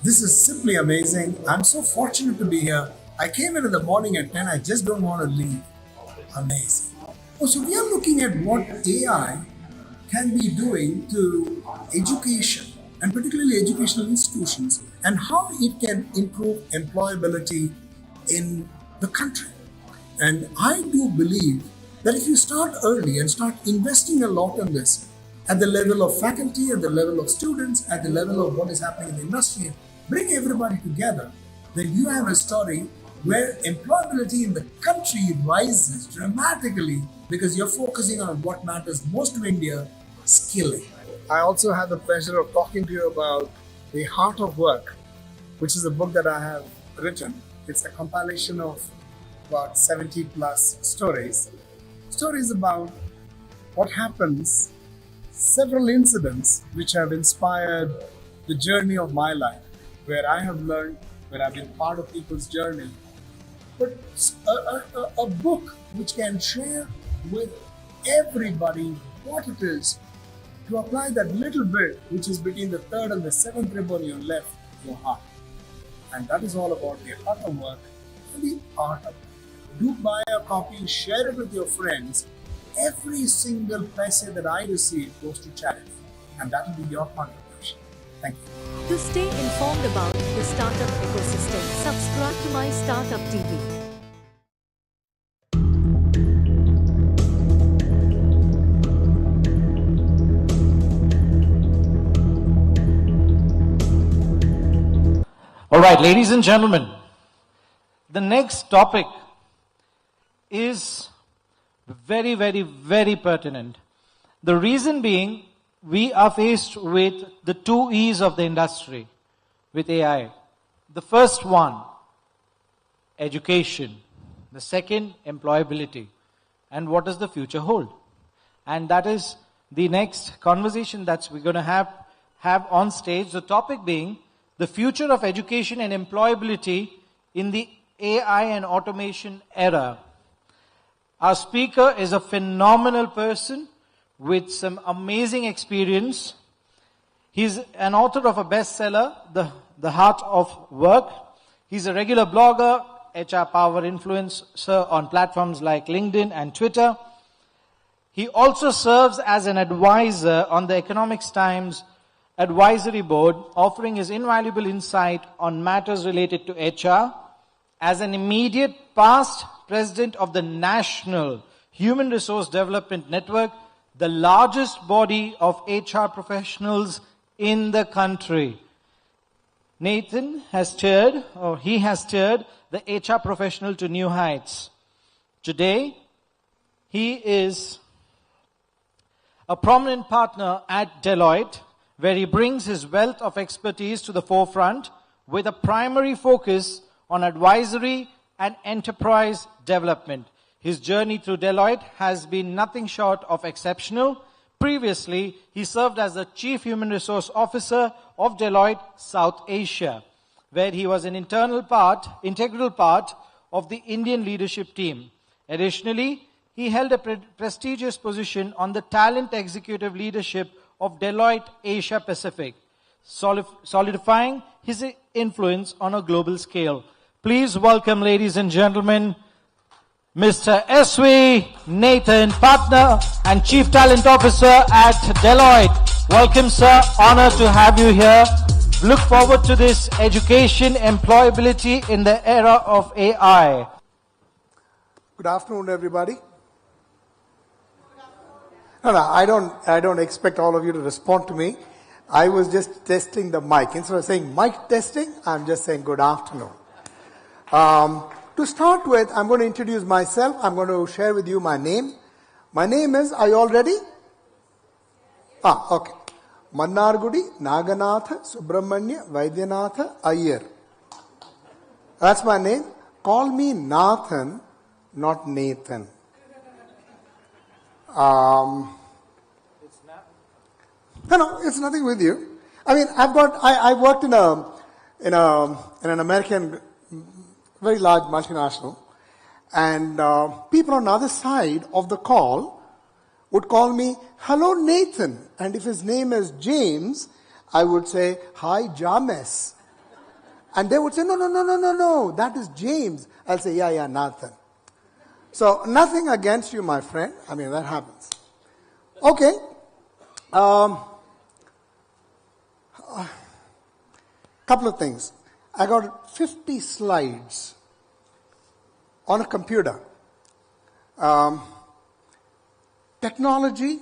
This is simply amazing. I'm so fortunate to be here. I came in the morning at 10. I just don't want to leave. Amazing. Oh, so we are looking at what AI can be doing to education and particularly educational institutions and how it can improve employability in the country. And I do believe that if you start early and start investing a lot in this, at the level of faculty, at the level of students, at the level of what is happening in the industry, bring everybody together, then you have a story where employability in the country rises dramatically because you're focusing on what matters most to India, skilling. I also had the pleasure of talking to you about The Heart of Work, which is a book that I have written. It's a compilation of about 70 plus stories. Stories about what happens, several incidents which have inspired the journey of my life, where I have learned, where I've been part of people's journey. But a book which can share with everybody what it is to apply that little bit which is between the third and the seventh rib on your left, your heart. And that is all about the heart of work and the art of work. Do buy a copy, share it with your friends. Every single paise that I receive goes to charity. And that will be your contribution. Thank you. To stay informed about the startup ecosystem, subscribe to My Startup TV. All right, ladies and gentlemen, the next topic is very, very, very pertinent. The reason being, we are faced with the two E's of the industry with AI. The first one, education. The second, employability. And what does the future hold? And that is the next conversation that we're going to have on stage. The topic being the future of education and employability in the AI and automation era. Our speaker is a phenomenal person with some amazing experience. He's an author of a bestseller, The Heart of Work. He's a regular blogger, HR power influencer on platforms like LinkedIn and Twitter. He also serves as an advisor on the Economics Times Advisory Board, offering his invaluable insight on matters related to HR. As an immediate past president of the National Human Resource Development Network, the largest body of HR professionals in the country. Nathan has steered the HR professional to new heights. Today, he is a prominent partner at Deloitte, where he brings his wealth of expertise to the forefront with a primary focus on advisory and enterprise development. His journey through Deloitte has been nothing short of exceptional. Previously, he served as the Chief Human Resource Officer of Deloitte South Asia, where he was an integral part of the Indian leadership team. Additionally, he held a prestigious position on the talent executive leadership of Deloitte Asia Pacific, solidifying his influence on a global scale. Please welcome, ladies and gentlemen, Mr. S.V. Nathan, Partner and Chief Talent Officer at Deloitte. Welcome, sir. Honor to have you here. Look forward to this education, employability in the era of AI. Good afternoon, everybody. No, I don't expect all of you to respond to me. I was just testing the mic. Instead of saying mic testing, I'm just saying good afternoon. To start with, I'm going to introduce myself. I'm going to share with you my name. My name is, are you all ready? Okay. Mannargudi Naganatha Subramanya Vaidyanath Iyer. That's my name. Call me Nathan, not Nathan. No, it's nothing with you. I mean, I worked in an American, very large multinational, and people on the other side of the call would call me, "Hello, Nathan." And if his name is James, I would say, "Hi, James." And they would say, no, that is James. I'll say, yeah, Nathan. So nothing against you, my friend. I mean, that happens. Okay. Couple of things. I got 50 slides on a computer. Technology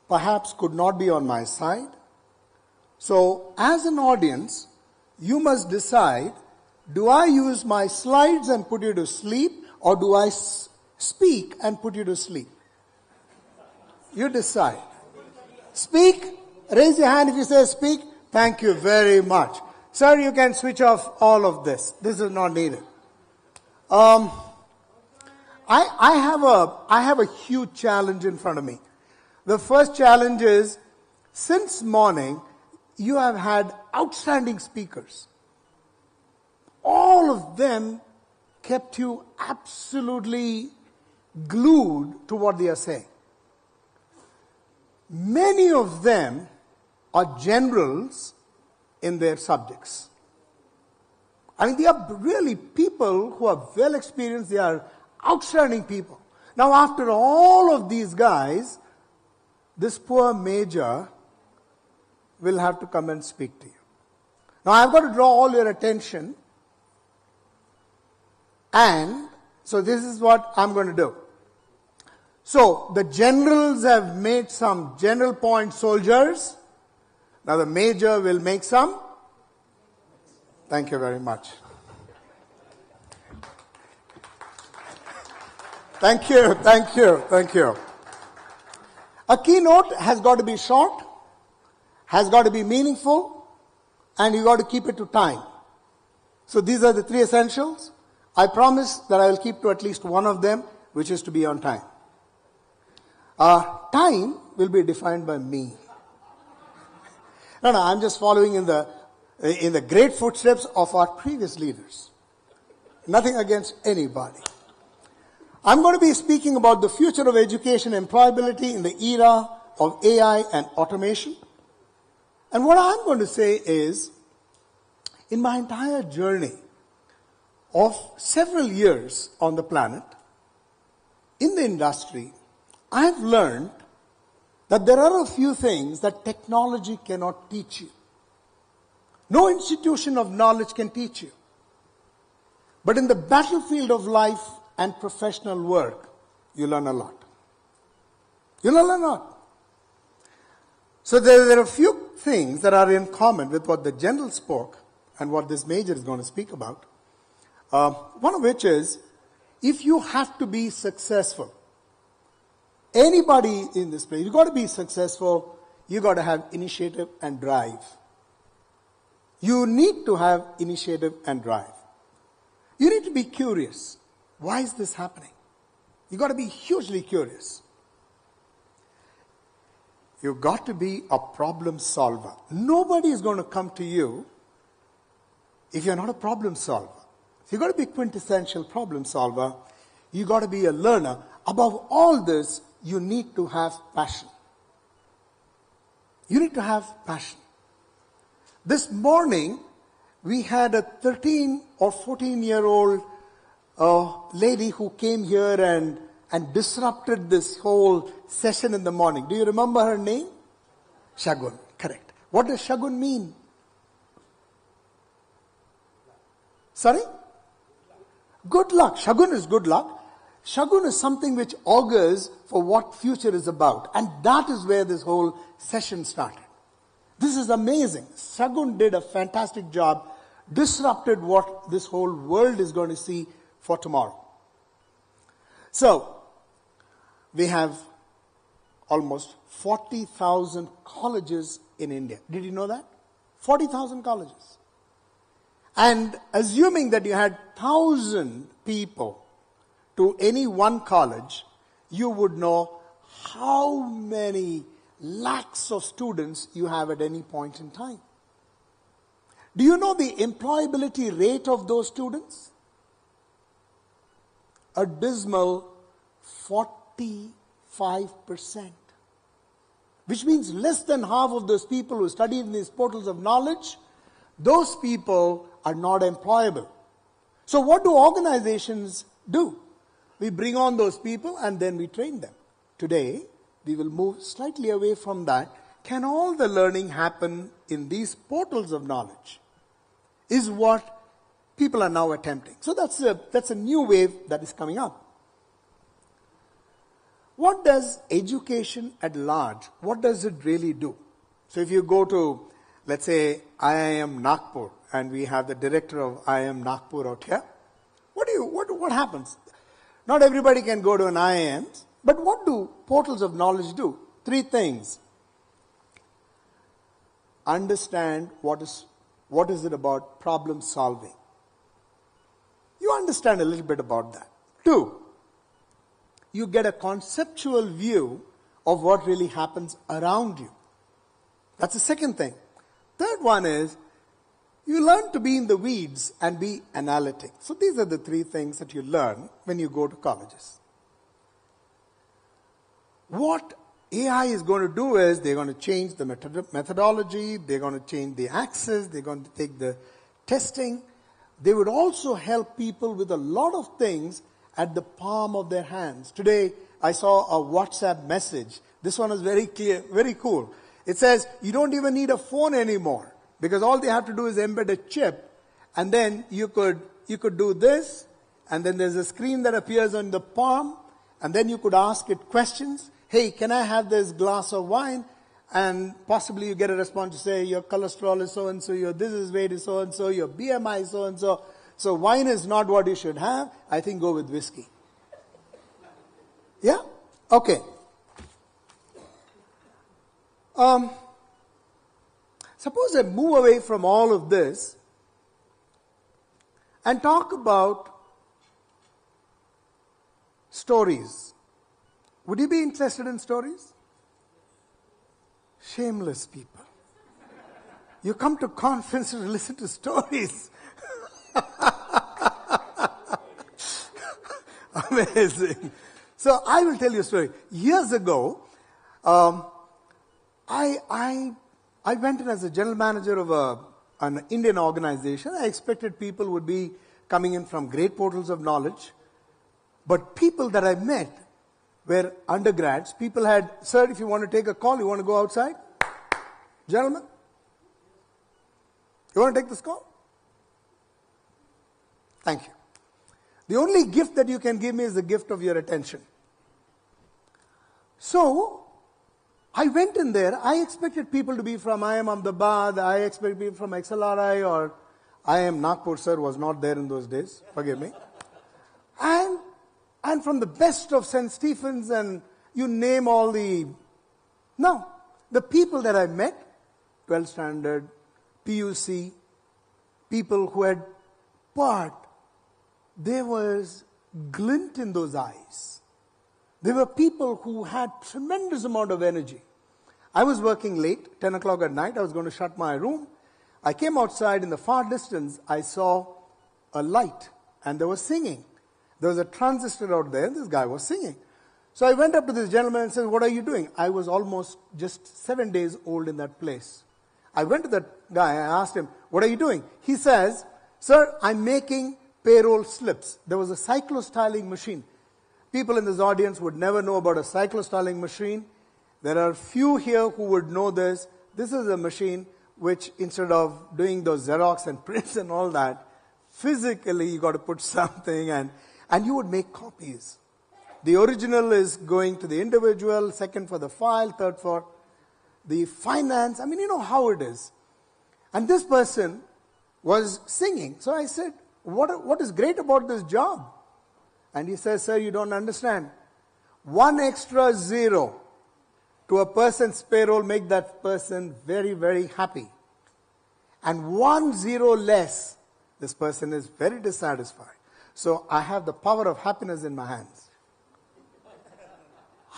perhaps could not be on my side. So as an audience, you must decide, do I use my slides and put you to sleep, or do I speak and put you to sleep? You decide. Speak. Raise your hand if you say speak. Thank you very much. Sir, you can switch off all of this. This is not needed. I have a huge challenge in front of me. The first challenge is, since morning, you have had outstanding speakers. All of them kept you absolutely glued to what they are saying. Many of them are generals in their subjects. I mean, they are really people who are well experienced. They are outstanding people. Now, after all of these guys, this poor major will have to come and speak to you. Now, I've got to draw all your attention. And so this is what I'm going to do. So, the generals have made some general point soldiers. Now, the major will make some. Thank you very much. Thank you. A keynote has got to be short, has got to be meaningful, and you got to keep it to time. So these are the three essentials. I promise that I will keep to at least one of them, which is to be on time. Time will be defined by me. No, I'm just following in the great footsteps of our previous leaders. Nothing against anybody. I'm going to be speaking about the future of education and employability in the era of AI and automation. And what I'm going to say is, in my entire journey of several years on the planet, in the industry, I've learned that there are a few things that technology cannot teach you. No institution of knowledge can teach you. But in the battlefield of life and professional work, you learn a lot. You learn a lot. So there are a few things that are in common with what the general spoke and what this major is going to speak about. One of which is, if you have to be successful, anybody in this place, you've got to be successful, you've got to have initiative and drive. You need to have initiative and drive. You need to be curious. Why is this happening? You've got to be hugely curious. You've got to be a problem solver. Nobody is going to come to you if you're not a problem solver. So you've got to be a quintessential problem solver. You've got to be a learner. Above all this, you need to have passion. You need to have passion. This morning, we had a 13 or 14-year-old lady who came here and disrupted this whole session in the morning. Do you remember her name? Shagun, correct. What does Shagun mean? Sorry? Good luck. Shagun is good luck. Shagun is something which augurs for what future is about. And that is where this whole session started. This is amazing. Shagun did a fantastic job, disrupted what this whole world is going to see for tomorrow. So, we have almost 40,000 colleges in India. Did you know that? 40,000 colleges. And assuming that you had 1,000 people to any one college, you would know how many lakhs of students you have at any point in time. Do you know the employability rate of those students? A dismal 45%. 5%. Which means less than half of those people who study in these portals of knowledge, those people are not employable. So what do organizations do? We bring on those people and then we train them. Today, we will move slightly away from that. Can all the learning happen in these portals of knowledge? Is what people are now attempting. So that's a new wave that is coming up. What does education at large, what does it really do? So if you go to, let's say, IIM Nagpur, and we have the director of IIM Nagpur out here, what happens? Not everybody can go to an IIM, but what do portals of knowledge do? 3 things. Understand what is it about problem solving. You understand a little bit about that. 2, you get a conceptual view of what really happens around you. That's the second thing. Third one is, you learn to be in the weeds and be analytic. So these are the 3 things that you learn when you go to colleges. What AI is going to do is, they're going to change the methodology, they're going to change the access, they're going to take the testing. They would also help people with a lot of things at the palm of their hands. Today, I saw a WhatsApp message. This one is very clear, very cool. It says, you don't even need a phone anymore, because all they have to do is embed a chip, and then you could do this, and then there's a screen that appears on the palm, and then you could ask it questions. Hey, can I have this glass of wine? And possibly you get a response to say, your cholesterol is so-and-so, your this is weight is so-and-so, your BMI is so-and-so. So wine is not what you should have. I think go with whiskey. Yeah? Okay. Suppose I move away from all of this and talk about stories. Would you be interested in stories? Shameless people. You come to conferences to listen to stories. Amazing. So I will tell you a story. Years ago, I went in as a general manager of an Indian organization. I expected people would be coming in from great portals of knowledge. But people that I met were undergrads. People had, sir, if you want to take a call, you want to go outside? Gentlemen, you want to take this call? Thank you. The only gift that you can give me is the gift of your attention. So, I went in there. I expected people to be from IIM Ahmedabad. I expected people from XLRI or IIM Nagpur, sir, was not there in those days. Forgive me. And from the best of St. Stephen's, and you name all the... No, the people that I met, 12th standard, PUC, people who had... But there was glint in those eyes. There were people who had tremendous amount of energy. I was working late, 10 o'clock at night. I was going to shut my room. I came outside. In the far distance, I saw a light, and there was singing. There was a transistor out there, and this guy was singing. So I went up to this gentleman and said, what are you doing? I was almost just 7 days old in that place. I went to that guy, I asked him, what are you doing? He says, sir, I'm making payroll slips. There was a cyclostyling machine. People in this audience would never know about a cyclostyling machine. There are few here who would know this. This is a machine which, instead of doing those Xerox and prints and all that, physically you got to put something and you would make copies. The original is going to the individual, second for the file, third for the finance. I mean, you know how it is. And this person was singing. So I said, what is great about this job? And he says, sir, you don't understand. 1 extra zero to a person's payroll make that person very, very happy. And 1 zero less, this person is very dissatisfied. So I have the power of happiness in my hands.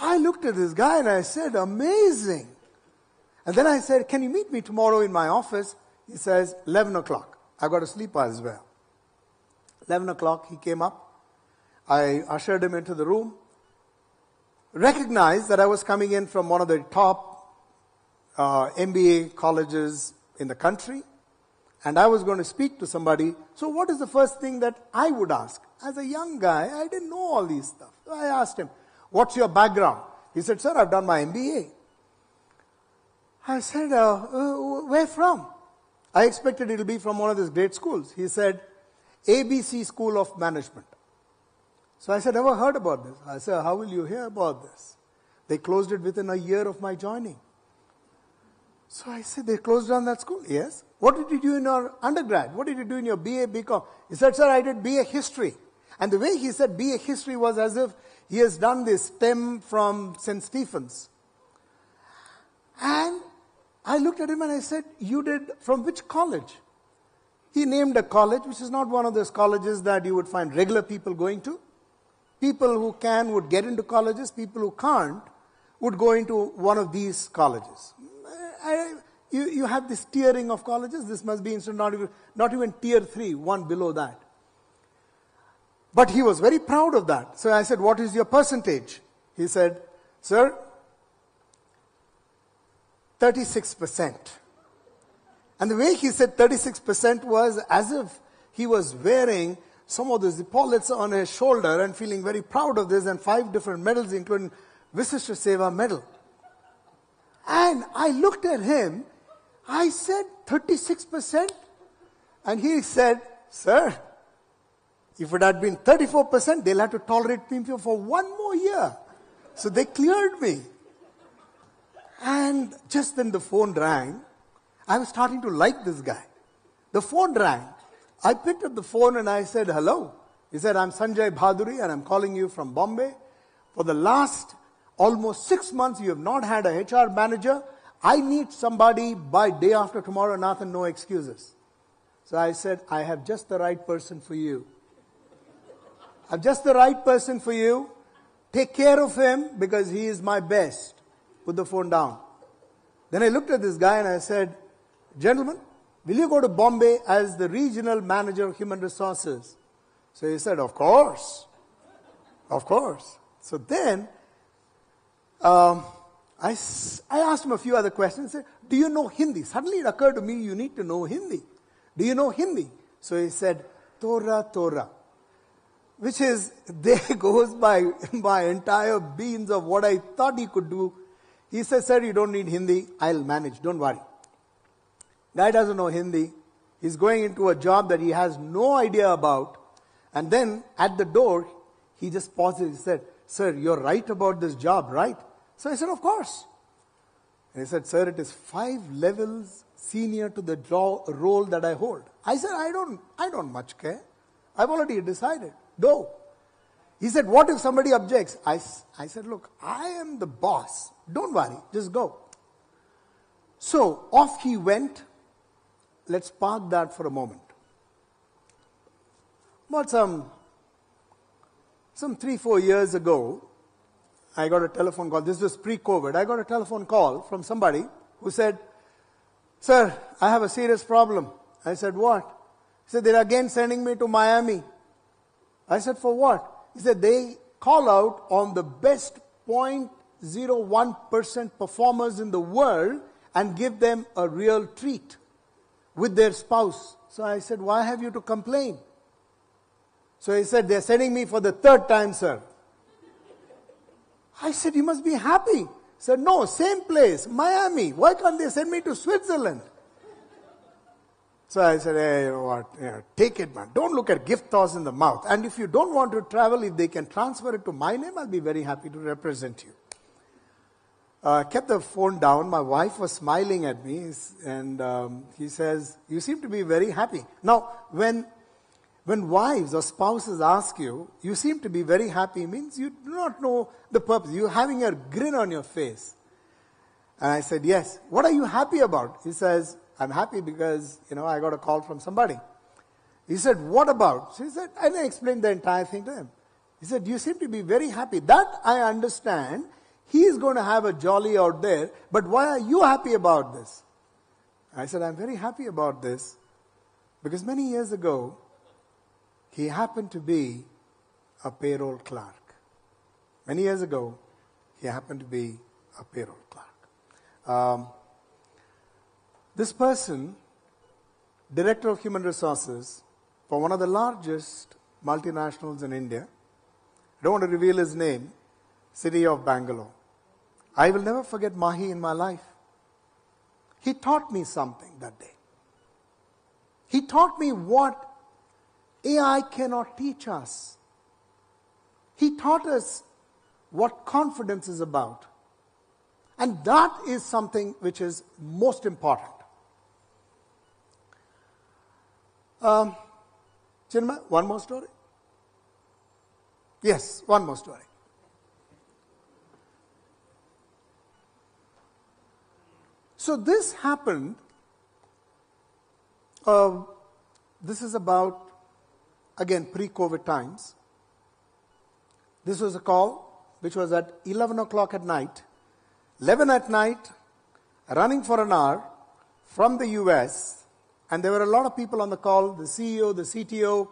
I looked at this guy and I said, amazing. And then I said, can you meet me tomorrow in my office? He says, 11 o'clock. I got to sleep as well. 11 o'clock, he came up. I ushered him into the room. recognized that I was coming in from one of the top MBA colleges in the country, and I was going to speak to somebody. So what is the first thing that I would ask? As a young guy, I didn't know all these stuff. So I asked him, what's your background? He said, sir, I've done my MBA. I said, where from? I expected it'll be from one of these great schools. He said, ABC School of Management. So I said, never heard about this. I said, how will you hear about this? They closed it within a year of my joining. So I said, they closed down that school? Yes. What did you do in your undergrad? What did you do in your BA, BCom? He said, sir, I did BA History. And the way he said BA History was as if he has done this STEM from St. Stephen's. And I looked at him and I said, you did from which college? He named a college, which is not one of those colleges that you would find regular people going to. People who can would get into colleges. People who can't would go into one of these colleges. You have this tiering of colleges. This must be not even tier 3, one below that. But he was very proud of that. So I said, what is your percentage? He said, sir, 36%. And the way he said 36% was as if he was wearing some of those epaulets on his shoulder and feeling very proud of this, and 5 different medals, including Visishta Seva medal. And I looked at him, I said, 36%? And he said, sir, if it had been 34%, they'll have to tolerate me for 1 more year. So they cleared me. And just then the phone rang. I was starting to like this guy. The phone rang. I picked up the phone and I said, hello. He said, I'm Sanjay Bhaduri and I'm calling you from Bombay. For the last almost 6 months, you have not had a HR manager. I need somebody by day after tomorrow, Nathan, no excuses. So I said, I have just the right person for you. I've just the right person for you. Take care of him because he is my best. Put the phone down. Then I looked at this guy and I said, gentlemen, will you go to Bombay as the regional manager of human resources? So he said, of course. Of course. So then, I asked him a few other questions. I said, do you know Hindi? Suddenly it occurred to me, you need to know Hindi. Do you know Hindi? So he said, Tora Tora. Which is, there goes my entire beans of what I thought he could do. He said, sir, you don't need Hindi. I'll manage. Don't worry. Guy doesn't know Hindi. He's going into a job that he has no idea about. And then at the door, he just pauses. He said, sir, you're right about this job, right? So I said, of course. And he said, sir, it is 5 levels senior to the role that I hold. I said, I don't much care. I've already decided. Go. He said, what if somebody objects? I said, look, I am the boss. Don't worry, just go. So off he went. Let's park that for a moment. About some 3-4 years ago, I got a telephone call. This was pre-COVID. I got a telephone call from somebody who said, sir, I have a serious problem. I said, what? He said, they're again sending me to Miami. I said, for what? He said, they call out on the best 0.01% performers in the world and give them a real treat with their spouse. So I said, why have you to complain? So he said, they're sending me for the 3rd time, sir. I said, you must be happy. He said, no, same place, Miami. Why can't they send me to Switzerland? So I said, hey, you know what, take it, man. Don't look at gift toss in the mouth. And if you don't want to travel, if they can transfer it to my name, I'll be very happy to represent you. I kept the phone down. My wife was smiling at me, and he says, you seem to be very happy. Now, when wives or spouses ask you, you seem to be very happy, means you do not know the purpose. You're having a grin on your face. And I said, yes. What are you happy about? He says, I'm happy because, I got a call from somebody. He said, what about? So he said, and I explained the entire thing to him. He said, you seem to be very happy. That I understand. He is going to have a jolly out there, but why are you happy about this? I said, I'm very happy about this because many years ago, he happened to be a payroll clerk. Many years ago, He happened to be a payroll clerk. This person, Director of Human Resources for one of the largest multinationals in India, I don't want to reveal his name, city of Bangalore. I will never forget Mahi in my life. He taught me something that day. He taught me what AI cannot teach us. He taught us what confidence is about. And that is something which is most important. Chinmay, one more story? Yes, one more story. So this happened, this is about, again, pre-COVID times. This was a call which was at 11 o'clock at night, 11 at night, running for an hour from the US, and there were a lot of people on the call, the CEO, the CTO,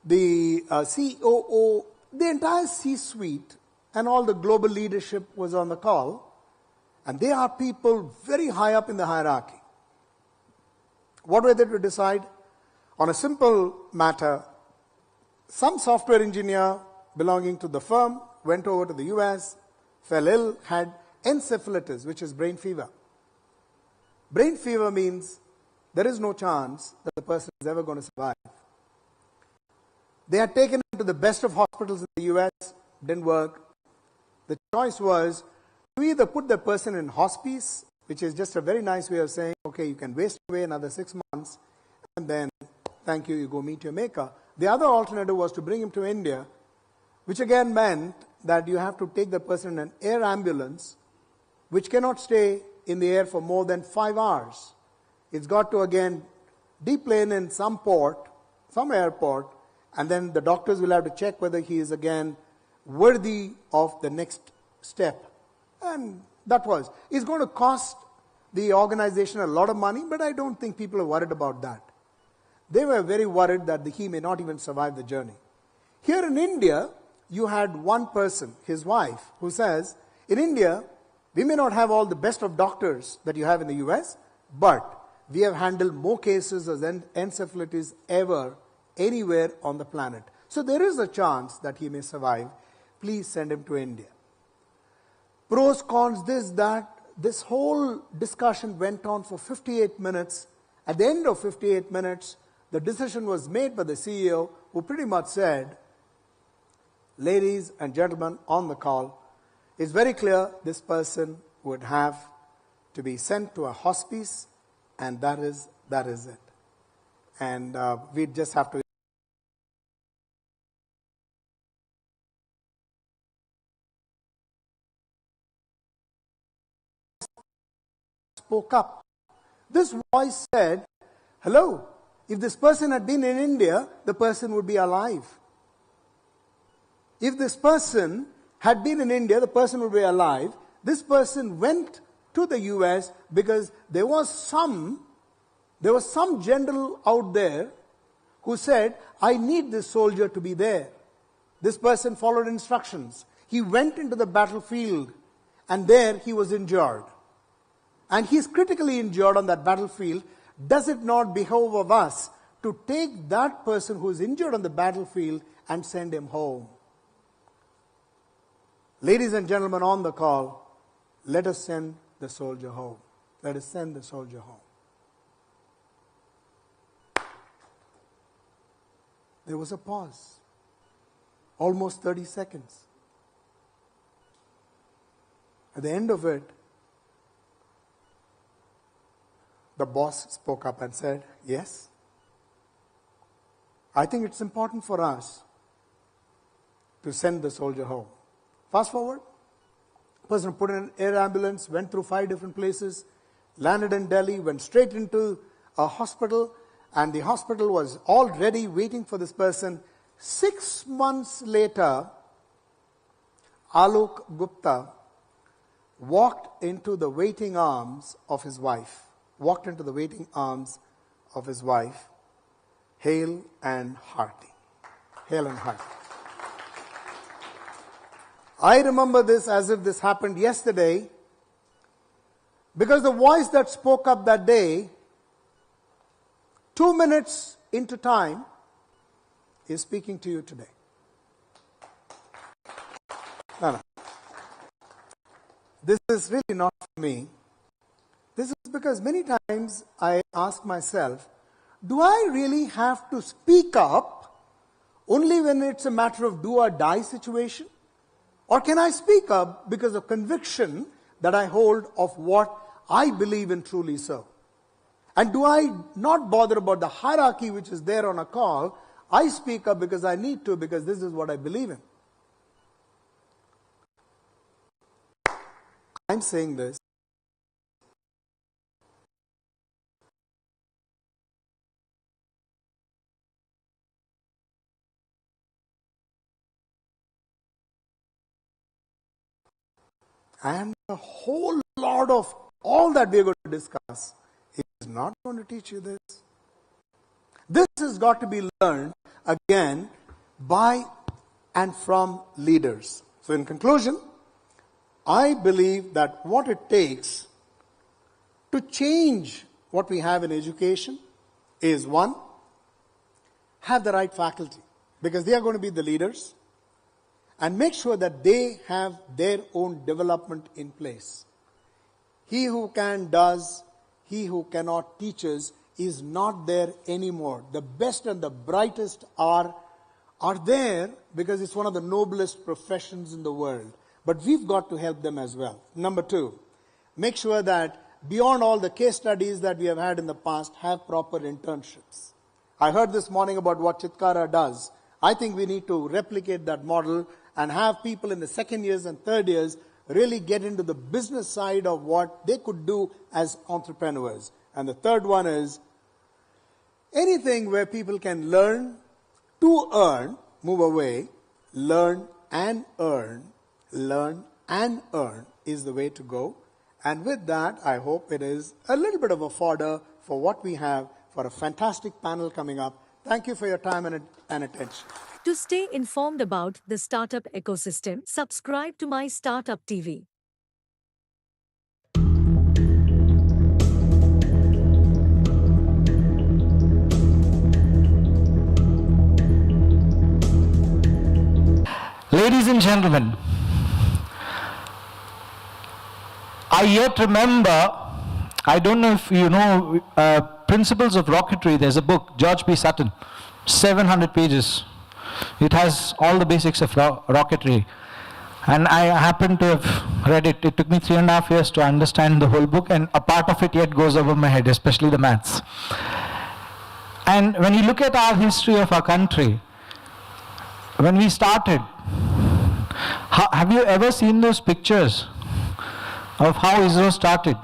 the COO, the entire C-suite, and all the global leadership was on the call. And they are people very high up in the hierarchy. What were they to decide? On a simple matter, some software engineer belonging to the firm went over to the US, fell ill, had encephalitis, which is brain fever. Brain fever means there is no chance that the person is ever going to survive. They had taken him to the best of hospitals in the US, didn't work. The choice was to either put the person in hospice, which is just a very nice way of saying, okay, you can waste away another 6 months, and then, thank you, you go meet your maker. The other alternative was to bring him to India, which again meant that you have to take the person in an air ambulance, which cannot stay in the air for more than 5 hours. It's got to, again, deplane in some port, some airport, and then the doctors will have to check whether he is, again, worthy of the next step. And that was. It's going to cost the organization a lot of money, but I don't think people are worried about that. They were very worried that he may not even survive the journey. Here in India, you had one person, his wife, who says, in India, we may not have all the best of doctors that you have in the US, but we have handled more cases of encephalitis ever anywhere on the planet. So there is a chance that he may survive. Please send him to India. Pros, cons, this, that. This whole discussion went on for 58 minutes. At the end of 58 minutes, the decision was made by the CEO, who pretty much said, ladies and gentlemen on the call, it's very clear this person would have to be sent to a hospice, and that is it. And we just have to spoke up. This voice said, hello, if this person had been in India, the person would be alive. If this person had been in India, the person would be alive. This person went to the US because there was some general out there who said, I need this soldier to be there. This person followed instructions. He went into the battlefield, and there he was injured. And he's critically injured on that battlefield. Does it not behove of us to take that person who is injured on the battlefield and send him home? Ladies and gentlemen on the call, let us send the soldier home. Let us send the soldier home. There was a pause, almost 30 seconds. At the end of it, the boss spoke up and said, yes, I think it's important for us to send the soldier home. Fast forward, the person put in an air ambulance, went through 5 different places, landed in Delhi, went straight into a hospital, and the hospital was already waiting for this person. 6 months later, Alok Gupta walked into the waiting arms of his wife. Hale and hearty. Hale and hearty. I remember this as if this happened yesterday, because the voice that spoke up that day, 2 minutes into time, is speaking to you today. No. This is really not for me. This is because many times I ask myself, do I really have to speak up only when it's a matter of do or die situation? Or can I speak up because of conviction that I hold of what I believe in truly so? And do I not bother about the hierarchy which is there on a call? I speak up because I need to, because this is what I believe in. I'm saying this and a whole lot of all that we are going to discuss is not going to teach you this. This has got to be learned again by and from leaders. So in conclusion, I believe that what it takes to change what we have in education is, one, have the right faculty, because they are going to be the leaders, and make sure that they have their own development in place. He who can does, he who cannot teaches is not there anymore. The best and the brightest are there because it's one of the noblest professions in the world. But we've got to help them as well. Number two, make sure that beyond all the case studies that we have had in the past, have proper internships. I heard this morning about what Chitkara does. I think we need to replicate that model and have people in the second years and third years really get into the business side of what they could do as entrepreneurs. And the third one is anything where people can learn to earn, move away, learn and earn is the way to go. And with that, I hope it is a little bit of a fodder for what we have for a fantastic panel coming up. Thank you for your time and attention. To stay informed about the startup ecosystem, subscribe to My Startup TV. Ladies and gentlemen, I yet remember, I don't know if you know, Principles of Rocketry. There's a book, George P. Sutton, 700 pages. It has all the basics of rocketry. And I happen to have read it. It took me 3.5 years to understand the whole book, and a part of it yet goes over my head, especially the maths. And when you look at our history of our country, when we started, have you ever seen those pictures of how ISRO started?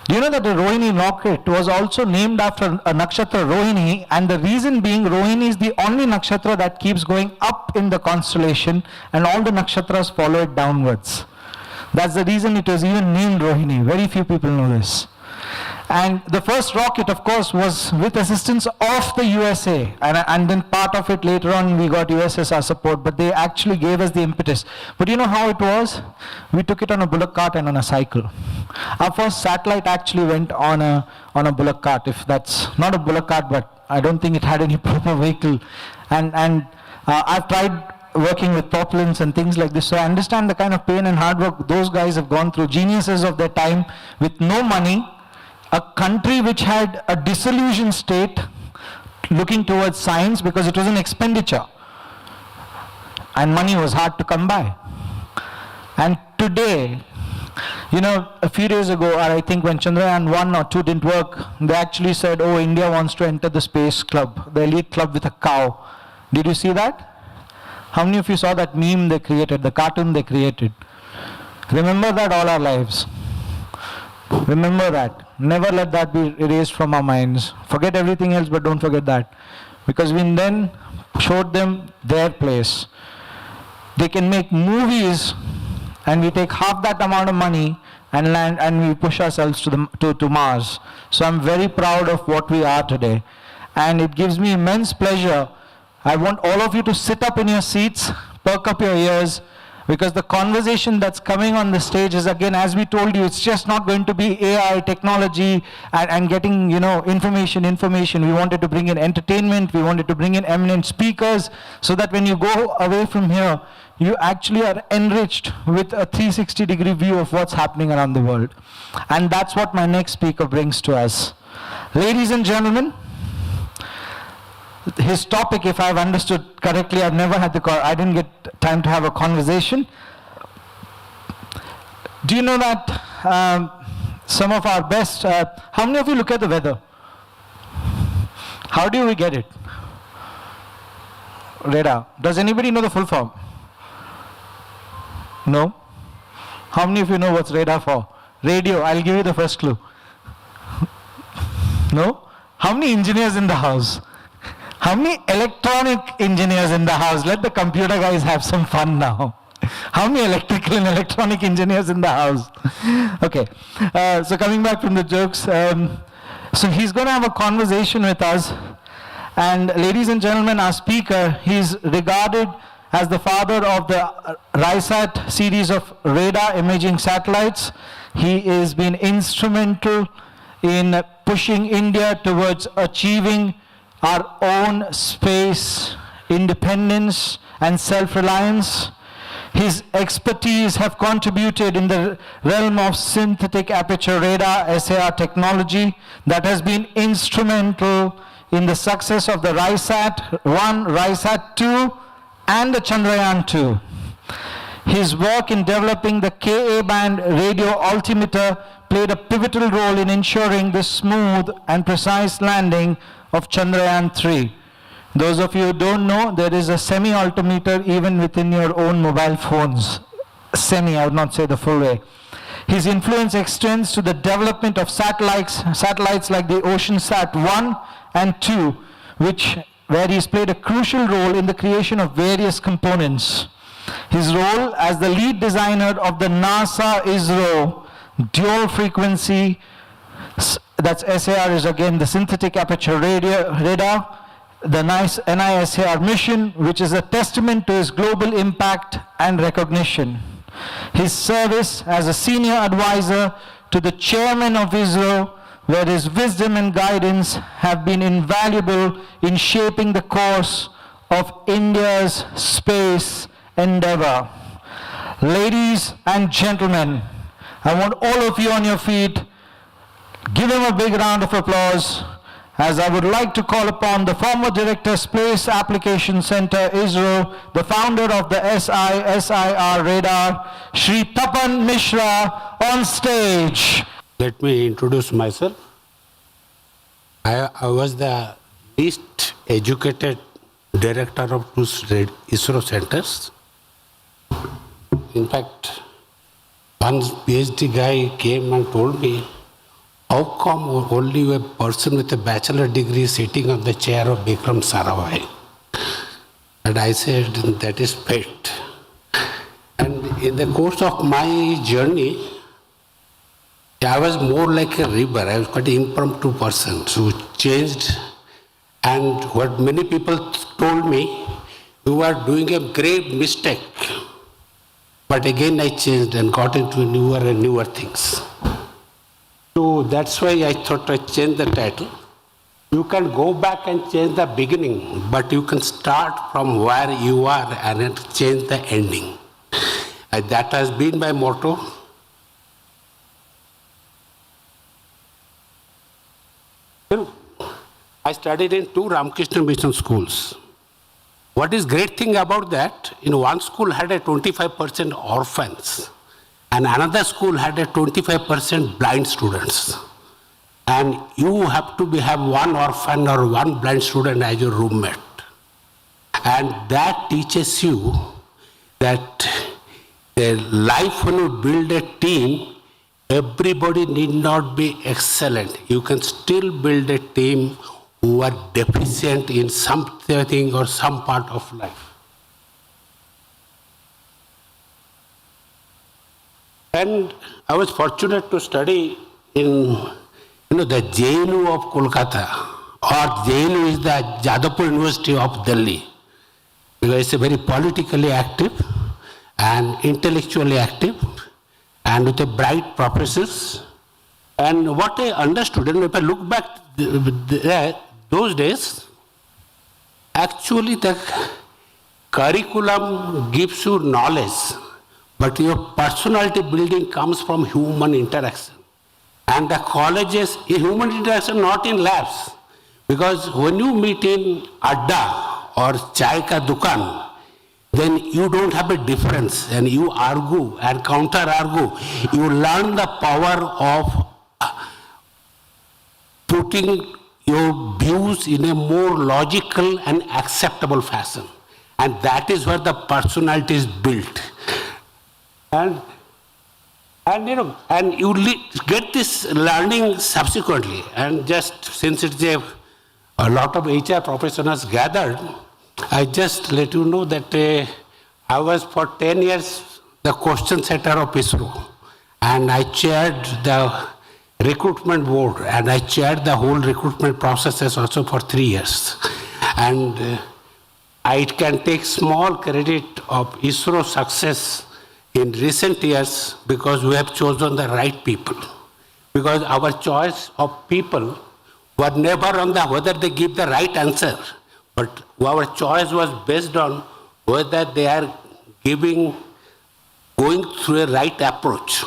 Do you know that the Rohini rocket was also named after a nakshatra Rohini, and the reason being Rohini is the only nakshatra that keeps going up in the constellation and all the nakshatras follow it downwards. That's the reason it was even named Rohini. Very few people know this. And the first rocket, of course, was with assistance of the USA. And then part of it later on, we got USSR support, but they actually gave us the impetus. But you know how it was? We took it on a bullock cart and on a cycle. Our first satellite actually went on a bullock cart, if that's not a bullock cart, but I don't think it had any proper vehicle. And I've tried working with propellants and things like this, so I understand the kind of pain and hard work those guys have gone through. Geniuses of their time with no money, a country which had a disillusioned state looking towards science because it was an expenditure and money was hard to come by. And today, you know, a few days ago, or I think when Chandrayaan 1 or 2 didn't work, they actually said, oh, India wants to enter the space club, the elite club with a cow. Did you see that? How many of you saw that meme they created, the cartoon they created? Remember that all our lives. Remember that. Never let that be erased from our minds. Forget everything else, but don't forget that. Because we then showed them their place. They can make movies, and we take half that amount of money and land, and we push ourselves to Mars. So I'm very proud of what we are today. And it gives me immense pleasure. I want all of you to sit up in your seats, perk up your ears, because the conversation that's coming on the stage is, again, as we told you, it's just not going to be AI, technology, and getting, information. We wanted to bring in entertainment, we wanted to bring in eminent speakers, so that when you go away from here, you actually are enriched with a 360-degree view of what's happening around the world. And that's what my next speaker brings to us. Ladies and gentlemen, his topic, if I've understood correctly, I didn't get time to have a conversation. Do you know that some of our best, how many of you look at the weather? How do we get it? Radar. Does anybody know the full form? No? How many of you know what's radar for? Radio. I'll give you the first clue. No? How many engineers in the house? How many electronic engineers in the house? Let the computer guys have some fun now. How many electrical and electronic engineers in the house? Okay. So coming back from the jokes, so he's going to have a conversation with us. And ladies and gentlemen, our speaker, he's regarded as the father of the RISAT series of radar imaging satellites. He has been instrumental in pushing India towards achieving our own space independence and self-reliance. His expertise have contributed in the realm of synthetic aperture radar, SAR technology, that has been instrumental in the success of the RISAT-1, RISAT-2, and the Chandrayaan-2. His work in developing the Ka-band radio altimeter played a pivotal role in ensuring the smooth and precise landing of Chandrayaan-3. Those of you who don't know, there is a semi-altimeter even within your own mobile phones. Semi, I would not say the full way. His influence extends to the development of satellites like the OceanSat-1 and 2, where he's played a crucial role in the creation of various components. His role as the lead designer of the NASA-ISRO dual frequency, that's SAR is again the synthetic aperture radar, the NISAR mission, which is a testament to his global impact and recognition. His service as a senior advisor to the chairman of ISRO, where his wisdom and guidance have been invaluable in shaping the course of India's space endeavor. Ladies and gentlemen, I want all of you on your feet. Give him a big round of applause, as I would like to call upon the former Director, Space Application Center, ISRO, the founder of the SIR radar, Shri Tapan Mishra, on stage. Let me introduce myself. I was the least educated director of two ISRO centers. In fact, one PhD guy came and told me, how come only a person with a bachelor degree sitting on the chair of Vikram Sarabhai? And I said, that is fate. And in the course of my journey, I was more like a river. I was quite an impromptu person who changed. And what many people told me, you are doing a grave mistake. But again I changed and got into newer and newer things. So that's why I thought I'd change the title. You can go back and change the beginning, but you can start from where you are and change the ending. And that has been my motto. I studied in two Ramakrishna Mission schools. What is great thing about that, in one school had a 25% orphans, and another school had a 25% blind students. And you have to have one orphan or one blind student as your roommate. And that teaches you that the life when you build a team, everybody need not be excellent. You can still build a team who are deficient in something or some part of life. And I was fortunate to study in the JNU of Kolkata, or JNU is the Jadavpur University of Delhi, because it's a very politically active. and intellectually active and with a bright professors. And what I understood, and if I look back those days, actually the curriculum gives you knowledge, but your personality building comes from human interaction. And the colleges, human interaction, not in labs. Because when you meet in Adda or Chai Ka Dukan, then you don't have a difference and you argue and counter argue. You learn the power of putting your views in a more logical and acceptable fashion. And that is where the personality is built. And you get this learning subsequently. And just since it's a lot of HR professionals gathered, I just let you know that I was for 10 years the question setter of ISRO. And I chaired the recruitment board and I chaired the whole recruitment processes also for 3 years. And I can take small credit of ISRO success in recent years because we have chosen the right people. Because our choice of people were never on the whether they give the right answer, but our choice was based on whether they are going through a right approach.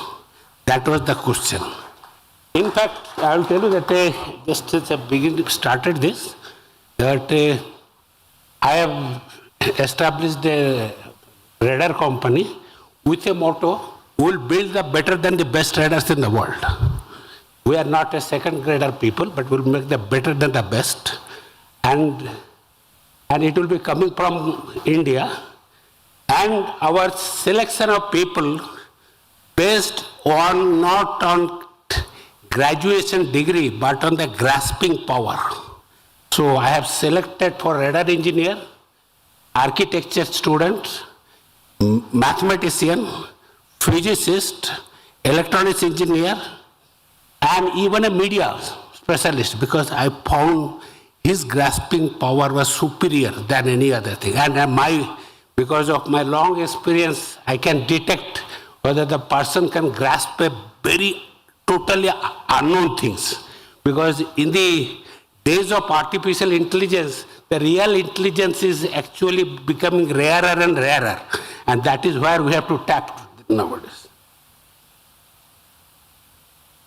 That was the question. In fact, I will tell you that just since I started this, that I have established a radar company with a motto, we will build the better than the best radars in the world. We are not a second grader people, but we will make the better than the best. And it will be coming from India. And our selection of people based on not on graduation degree, but on the grasping power. So I have selected for radar engineer, architecture student, mathematician, physicist, electronics engineer, and even a media specialist, because I found his grasping power was superior than any other thing. And because of my long experience, I can detect whether the person can grasp a very totally unknown things. Because in the days of artificial intelligence, the real intelligence is actually becoming rarer and rarer. And that is where we have to tap nowadays.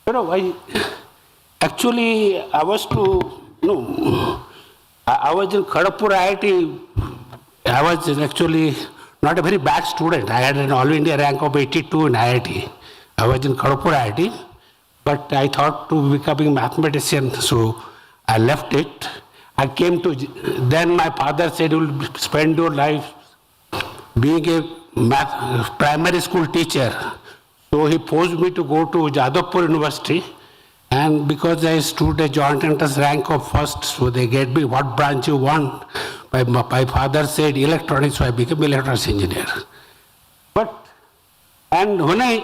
I was in Kharagpur IIT. I was actually not a very bad student. I had an All India rank of 82 in IIT. I was in Kharagpur IIT, but I thought to becoming mathematician, so I left it. I came to, then my father said, you will spend your life being a primary school teacher. So he forced me to go to Jadavpur University, and because I stood a joint entrance rank of first, so they get me what branch you want. My father said electronics, so I became electronics engineer. And when I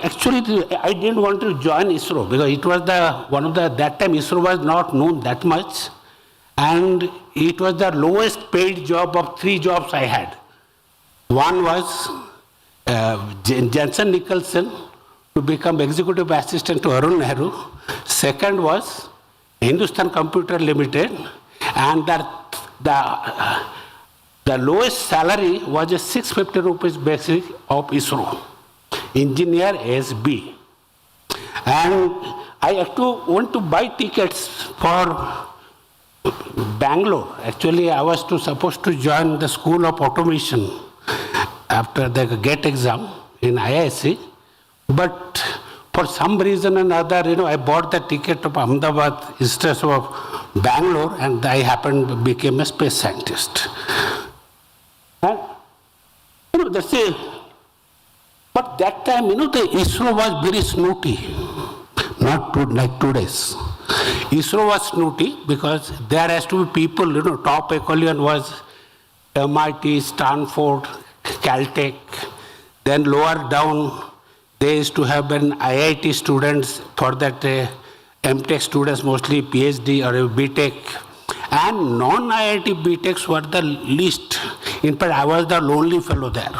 didn't want to join ISRO because it was that time ISRO was not known that much, and it was the lowest paid job of 3 jobs I had. One was Jensen Nicholson to become executive assistant to Arun Nehru. Second was Hindustan Computer Limited, and the lowest salary was a 650 rupees basic of ISRO, engineer SB. And I want to buy tickets for Bangalore. Actually, I was supposed to join the School of Automation after the GATE exam in IISc, but for some reason or another, I bought the ticket of Ahmedabad instead of Bangalore, and I happened to become a space scientist. And, that's it. But that time, the ISRO was very snooty, not like today's. ISRO was snooty because there has to be people, top echelon was MIT, Stanford, Caltech. Then lower down, they used to have been IIT students, for that MTech students, mostly PhD or BTech. And non-IIT BTechs were the least. In fact, I was the lonely fellow there.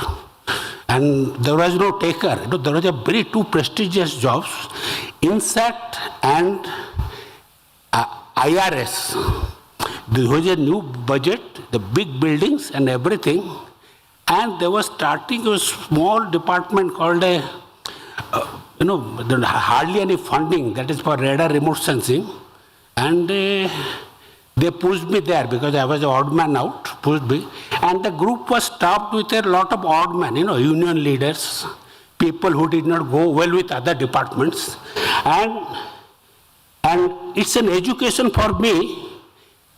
and there was no taker. There was a very two prestigious jobs, INSAT and IRS. There was a new budget, the big buildings and everything, and they were starting a small department called hardly any funding, that is for radar remote sensing, and they pushed me there because I was an odd man out, pushed me, and the group was staffed with a lot of odd men, union leaders, people who did not go well with other departments, and it's an education for me.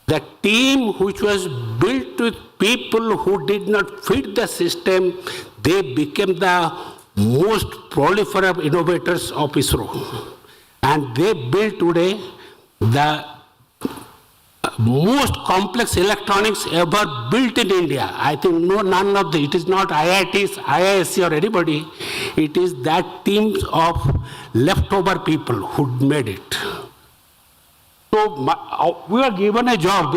The team which was built with people who did not fit the system, they became the most proliferate innovators of ISRO. And they built today the most complex electronics ever built in India. I think none of it is not IITs, IISc or anybody. It is that teams of leftover people who made it. So we were given a job,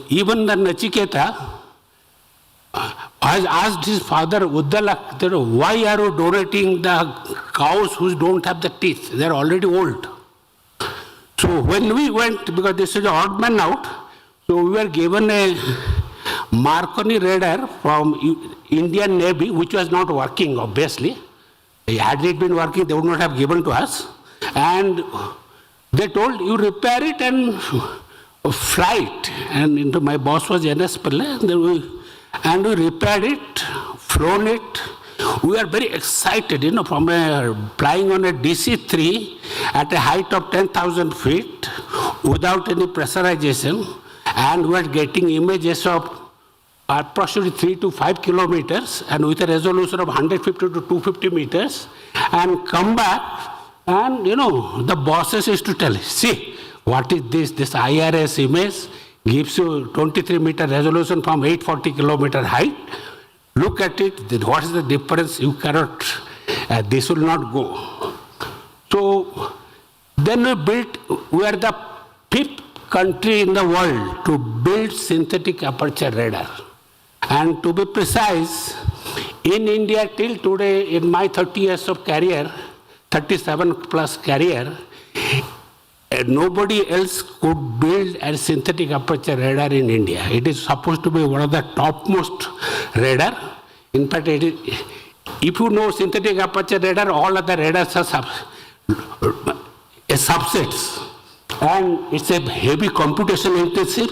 Even the Nachiketa has asked his father, Uddala, why are you donating the cows who don't have the teeth? They're already old. So when we went, because this is an odd man out, so we were given a Marconi radar from Indian Navy, which was not working, obviously. Had it been working, they would not have given to us. And they told, you repair it and fly it. And my boss was NS Pillai, and we repaired it, flown it. We are very excited, from flying on a DC-3 at a height of 10,000 feet without any pressurization, and we are getting images of approximately 3 to 5 kilometers and with a resolution of 150 to 250 meters, and come back. And the bosses used to tell, see, what is this? This IRS image gives you 23-meter resolution from 840 kilometer height. Look at it, what is the difference? You cannot, this will not go. So then we are the 5th country in the world to build synthetic aperture radar. And to be precise, in India till today, in my 30 years of career, 37 plus career, nobody else could build a synthetic aperture radar in India. It is supposed to be one of the topmost radar. In fact, if you know synthetic aperture radar, all other radars are subsets. And it's a heavy computation intensive.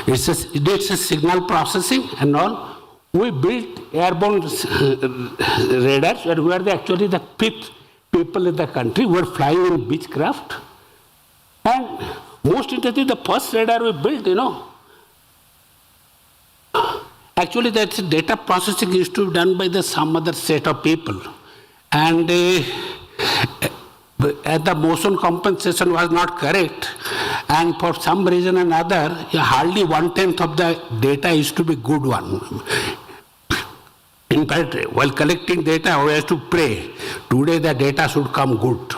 It needs a signal processing and all. We built airborne radars, and we are actually the 5th people in the country. We are flying in Beechcraft. And most interesting, the first radar we built, actually that's data processing used to be done by some other set of people. And the motion compensation was not correct. And for some reason or another, hardly 1/10 of the data used to be good one. In fact, while collecting data, we have to pray. Today the data should come good.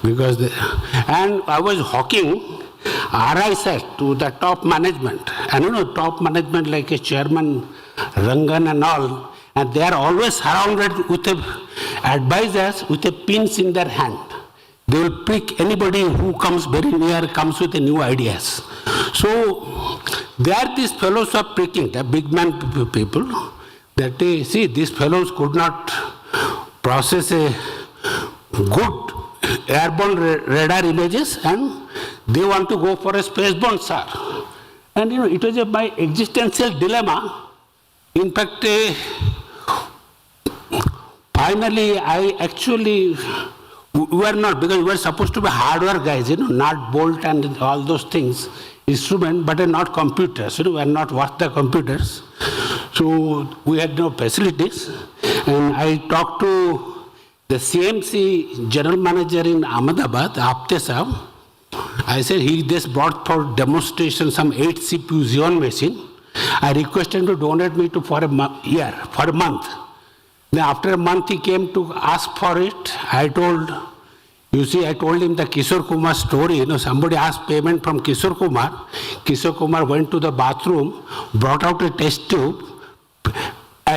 And I was hawking RI set to the top management. And top management like a chairman, Rangan and all, and they are always surrounded with advisors with a pins in their hand. They will prick anybody who comes very near, comes with new ideas. So they are these fellows are pricking, the big man people, that they see these fellows could not process a good airborne radar images, and they want to go for a spaceborne, sir. And it was my existential dilemma. In fact, finally, I actually, we were not, because we were supposed to be hardware guys, nut, bolt, and all those things, instrument, but not computers. We were not worth the computers. So we had no facilities. And I talked to the CMC general manager in Ahmedabad, Apte Saab. I said, he just brought for demonstration some 8 CPU Xeon machine. I requested him to donate me for a month. Then after a month he came to ask for it. I told him the Kishore Kumar story. Somebody asked payment from Kishore Kumar. Kishore Kumar went to the bathroom, brought out a test tube.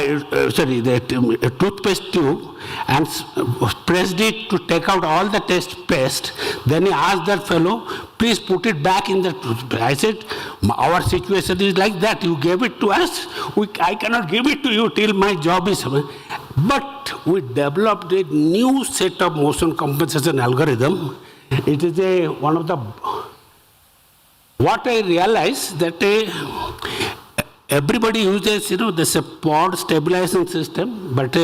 the toothpaste tube and pressed it to take out all the paste. Then he asked that fellow, please put it back in the toothpaste. I said, our situation is like that. You gave it to us. I cannot give it to you till my job is. But we developed a new set of motion compensation algorithm. It is one of the. What I realized that everybody uses, this pod stabilization system, but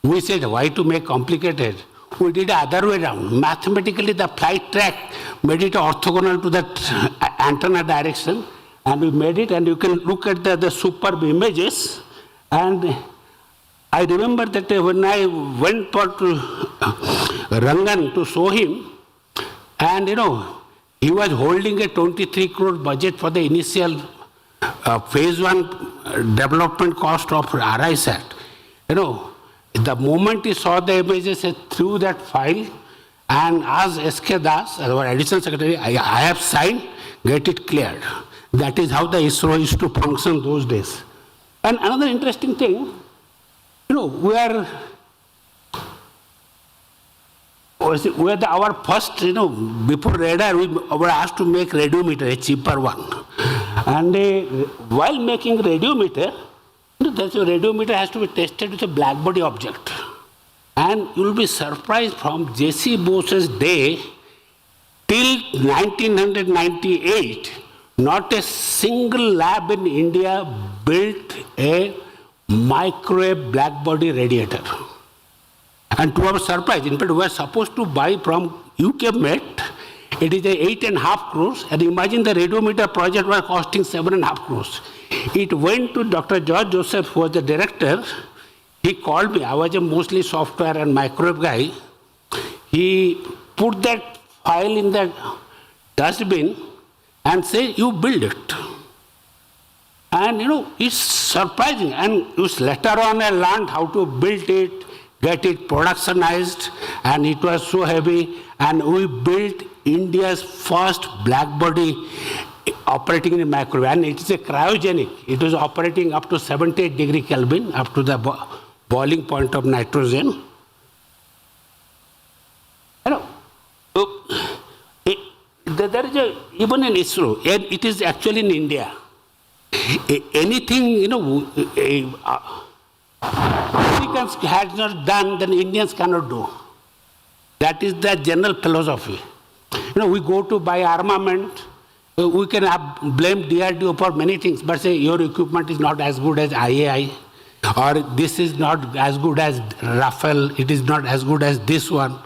we said, why to make complicated? We did the other way around. Mathematically, the flight track made it orthogonal to that antenna direction, and we made it, and you can look at the superb images. And I remember that when I went for to Rangan to show him, and he was holding a 23 crore budget for the initial phase 1 development cost of RISAT. The moment he saw the images, he threw that file and asked S.K. Das, our additional secretary, I have signed, get it cleared. That is how the ISRO used to function those days. And another interesting thing, we are our first, before radar, we were asked to make radiometer, a cheaper one. And while making radiometer, that radiometer has to be tested with a black body object. And you will be surprised from J.C. Bose's day till 1998, not a single lab in India built a microwave black body radiator. And to our surprise, in fact, we were supposed to buy from UK Met. It is 8.5 crores, and imagine the radiometer project was costing 7.5 crores. It went to Dr. George Joseph, who was the director. He called me. I was a mostly software and microwave guy. He put that file in the dustbin and said, you build it. And it's surprising. And later on I learned how to build it, get it productionized, and it was so heavy. And we built India's first black body operating in a microwave. And it is a cryogenic. It was operating up to 78 degree Kelvin, up to the boiling point of nitrogen. There is even in ISRO, and it is actually in India. Anything, Americans had not done, then Indians cannot do. That is the general philosophy. We go to buy armament, we can blame DRDO for many things, but say your equipment is not as good as IAI, or this is not as good as Rafale, it is not as good as this one,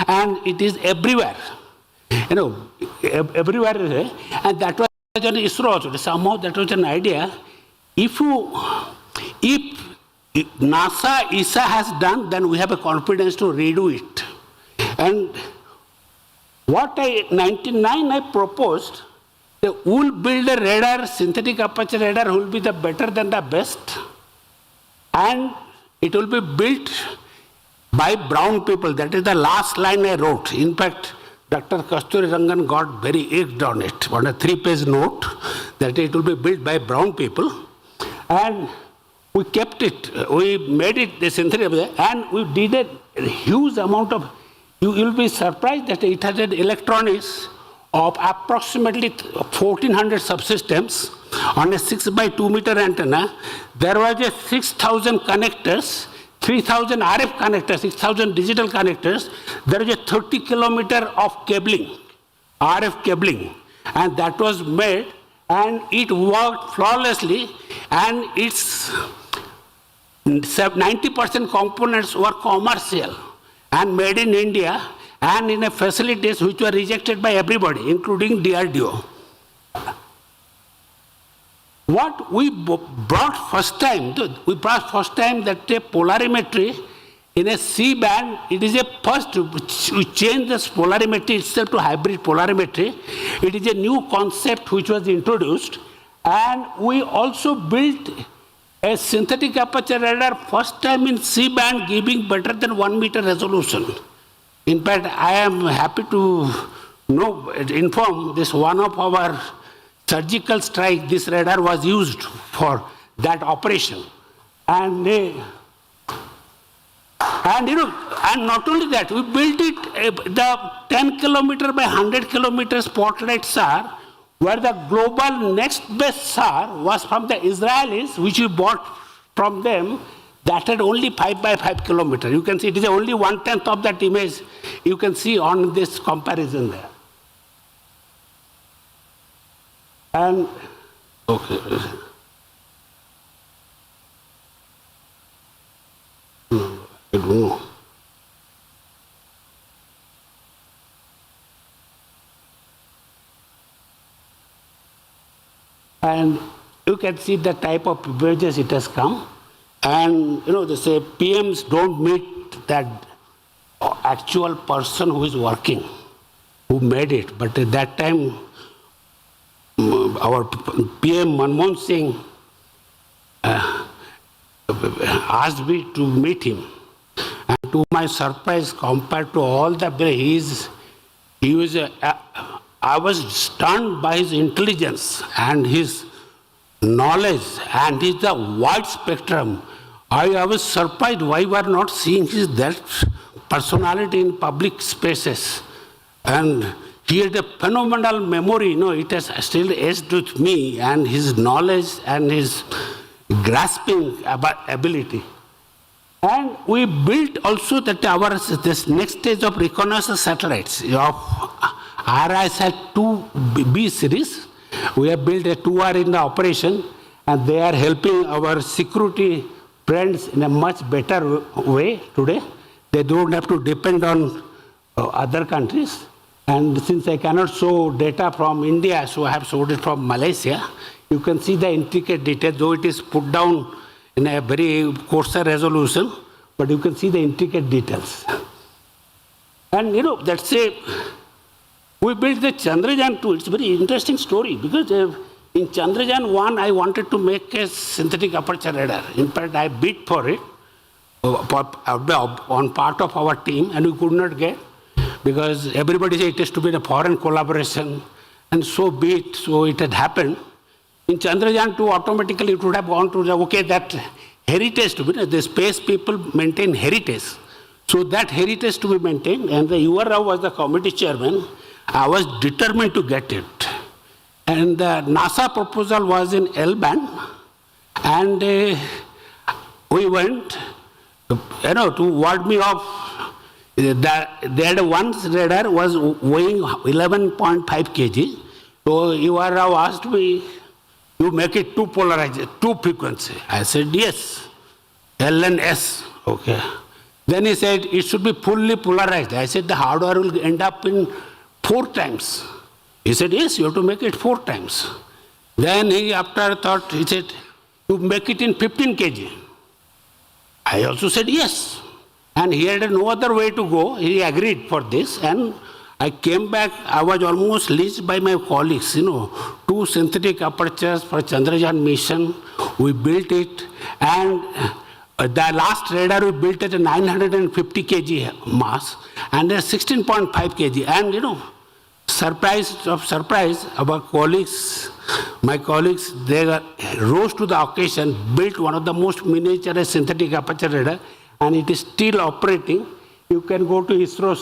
and it is everywhere. Everywhere, and that was an ISRO also. Somehow that was an idea. If NASA, ESA has done, then we have a confidence to redo it. And what 99 I proposed, we will build a radar, synthetic aperture radar, who will be the better than the best, and it will be built by brown people. That is the last line I wrote. In fact, Dr. Kasturi Rangan got very egged on it, on a 3-page note, that it will be built by brown people. And we kept it, we made it the synthetic, and we did a huge amount of, you will be surprised that it has an electronics of approximately 1400 subsystems on a 6x2 meter antenna. There was a 6,000 connectors, 3,000 RF connectors, 6,000 digital connectors. There is a 30 kilometer of cabling, RF cabling, and that was made, and it worked flawlessly, and its 90% components were commercial and made in India and in a facilities which were rejected by everybody, including DRDO. What we brought first time that a polarimetry in a C-band, it is a first, we changed this polarimetry itself to hybrid polarimetry. It is a new concept which was introduced, and we also built a synthetic aperture radar first time in C-band giving better than 1 meter resolution. In fact, I am happy to inform this one of our surgical strike, this radar was used for that operation. And and not only that, we built it, the 10 kilometer by 100 kilometer spotlight SAR, where the global next best SAR was from the Israelis, which we bought from them, that had only 5 by 5 kilometer. You can see it is only 1/10 of that image you can see on this comparison there. And, okay. I don't know. And you can see the type of images it has come. And they say PMs don't meet that actual person who is working, who made it. But at that time, our PM Manmohan Singh asked me to meet him. And to my surprise, compared to all the I was stunned by his intelligence and his knowledge and his the wide spectrum. I was surprised why we are not seeing that personality in public spaces. And he had a phenomenal memory. It has still aged with me, and his knowledge and his grasping ability. And we built also that this next stage of reconnaissance satellites of RISAT-2B series. We have built a 2R in the operation, and they are helping our security friends in a much better way today. They don't have to depend on other countries. And since I cannot show data from India, so I have showed it from Malaysia. You can see the intricate details, though it is put down in a very coarser resolution, but you can see the intricate details. And that's we built the Chandrayaan-2. It's a very interesting story because in Chandrayaan-1, I wanted to make a synthetic aperture radar. In fact, I bid for it on part of our team, and we could not get, because everybody said it has to be a foreign collaboration, and so be it. So it had happened. In Chandrayaan-2, automatically it would have gone to that heritage to be, the space people maintain heritage. So that heritage to be maintained, and the UR Rao was the committee chairman. I was determined to get it. And the NASA proposal was in L-band, and we went, to ward me off. They had one radar was weighing 11.5 kg. So UR Rao asked me, you make it two polarized, two frequency. I said, yes, L and S. Okay. Then he said, it should be fully polarized. I said, the hardware will end up in 4 times. He said, yes, you have to make it 4 times. Then he, after thought, he said, you make it in 15 kg. I also said, yes. And he had no other way to go. He agreed for this. And I came back, I was almost leased by my colleagues, 2 synthetic apertures for Chandrayaan mission. We built it. And the last radar we built at a 950 kg mass and a 16.5 kg. And surprise of surprise, our colleagues, my colleagues, they rose to the occasion, built one of the most miniature synthetic aperture radar, and it is still operating. You can go to ISRO